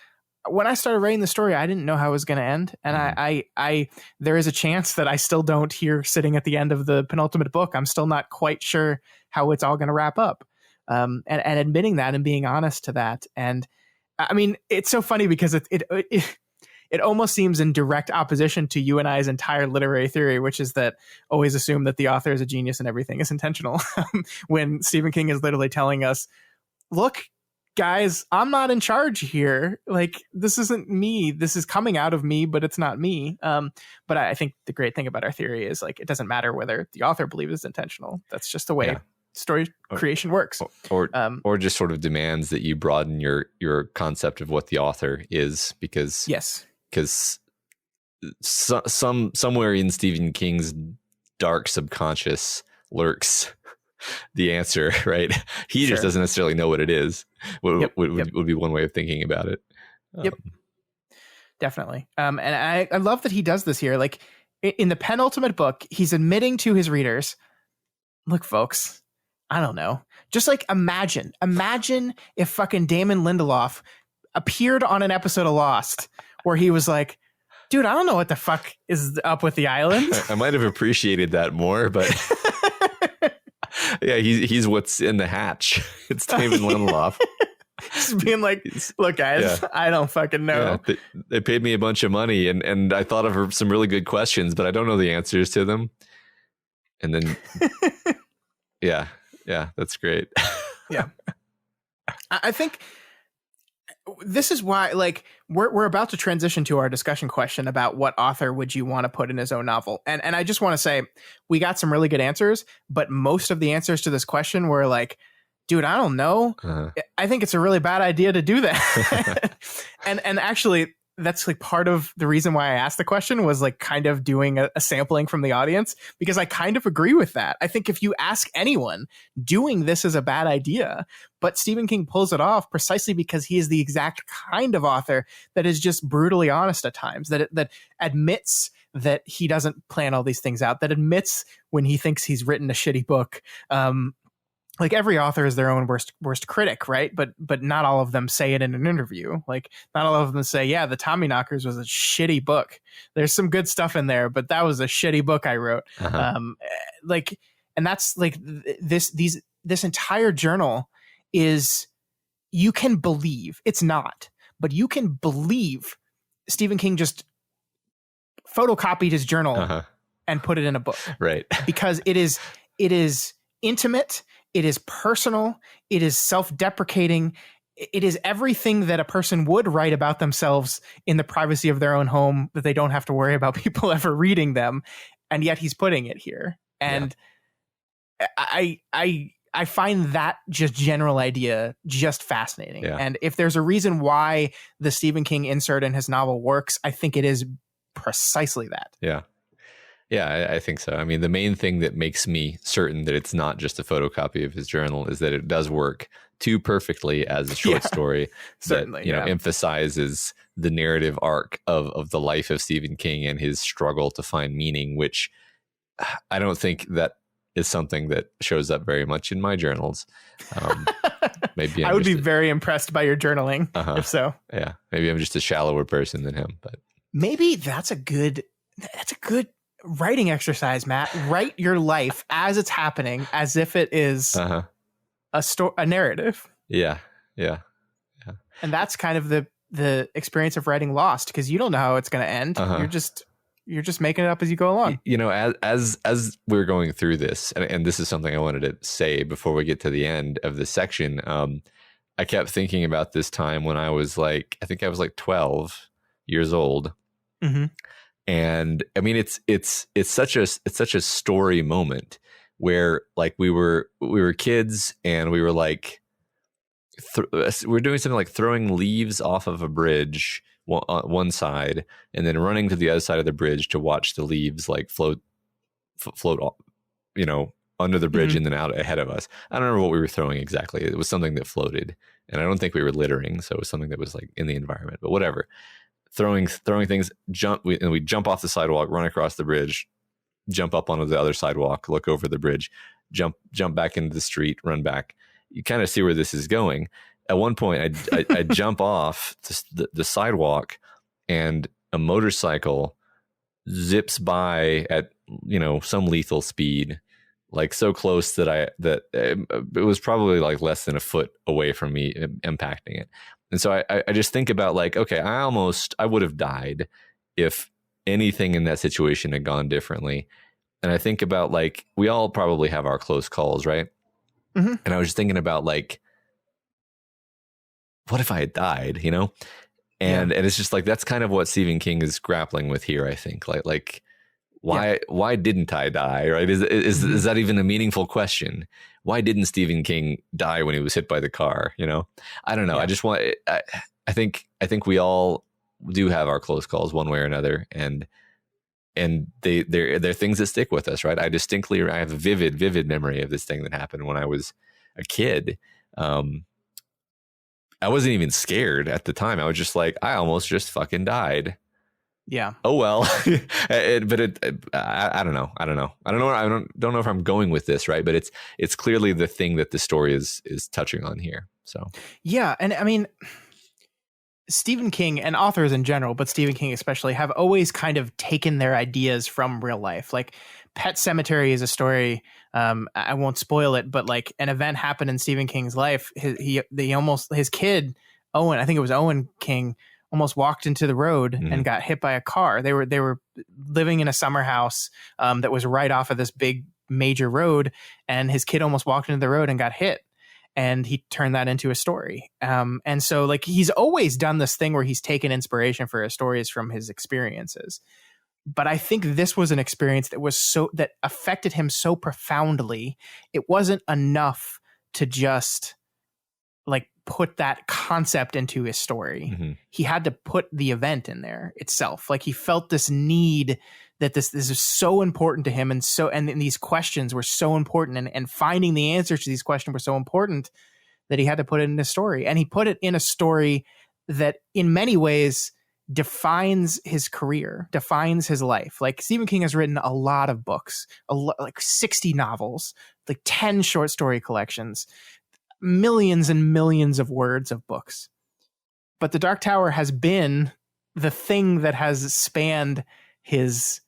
when I started writing the story, I didn't know how it was going to end, and I there is a chance that I still don't hear sitting at the end of the penultimate book. I'm still not quite sure how it's all going to wrap up. And admitting that and being honest to that. And I mean, it's so funny because it almost seems in direct opposition to you and I's entire literary theory, which is that always assume that the author is a genius and everything is intentional. When Stephen King is literally telling us, look, guys, I'm not in charge here. Like, this isn't me. This is coming out of me, but it's not me. But I think the great thing about our theory is, like, it doesn't matter whether the author believes it's intentional. That's just the way story creation works, or just sort of demands that you broaden your concept of what the author is, because somewhere in Stephen King's dark subconscious lurks the answer, right? He just doesn't necessarily know what it is. Would be one way of thinking about it. Definitely. And I love that he does this here. Like, in the penultimate book, he's admitting to his readers, look, folks, I don't know. Just like imagine if fucking Damon Lindelof appeared on an episode of Lost where he was like, dude, I don't know what the fuck is up with the island. I might have appreciated that more, but yeah, he's what's in the hatch. It's Damon Lindelof. Just being like, look, guys, I don't fucking know. Yeah, they paid me a bunch of money and I thought of some really good questions, but I don't know the answers to them. And then, yeah, that's great. Yeah. I think this is why, like, we're about to transition to our discussion question about what author would you want to put in his own novel. And I just want to say, we got some really good answers, but most of the answers to this question were like, dude, I don't know. I think it's a really bad idea to do that. and actually, that's like part of the reason why I asked the question, was like kind of doing a sampling from the audience, because I kind of agree with that. I think if you ask anyone, doing this is a bad idea, but Stephen King pulls it off precisely because he is the exact kind of author that is just brutally honest at times, that admits that he doesn't plan all these things out, that admits when he thinks he's written a shitty book, like every author is their own worst critic, right? But not all of them say it in an interview. Like not all of them say, yeah, the Tommyknockers was a shitty book. There's some good stuff in there, but that was a shitty book I wrote. Like, and that's like this entire journal is, you can believe it's not, but you can believe Stephen King just photocopied his journal and put it in a book, right? Because it is intimate. It is personal. It is self-deprecating. It is everything that a person would write about themselves in the privacy of their own home, that they don't have to worry about people ever reading them. And yet he's putting it here. And I find that just general idea just fascinating. Yeah. And if there's a reason why the Stephen King insert in his novel works, I think it is precisely that. Yeah. Yeah, I think so. I mean, the main thing that makes me certain that it's not just a photocopy of his journal is that it does work too perfectly as a short story certainly, that emphasizes the narrative arc of the life of Stephen King and his struggle to find meaning, which I don't think that is something that shows up very much in my journals. Maybe I would be very impressed by your journaling, if so. Yeah, maybe I'm just a shallower person than him, but maybe that's a good writing exercise, Matt. Write your life as it's happening, as if it is a narrative. Yeah. And that's kind of the experience of writing Lost, because you don't know how it's going to end. You're just making it up as you go along. You know, as we're going through this, and this is something I wanted to say before we get to the end of this section. I kept thinking about this time when I was I think I was 12 years old. Mm-hmm. And I mean, it's such a story moment where we were kids and we were we're doing something like throwing leaves off of a bridge one side and then running to the other side of the bridge to watch the leaves float under the bridge and then out ahead of us. I don't remember what we were throwing exactly. It was something that floated, and I don't think we were littering, so it was something that was in the environment, but whatever. Throwing things, we jump off the sidewalk, run across the bridge, jump up onto the other sidewalk, look over the bridge, jump back into the street, run back. You kind of see where this is going. At one point, I jump off the sidewalk, and a motorcycle zips by at some lethal speed, so close that it was probably less than a foot away from me impacting it. And so I just think about okay, I would have died if anything in that situation had gone differently. And I think about we all probably have our close calls, right? Mm-hmm. And I was just thinking about what if I had died, And it's just that's kind of what Stephen King is grappling with here, I think. Why didn't I die? Right? Is that even a meaningful question? Why didn't Stephen King die when he was hit by the car? I don't know. Yeah. I just want. I think we all do have our close calls one way or another, and they're things that stick with us, right? I have a vivid memory of this thing that happened when I was a kid. I wasn't even scared at the time. I was just I almost just fucking died. Yeah. Oh well, I don't know. I don't know if I'm going with this, right? But it's clearly the thing that the story is touching on here. So yeah, and I mean, Stephen King and authors in general, but Stephen King especially, have always kind of taken their ideas from real life. Pet Sematary is a story. I won't spoil it, but an event happened in Stephen King's life. His kid Owen, I think it was Owen King, almost walked into the road and got hit by a car. They were living in a summer house that was right off of this big major road, and his kid almost walked into the road and got hit, and he turned that into a story. And so he's always done this thing where he's taken inspiration for his stories from his experiences. But I think this was an experience that affected him so profoundly. It wasn't enough to just put that concept into his story. Mm-hmm. He had to put the event in there itself. He felt this need that this is so important to him. And these questions were so important, and finding the answers to these questions were so important that he had to put it in a story. And he put it in a story that in many ways defines his career, defines his life. Like Stephen King has written a lot of books, like 60 novels, like 10 short story collections, millions and millions of words of books. But The Dark Tower has been the thing that has spanned his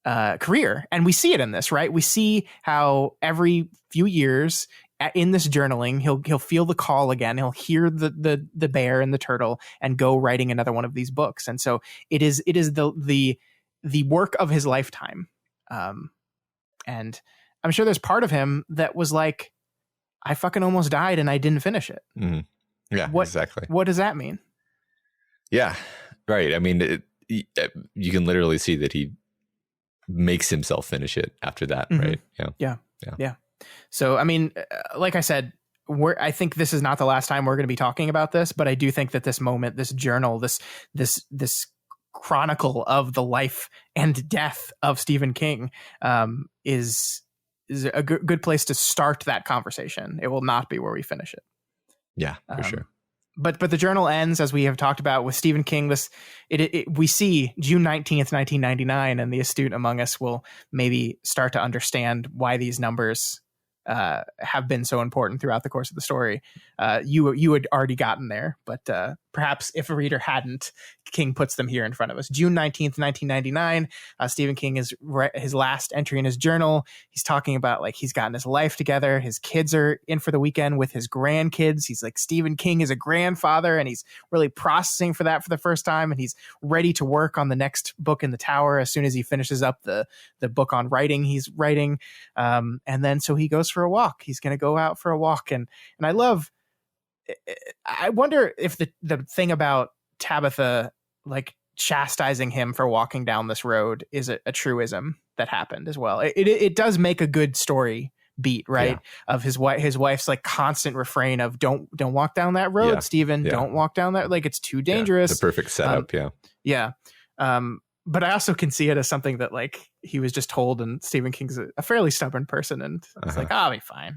career. And we see it in this, right? We see how every few years in this journaling, he'll feel the call again. He'll hear the bear and the turtle and go writing another one of these books. And so it is the work of his lifetime. And I'm sure there's part of him that was like, I fucking almost died and I didn't finish it. Mm. Yeah, exactly. What does that mean? Yeah, right. I mean, you can literally see that he makes himself finish it after that, right? Yeah. So, I mean, like I said, I think this is not the last time we're going to be talking about this, but I do think that this moment, this journal, this chronicle of the life and death of Stephen King is a good place to start that conversation. It will not be where we finish it. Yeah, for sure. But the journal ends, as we have talked about, with Stephen King. We see June 19th, 1999, and the astute among us will maybe start to understand why these numbers have been so important throughout the course of the story. You had already gotten there, but perhaps if a reader hadn't, King puts them here in front of us. June 19th, 1999, Stephen King is his last entry in his journal. He's talking about like he's gotten his life together. His kids are in for the weekend with his grandkids. He's like, Stephen King is a grandfather, and he's really processing for that for the first time. And he's ready to work on the next book in the tower as soon as he finishes up the book on writing he's writing. And then so he goes for a walk. He's going to go out for a walk. And I wonder if the thing about Tabitha like chastising him for walking down this road is a truism that happened as well. It does make a good story beat, right? Yeah. Of his wife's like constant refrain of don't walk down that road, Stephen. Yeah. Don't walk down that, like it's too dangerous. The perfect setup. Yeah. But I also can see it as something that like he was just told, and Stephen King's a fairly stubborn person, and it's like, I'll be fine.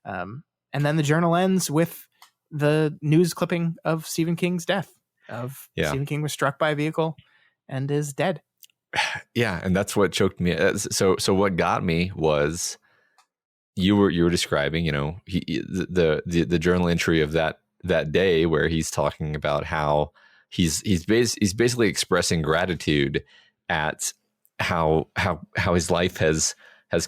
And then the journal ends with the news clipping of Stephen King's death. Stephen King was struck by a vehicle and is dead. Yeah, and that's what choked me. So what got me was you were describing, the journal entry of that day where he's talking about how he's basically expressing gratitude at how his life has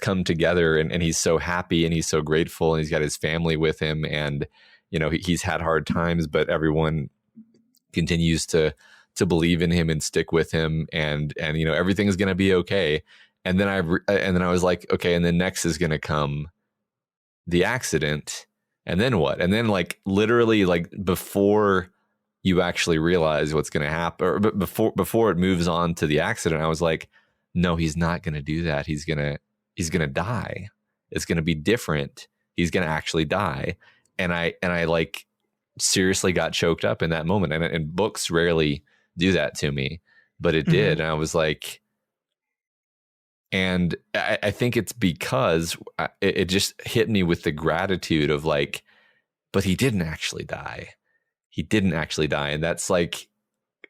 come together, and he's so happy and he's so grateful, and he's got his family with him, and he's had hard times, but everyone continues to believe in him and stick with him, and everything is going to be okay. And then I was like, okay, and then next is going to come the accident, and then what? And then like literally like before you actually realize what's going to happen, or before it moves on to the accident, I was like, no, he's not going to do that. He's going to die. It's going to be different. He's going to actually die. And I like seriously got choked up in that moment. And books rarely do that to me, but it did. And I was like, and I think it's because it just hit me with the gratitude of like, but he didn't actually die. And that's like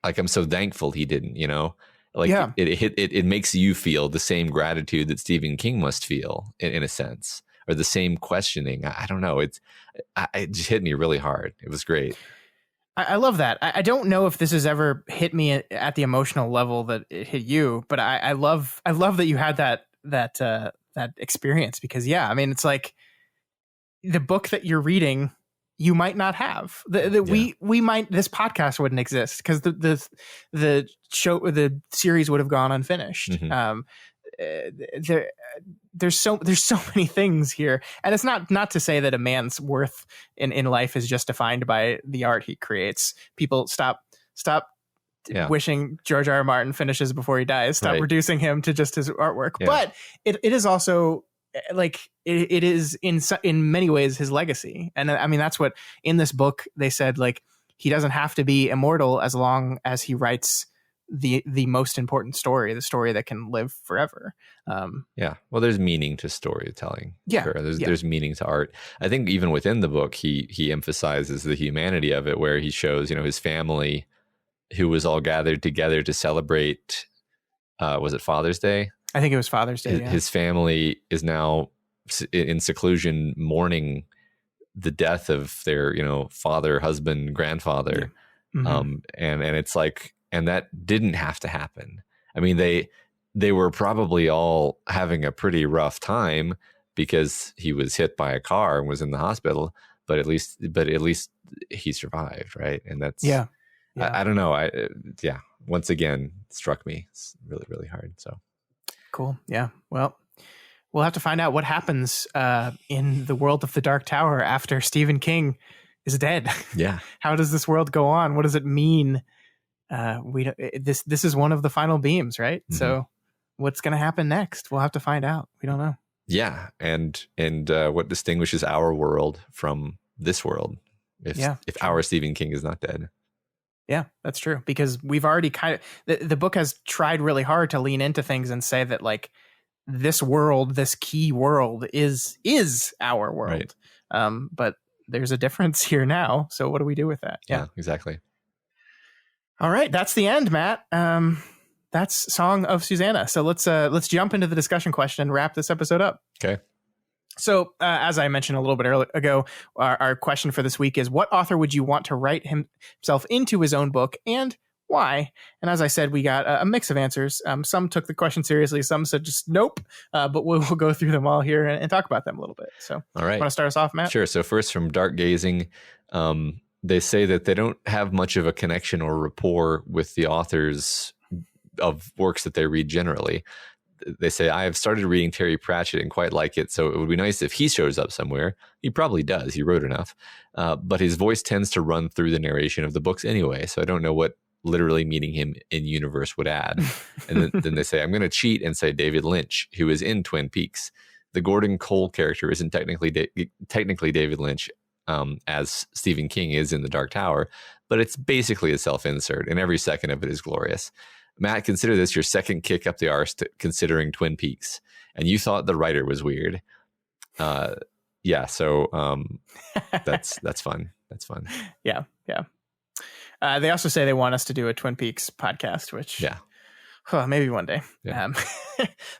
I'm so thankful he didn't, it makes you feel the same gratitude that Stephen King must feel in a sense, or the same questioning. I don't know. It just hit me really hard. It was great. I love that. I don't know if this has ever hit me at the emotional level that it hit you, but I love that you had that experience, because it's like the book that you're reading, you might not have. We might, this podcast wouldn't exist because the series would have gone unfinished. There's so many things here, and it's not to say that a man's worth in life is just defined by the art he creates. People stop wishing George R.R. Martin finishes before he dies. Stop reducing him to just his artwork. Yeah. But it is also like it is in many ways his legacy. And I mean, that's what in this book they said, like, he doesn't have to be immortal as long as he writes the most important story, the story that can live forever. Well, there's meaning to storytelling. Sure. There's meaning to art. I think even within the book, he emphasizes the humanity of it, where he shows, his family who was all gathered together to celebrate, was it Father's Day? I think it was Father's Day. His family is now in seclusion mourning the death of their, father, husband, grandfather. Yeah. Mm-hmm. And it's like, and that didn't have to happen. I mean, they were probably all having a pretty rough time because he was hit by a car and was in the hospital, but at least he survived. Right. And that's, yeah. I don't know. Once again, struck me. It's really, really hard. So cool. Yeah. Well, we'll have to find out what happens in the world of the Dark Tower after Stephen King is dead. Yeah. How does this world go on? What does it mean? This is one of the final beams, right? Mm-hmm. So what's going to happen next? We'll have to find out. We don't know. Yeah. And what distinguishes our world from this world if our Stephen King is not dead? Yeah, that's true. Because we've already the book has tried really hard to lean into things and say that like this world, this key world is our world. Right. But there's a difference here now. So what do we do with that? Yeah, exactly. All right. That's the end, Matt. That's Song of Susannah. So let's jump into the discussion question and wrap this episode up. Okay. So as I mentioned a little bit ago, our question for this week is, what author would you want to write himself into his own book and why? And as I said, we got a mix of answers. Some took the question seriously. Some said just nope. But we'll go through them all here and talk about them a little bit. So all right. Want to start us off, Matt? Sure. So first from Dark Gazing, they say that they don't have much of a connection or rapport with the authors of works that they read generally. They say, I have started reading Terry Pratchett and quite like it, so it would be nice if he shows up somewhere. He probably does. He wrote enough. But his voice tends to run through the narration of the books anyway, so I don't know what literally meeting him in universe would add. And then they say, I'm going to cheat and say David Lynch, who is in Twin Peaks. The Gordon Cole character isn't technically David Lynch, as Stephen King is in The Dark Tower, but it's basically a self-insert, and every second of it is glorious. Matt, consider this your second kick up the arse considering Twin Peaks, and you thought the writer was weird. Yeah, so that's fun. That's fun. Yeah. They also say they want us to do a Twin Peaks podcast, which maybe one day. Yeah.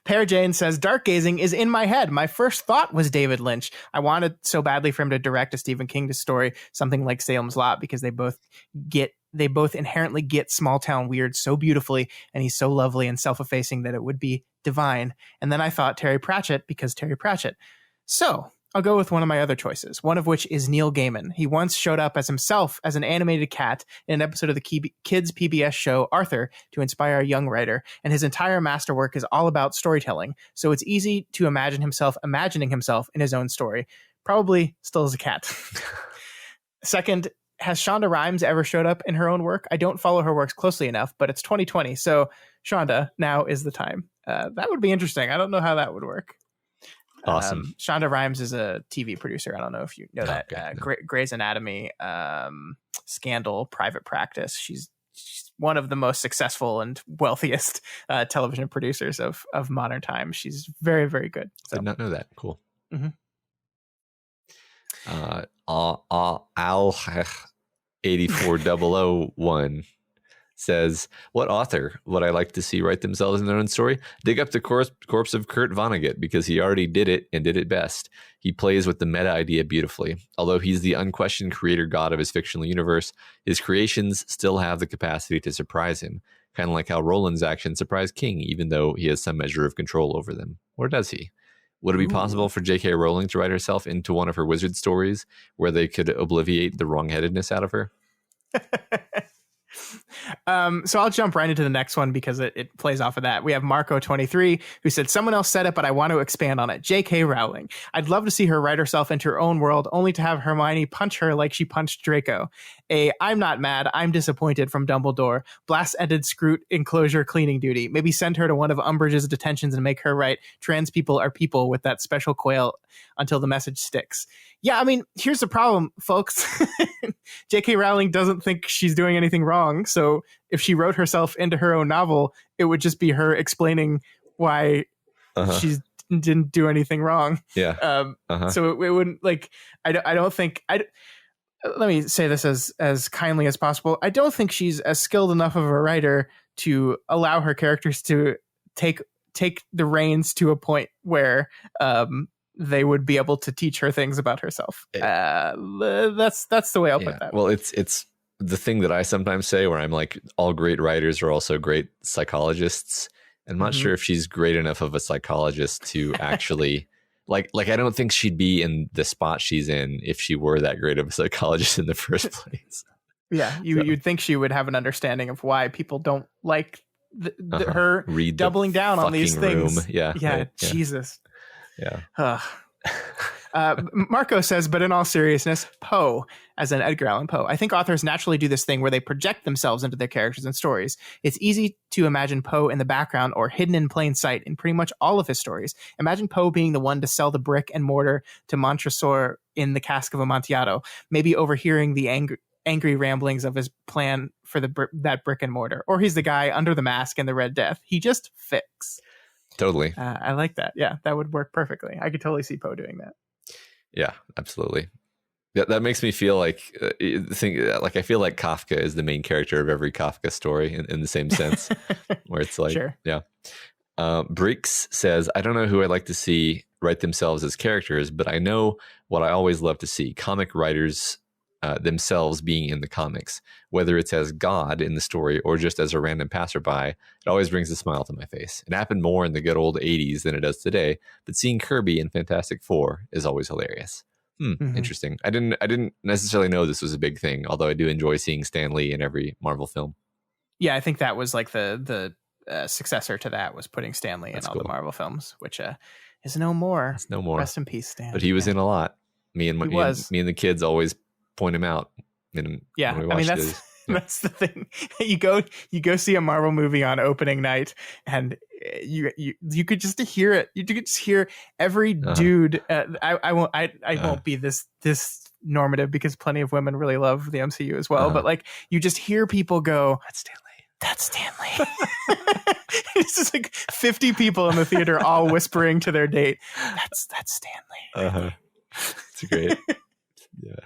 Pear Jane says, Dark Gazing is in my head. My first thought was David Lynch. I wanted so badly for him to direct a Stephen King story, something like Salem's Lot, because they both inherently get small town weird so beautifully, and he's so lovely and self-effacing that it would be divine. And then I thought Terry Pratchett because Terry Pratchett. So I'll go with one of my other choices, one of which is Neil Gaiman. He once showed up as himself as an animated cat in an episode of the kids PBS show Arthur to inspire a young writer, and his entire masterwork is all about storytelling, so it's easy to imagine himself imagining himself in his own story, probably still as a cat. Second, has Shonda Rhimes ever showed up in her own work? I don't follow her works closely enough, but it's 2020, so Shonda, now is the time. That would be interesting. I don't know how that would work. Awesome. Shonda Rhimes is a TV producer. I don't know if you know that. Okay, no. Grey's Anatomy, Scandal, Private Practice. She's one of the most successful and wealthiest television producers of modern times. She's very, very good. So. Did not know that. Cool. Mm-hmm. Al 84001 says, what author would I like to see write themselves in their own story? Dig up the corpse of Kurt Vonnegut, because he already did it and did it best. He plays with the meta idea beautifully. Although he's the unquestioned creator god of his fictional universe, his creations still have the capacity to surprise him, kind of like how Roland's actions surprised King, even though he has some measure of control over them. Or does he? Would it be possible for J.K. Rowling to write herself into one of her wizard stories where they could obliviate the wrongheadedness out of her? So I'll jump right into the next one because it plays off of that. We have Marco23 who said, someone else said it, but I want to expand on it. J.K. Rowling. I'd love to see her write herself into her own world, only to have Hermione punch her like she punched Draco. I'm not mad, I'm disappointed from Dumbledore. Blast ended Scroot enclosure cleaning duty. Maybe send her to one of Umbridge's detentions and make her write trans people are people with that special quail until the message sticks. Yeah, I mean, here's the problem, folks. J.K. Rowling doesn't think she's doing anything wrong. So if she wrote herself into her own novel, it would just be her explaining why she didn't do anything wrong. Yeah. So it wouldn't, like, I don't think let me say this as kindly as possible. I don't think she's as skilled enough of a writer to allow her characters to take the reins to a point where they would be able to teach her things about herself. That's the way I'll put that. Well, it's the thing that I sometimes say where I'm like, all great writers are also great psychologists. I'm not sure if she's great enough of a psychologist to actually like I don't think she'd be in the spot she's in if she were that great of a psychologist in the first place. Yeah, you'd think she would have an understanding of why people don't like her doubling down on these things. Yeah, right, Jesus. Yeah. Marco says, but in all seriousness, Poe, as in Edgar Allan Poe, I think authors naturally do this thing where they project themselves into their characters and stories. It's easy to imagine Poe in the background or hidden in plain sight in pretty much all of his stories. Imagine Poe being the one to sell the brick and mortar to Montresor in the Cask of Amontillado, maybe overhearing the angry ramblings of his plan for that brick and mortar. Or he's the guy under the mask in the Red Death. He just fits. Totally. I like that. Yeah, that would work perfectly. I could totally see Poe doing that. Yeah, absolutely. That makes me feel like I feel like Kafka is the main character of every Kafka story in the same sense, where it's like, sure. Yeah. Breeks says, I don't know who I'd like to see write themselves as characters, but I know what I always love to see: comic writers themselves being in the comics, whether it's as God in the story or just as a random passerby. It always brings a smile to my face. It happened more in the good old 80s than it does today, but seeing Kirby in Fantastic Four is always hilarious. Interesting. I didn't necessarily know this was a big thing, although I do enjoy seeing Stan Lee in every Marvel film. Yeah, I think that was like the successor to that was putting Stan Lee in all cool. the Marvel films, which is no more. It's no more. Rest in peace, Stan. But he was in a lot. Me and the kids always point him out. I mean, that's the thing. You go see a Marvel movie on opening night, and you could just hear it. You could just hear every dude. I won't be this normative because plenty of women really love the MCU as well. But like, you just hear people go, "That's Stan Lee." It's just like 50 people in the theater all whispering to their date, "That's Stan Lee." It's great. Yeah.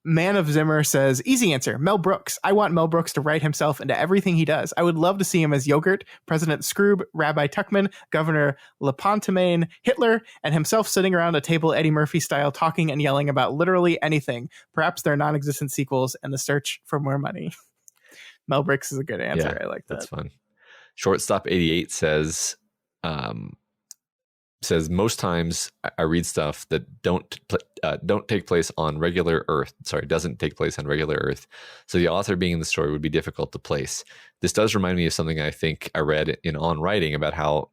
Man of Zimmer says, easy answer, Mel Brooks. I want Mel Brooks to write himself into everything he does. I would love to see him as Yogurt, President Scroob, Rabbi Tuckman, Governor Lepontamine, Hitler, and himself sitting around a table Eddie Murphy style talking and yelling about literally anything. Perhaps their non-existent sequels and the search for more money. Mel Brooks is a good answer. I like that. That's fun. Shortstop 88 says most times I read stuff that don't take place on regular Earth. Sorry, doesn't take place on regular Earth. So the author being in the story would be difficult to place. This does remind me of something I think I read in On Writing about how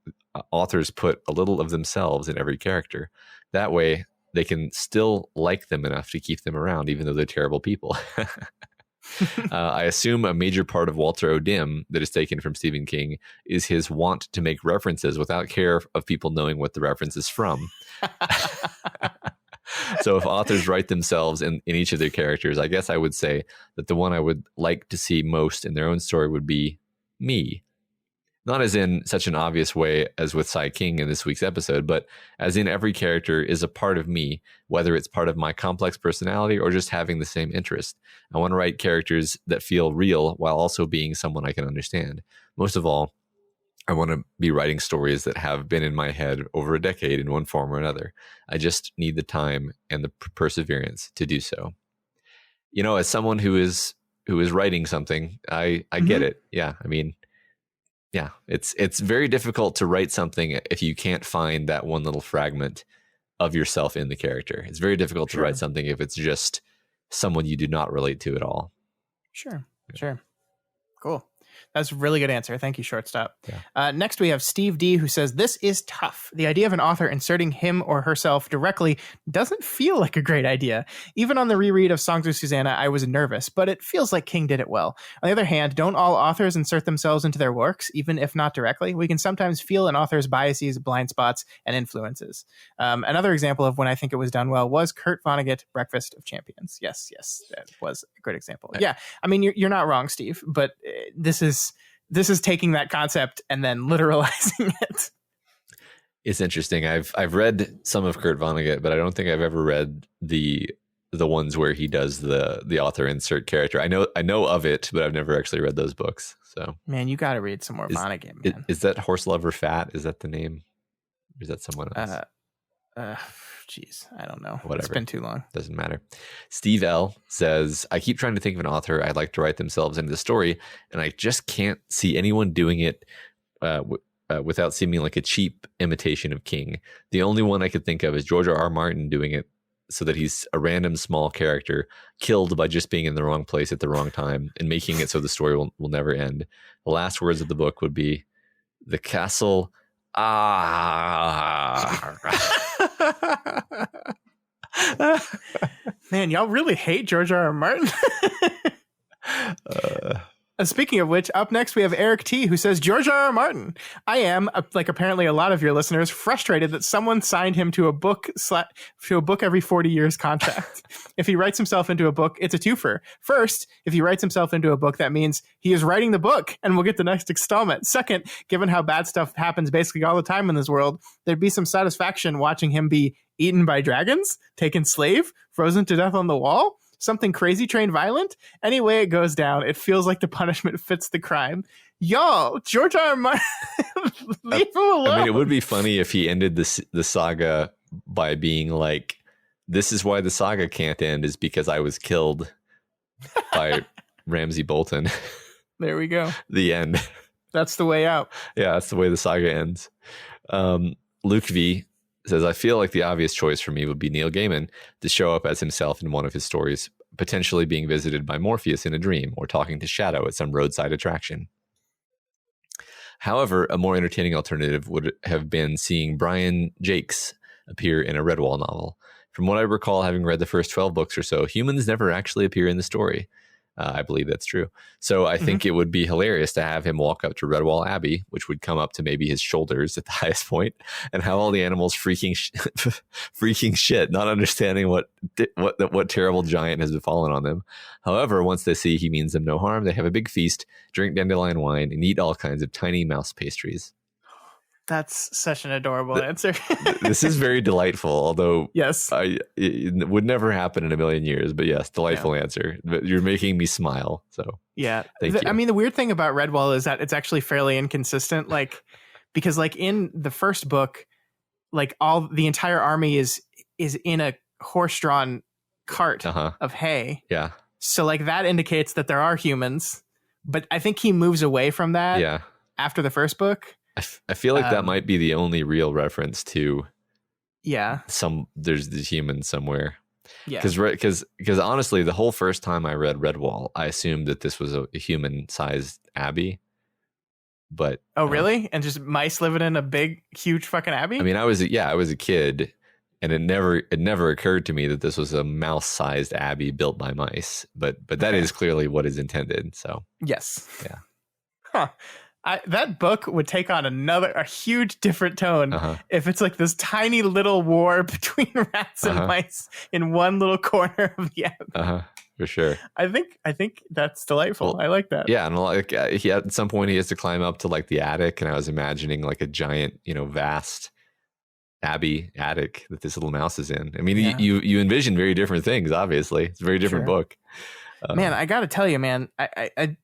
authors put a little of themselves in every character. That way they can still like them enough to keep them around, even though they're terrible people. I assume a major part of Walter O'Dim that is taken from Stephen King is his want to make references without care of people knowing what the reference is from. So if authors write themselves in each of their characters, I guess I would say that the one I would like to see most in their own story would be me. Not as in such an obvious way as with Cy King in this week's episode, but as in every character is a part of me, whether it's part of my complex personality or just having the same interest. I want to write characters that feel real while also being someone I can understand. Most of all, I want to be writing stories that have been in my head over a decade in one form or another. I just need the time and the perseverance to do so. You know, as someone who is writing something, I get it. Yeah, I mean, yeah, it's very difficult to write something if you can't find that one little fragment of yourself in the character. It's very difficult to write something if it's just someone you do not relate to at all. Sure. Cool. That's a really good answer. Thank you, Shortstop. Yeah. Next, we have Steve D, who says, this is tough. The idea of an author inserting him or herself directly doesn't feel like a great idea. Even on the reread of Songs of Susannah, I was nervous, but it feels like King did it well. On the other hand, don't all authors insert themselves into their works, even if not directly? We can sometimes feel an author's biases, blind spots, and influences. Another example of when I think it was done well was Kurt Vonnegut, Breakfast of Champions. Yes, that was a good example. Yeah, I mean, you're not wrong, Steve, but this is taking that concept and then literalizing it. It's interesting. I've read some of Kurt Vonnegut, but I don't think I've ever read the the ones where he does the author insert character. I know of it, but I've never actually read those books. So man, you got to read some more Vonnegut, man. Is that Horse Lover Fat? Is that the name? Or is that someone else? Jeez, I don't know. Whatever. It's been too long. Doesn't matter. Steve L says, I keep trying to think of an author I'd like to write themselves into the story, and I just can't see anyone doing it without seeming like a cheap imitation of King. The only one I could think of is George R.R. Martin doing it so that he's a random small character killed by just being in the wrong place at the wrong time and making it so the story will never end. The last words of the book would be, the castle... Man, y'all really hate George R.R. Martin. Speaking of which, up next we have Eric T, who says, George R.R. Martin. I am, like apparently a lot of your listeners, frustrated that someone signed him to a book every 40 years contract. If he writes himself into a book, it's a twofer. First, if he writes himself into a book, that means he is writing the book and we'll get the next installment. Second, given how bad stuff happens basically all the time in this world, there'd be some satisfaction watching him be eaten by dragons, taken slave, frozen to death on the wall, something crazy train violent. Any way it goes down, it feels like the punishment fits the crime. Y'all, George R. R. Martin, leave him alone. I mean, it would be funny if he ended the saga by being like, this is why the saga can't end, is because I was killed by Ramsay Bolton. There we go. The end. That's the way out. Yeah, that's the way the saga ends. Luke V says, I feel like the obvious choice for me would be Neil Gaiman to show up as himself in one of his stories, potentially being visited by Morpheus in a dream or talking to Shadow at some roadside attraction. However, a more entertaining alternative would have been seeing Brian Jakes appear in a Redwall novel. From what I recall, having read the first 12 books or so, humans never actually appear in the story. I believe that's true. So I think it would be hilarious to have him walk up to Redwall Abbey, which would come up to maybe his shoulders at the highest point, and have all the animals freaking shit, not understanding what terrible giant has befallen on them. However, once they see he means them no harm, they have a big feast, drink dandelion wine, and eat all kinds of tiny mouse pastries. That's such an adorable answer. This is very delightful, although yes, it would never happen in a million years. But yes, delightful answer. But you're making me smile. So yeah, thank you. I mean, the weird thing about Redwall is that it's actually fairly inconsistent. Like, because like in the first book, like the entire army is in a horse-drawn cart of hay. Yeah. So like that indicates that there are humans, but I think he moves away from that. Yeah. After the first book. I feel like that might be the only real reference to there's the human somewhere. Yeah. Because honestly, the whole first time I read Redwall, I assumed that this was a human-sized abbey. But really? And just mice living in a big, huge fucking abbey? I mean, I was a kid, and it never occurred to me that this was a mouse-sized abbey built by mice. But that is clearly what is intended. So yes. Yeah. Huh. That book would take on a huge different tone if it's like this tiny little war between rats and mice in one little corner of the abbey. For sure. I think that's delightful. Well, I like that. Yeah, and like at some point he has to climb up to like the attic, and I was imagining like a giant, vast abbey attic that this little mouse is in. I mean, you envision very different things. Obviously, it's a very different book. Man, I got to tell you, man, I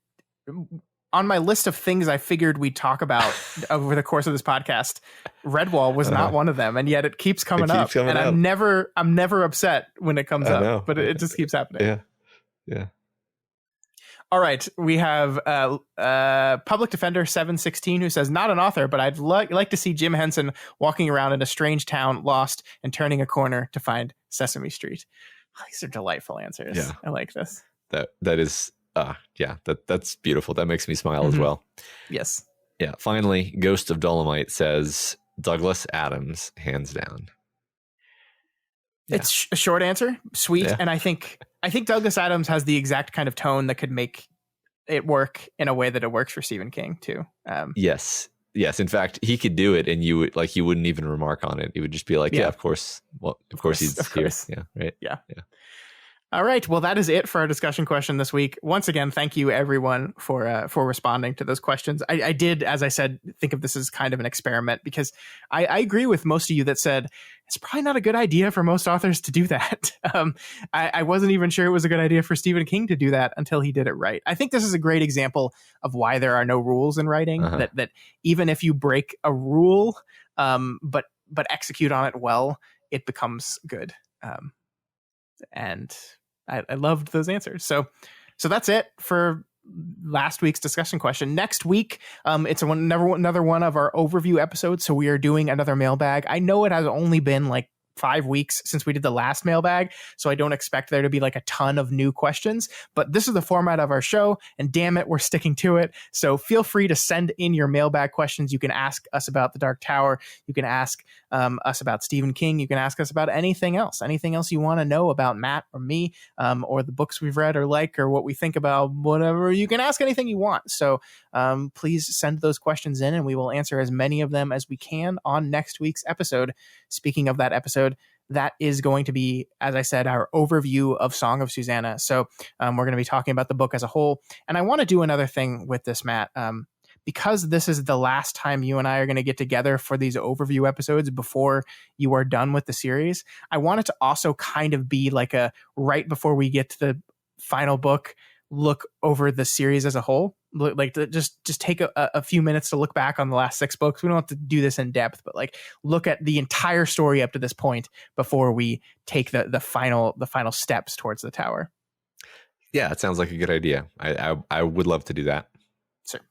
on my list of things I figured we'd talk about over the course of this podcast, Redwall was not one of them, and yet it keeps coming up. And I'm never upset when it comes up, but it just keeps happening. Yeah. All right, we have Public Defender 716 who says, not an author, but I'd like to see Jim Henson walking around in a strange town, lost, and turning a corner to find Sesame Street. These are delightful answers. Yeah. I like this. That is... that's beautiful. That makes me smile as well. Yes. Yeah. Finally, Ghost of Dolomite says Douglas Adams, hands down. Yeah. It's a short answer, sweet, and I think Douglas Adams has the exact kind of tone that could make it work in a way that it works for Stephen King too. Yes. In fact, he could do it, and you wouldn't even remark on it. It would just be like, of course. Well, of course he's here. Yeah. Right. Yeah. All right. Well, that is it for our discussion question this week. Once again, thank you everyone for responding to those questions. I did, as I said, think of this as kind of an experiment because I agree with most of you that said, it's probably not a good idea for most authors to do that. I wasn't even sure it was a good idea for Stephen King to do that until he did it right. I think this is a great example of why there are no rules in writing, that even if you break a rule, but execute on it well, it becomes good. And I loved those answers. So that's it for last week's discussion question. Next week, it's another one of our overview episodes. So we are doing another mailbag. I know it has only been like 5 weeks since we did the last mailbag, so I don't expect there to be like a ton of new questions, but this is the format of our show, and damn it, we're sticking to it. So feel free to send in your mailbag questions. You can ask us about The Dark Tower. You can ask us about Stephen King. You can ask us about anything else you want to know about Matt or me, or the books we've read or like, or what we think about whatever. You can ask anything you want. So please send those questions in, and we will answer as many of them as we can on next week's episode. Speaking of that episode, that is going to be, as I said, our overview of Song of Susannah. So we're going to be talking about the book as a whole. And I want to do another thing with this, Matt, because this is the last time you and I are going to get together for these overview episodes before you are done with the series. I want it to also kind of be like a right before we get to the final book, look over the series as a whole. Like just take a few minutes to look back on the last 6 books. We don't have to do this in depth, but like look at the entire story up to this point before we take the final steps towards the tower. Yeah, it sounds like a good idea. I would love to do that. Sure.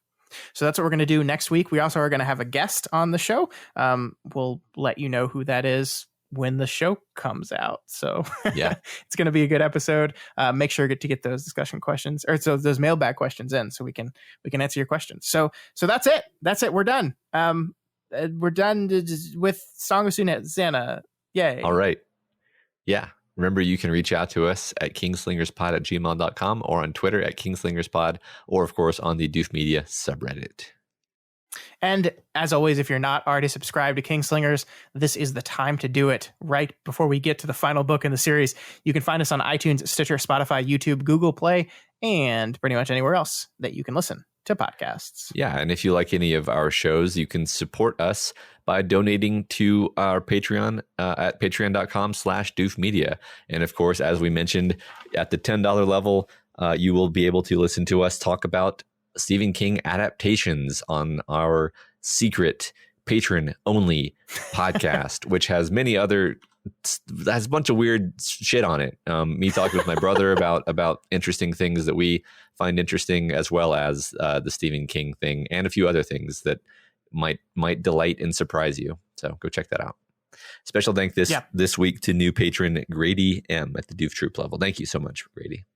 So that's what we're going to do next week. We also are going to have a guest on the show. We'll let you know who that is when the show comes out. So yeah, it's going to be a good episode. Make sure to get those discussion questions, or so those mailbag questions in, so we can answer your questions. So that's it. We're done. We're done with Song of Susannah. Yay. All right. Yeah. Remember, you can reach out to us at kingslingerspod@gmail.com, or on Twitter at kingslingerspod, or of course on the Doof Media subreddit. And as always, if you're not already subscribed to Kingslingers, this is the time to do it right before we get to the final book in the series. You can find us on iTunes, Stitcher, Spotify, YouTube, Google Play, and pretty much anywhere else that you can listen to podcasts. Yeah, and if you like any of our shows, you can support us by donating to our Patreon at patreon.com/doofmedia. And of course, as we mentioned, at the $10 level, you will be able to listen to us talk about Stephen King adaptations on our secret patron-only podcast, which has has a bunch of weird shit on it. Me talking with my brother about interesting things that we find interesting, as well as the Stephen King thing, and a few other things that might delight and surprise you. So go check that out. Special thank this week to new patron Grady M at the Doof Troop level. Thank you so much, Grady.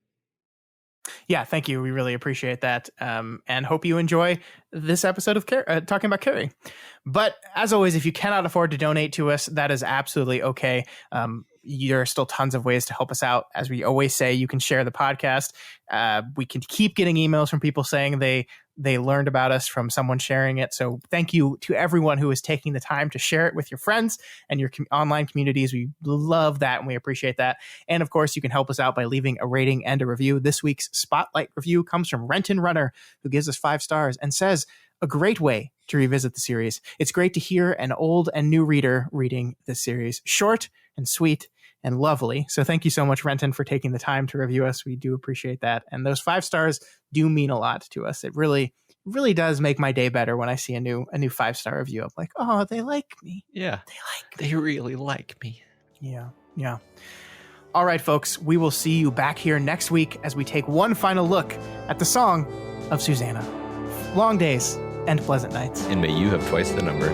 Yeah, thank you. We really appreciate that, and hope you enjoy this episode of talking about Carrie. But as always, if you cannot afford to donate to us, that is absolutely okay. There are still tons of ways to help us out. As we always say, you can share the podcast. We can keep getting emails from people saying they learned about us from someone sharing it. So thank you to everyone who is taking the time to share it with your friends and your online communities. We love that, and we appreciate that. And of course, you can help us out by leaving a rating and a review. This week's Spotlight review comes from Renton Runner, who gives us 5 stars and says, "A great way to revisit the series. It's great to hear an old and new reader reading this series. Short and sweet and lovely." So thank you so much, Renton, for taking the time to review us. We do appreciate that. And those 5 stars do mean a lot to us. It really does make my day better when I see a new 5-star review. I'm like, oh, they like me. Yeah. They really like me. Yeah. All right, folks, we will see you back here next week as we take one final look at the Song of Susannah. Long days and pleasant nights. And may you have twice the number.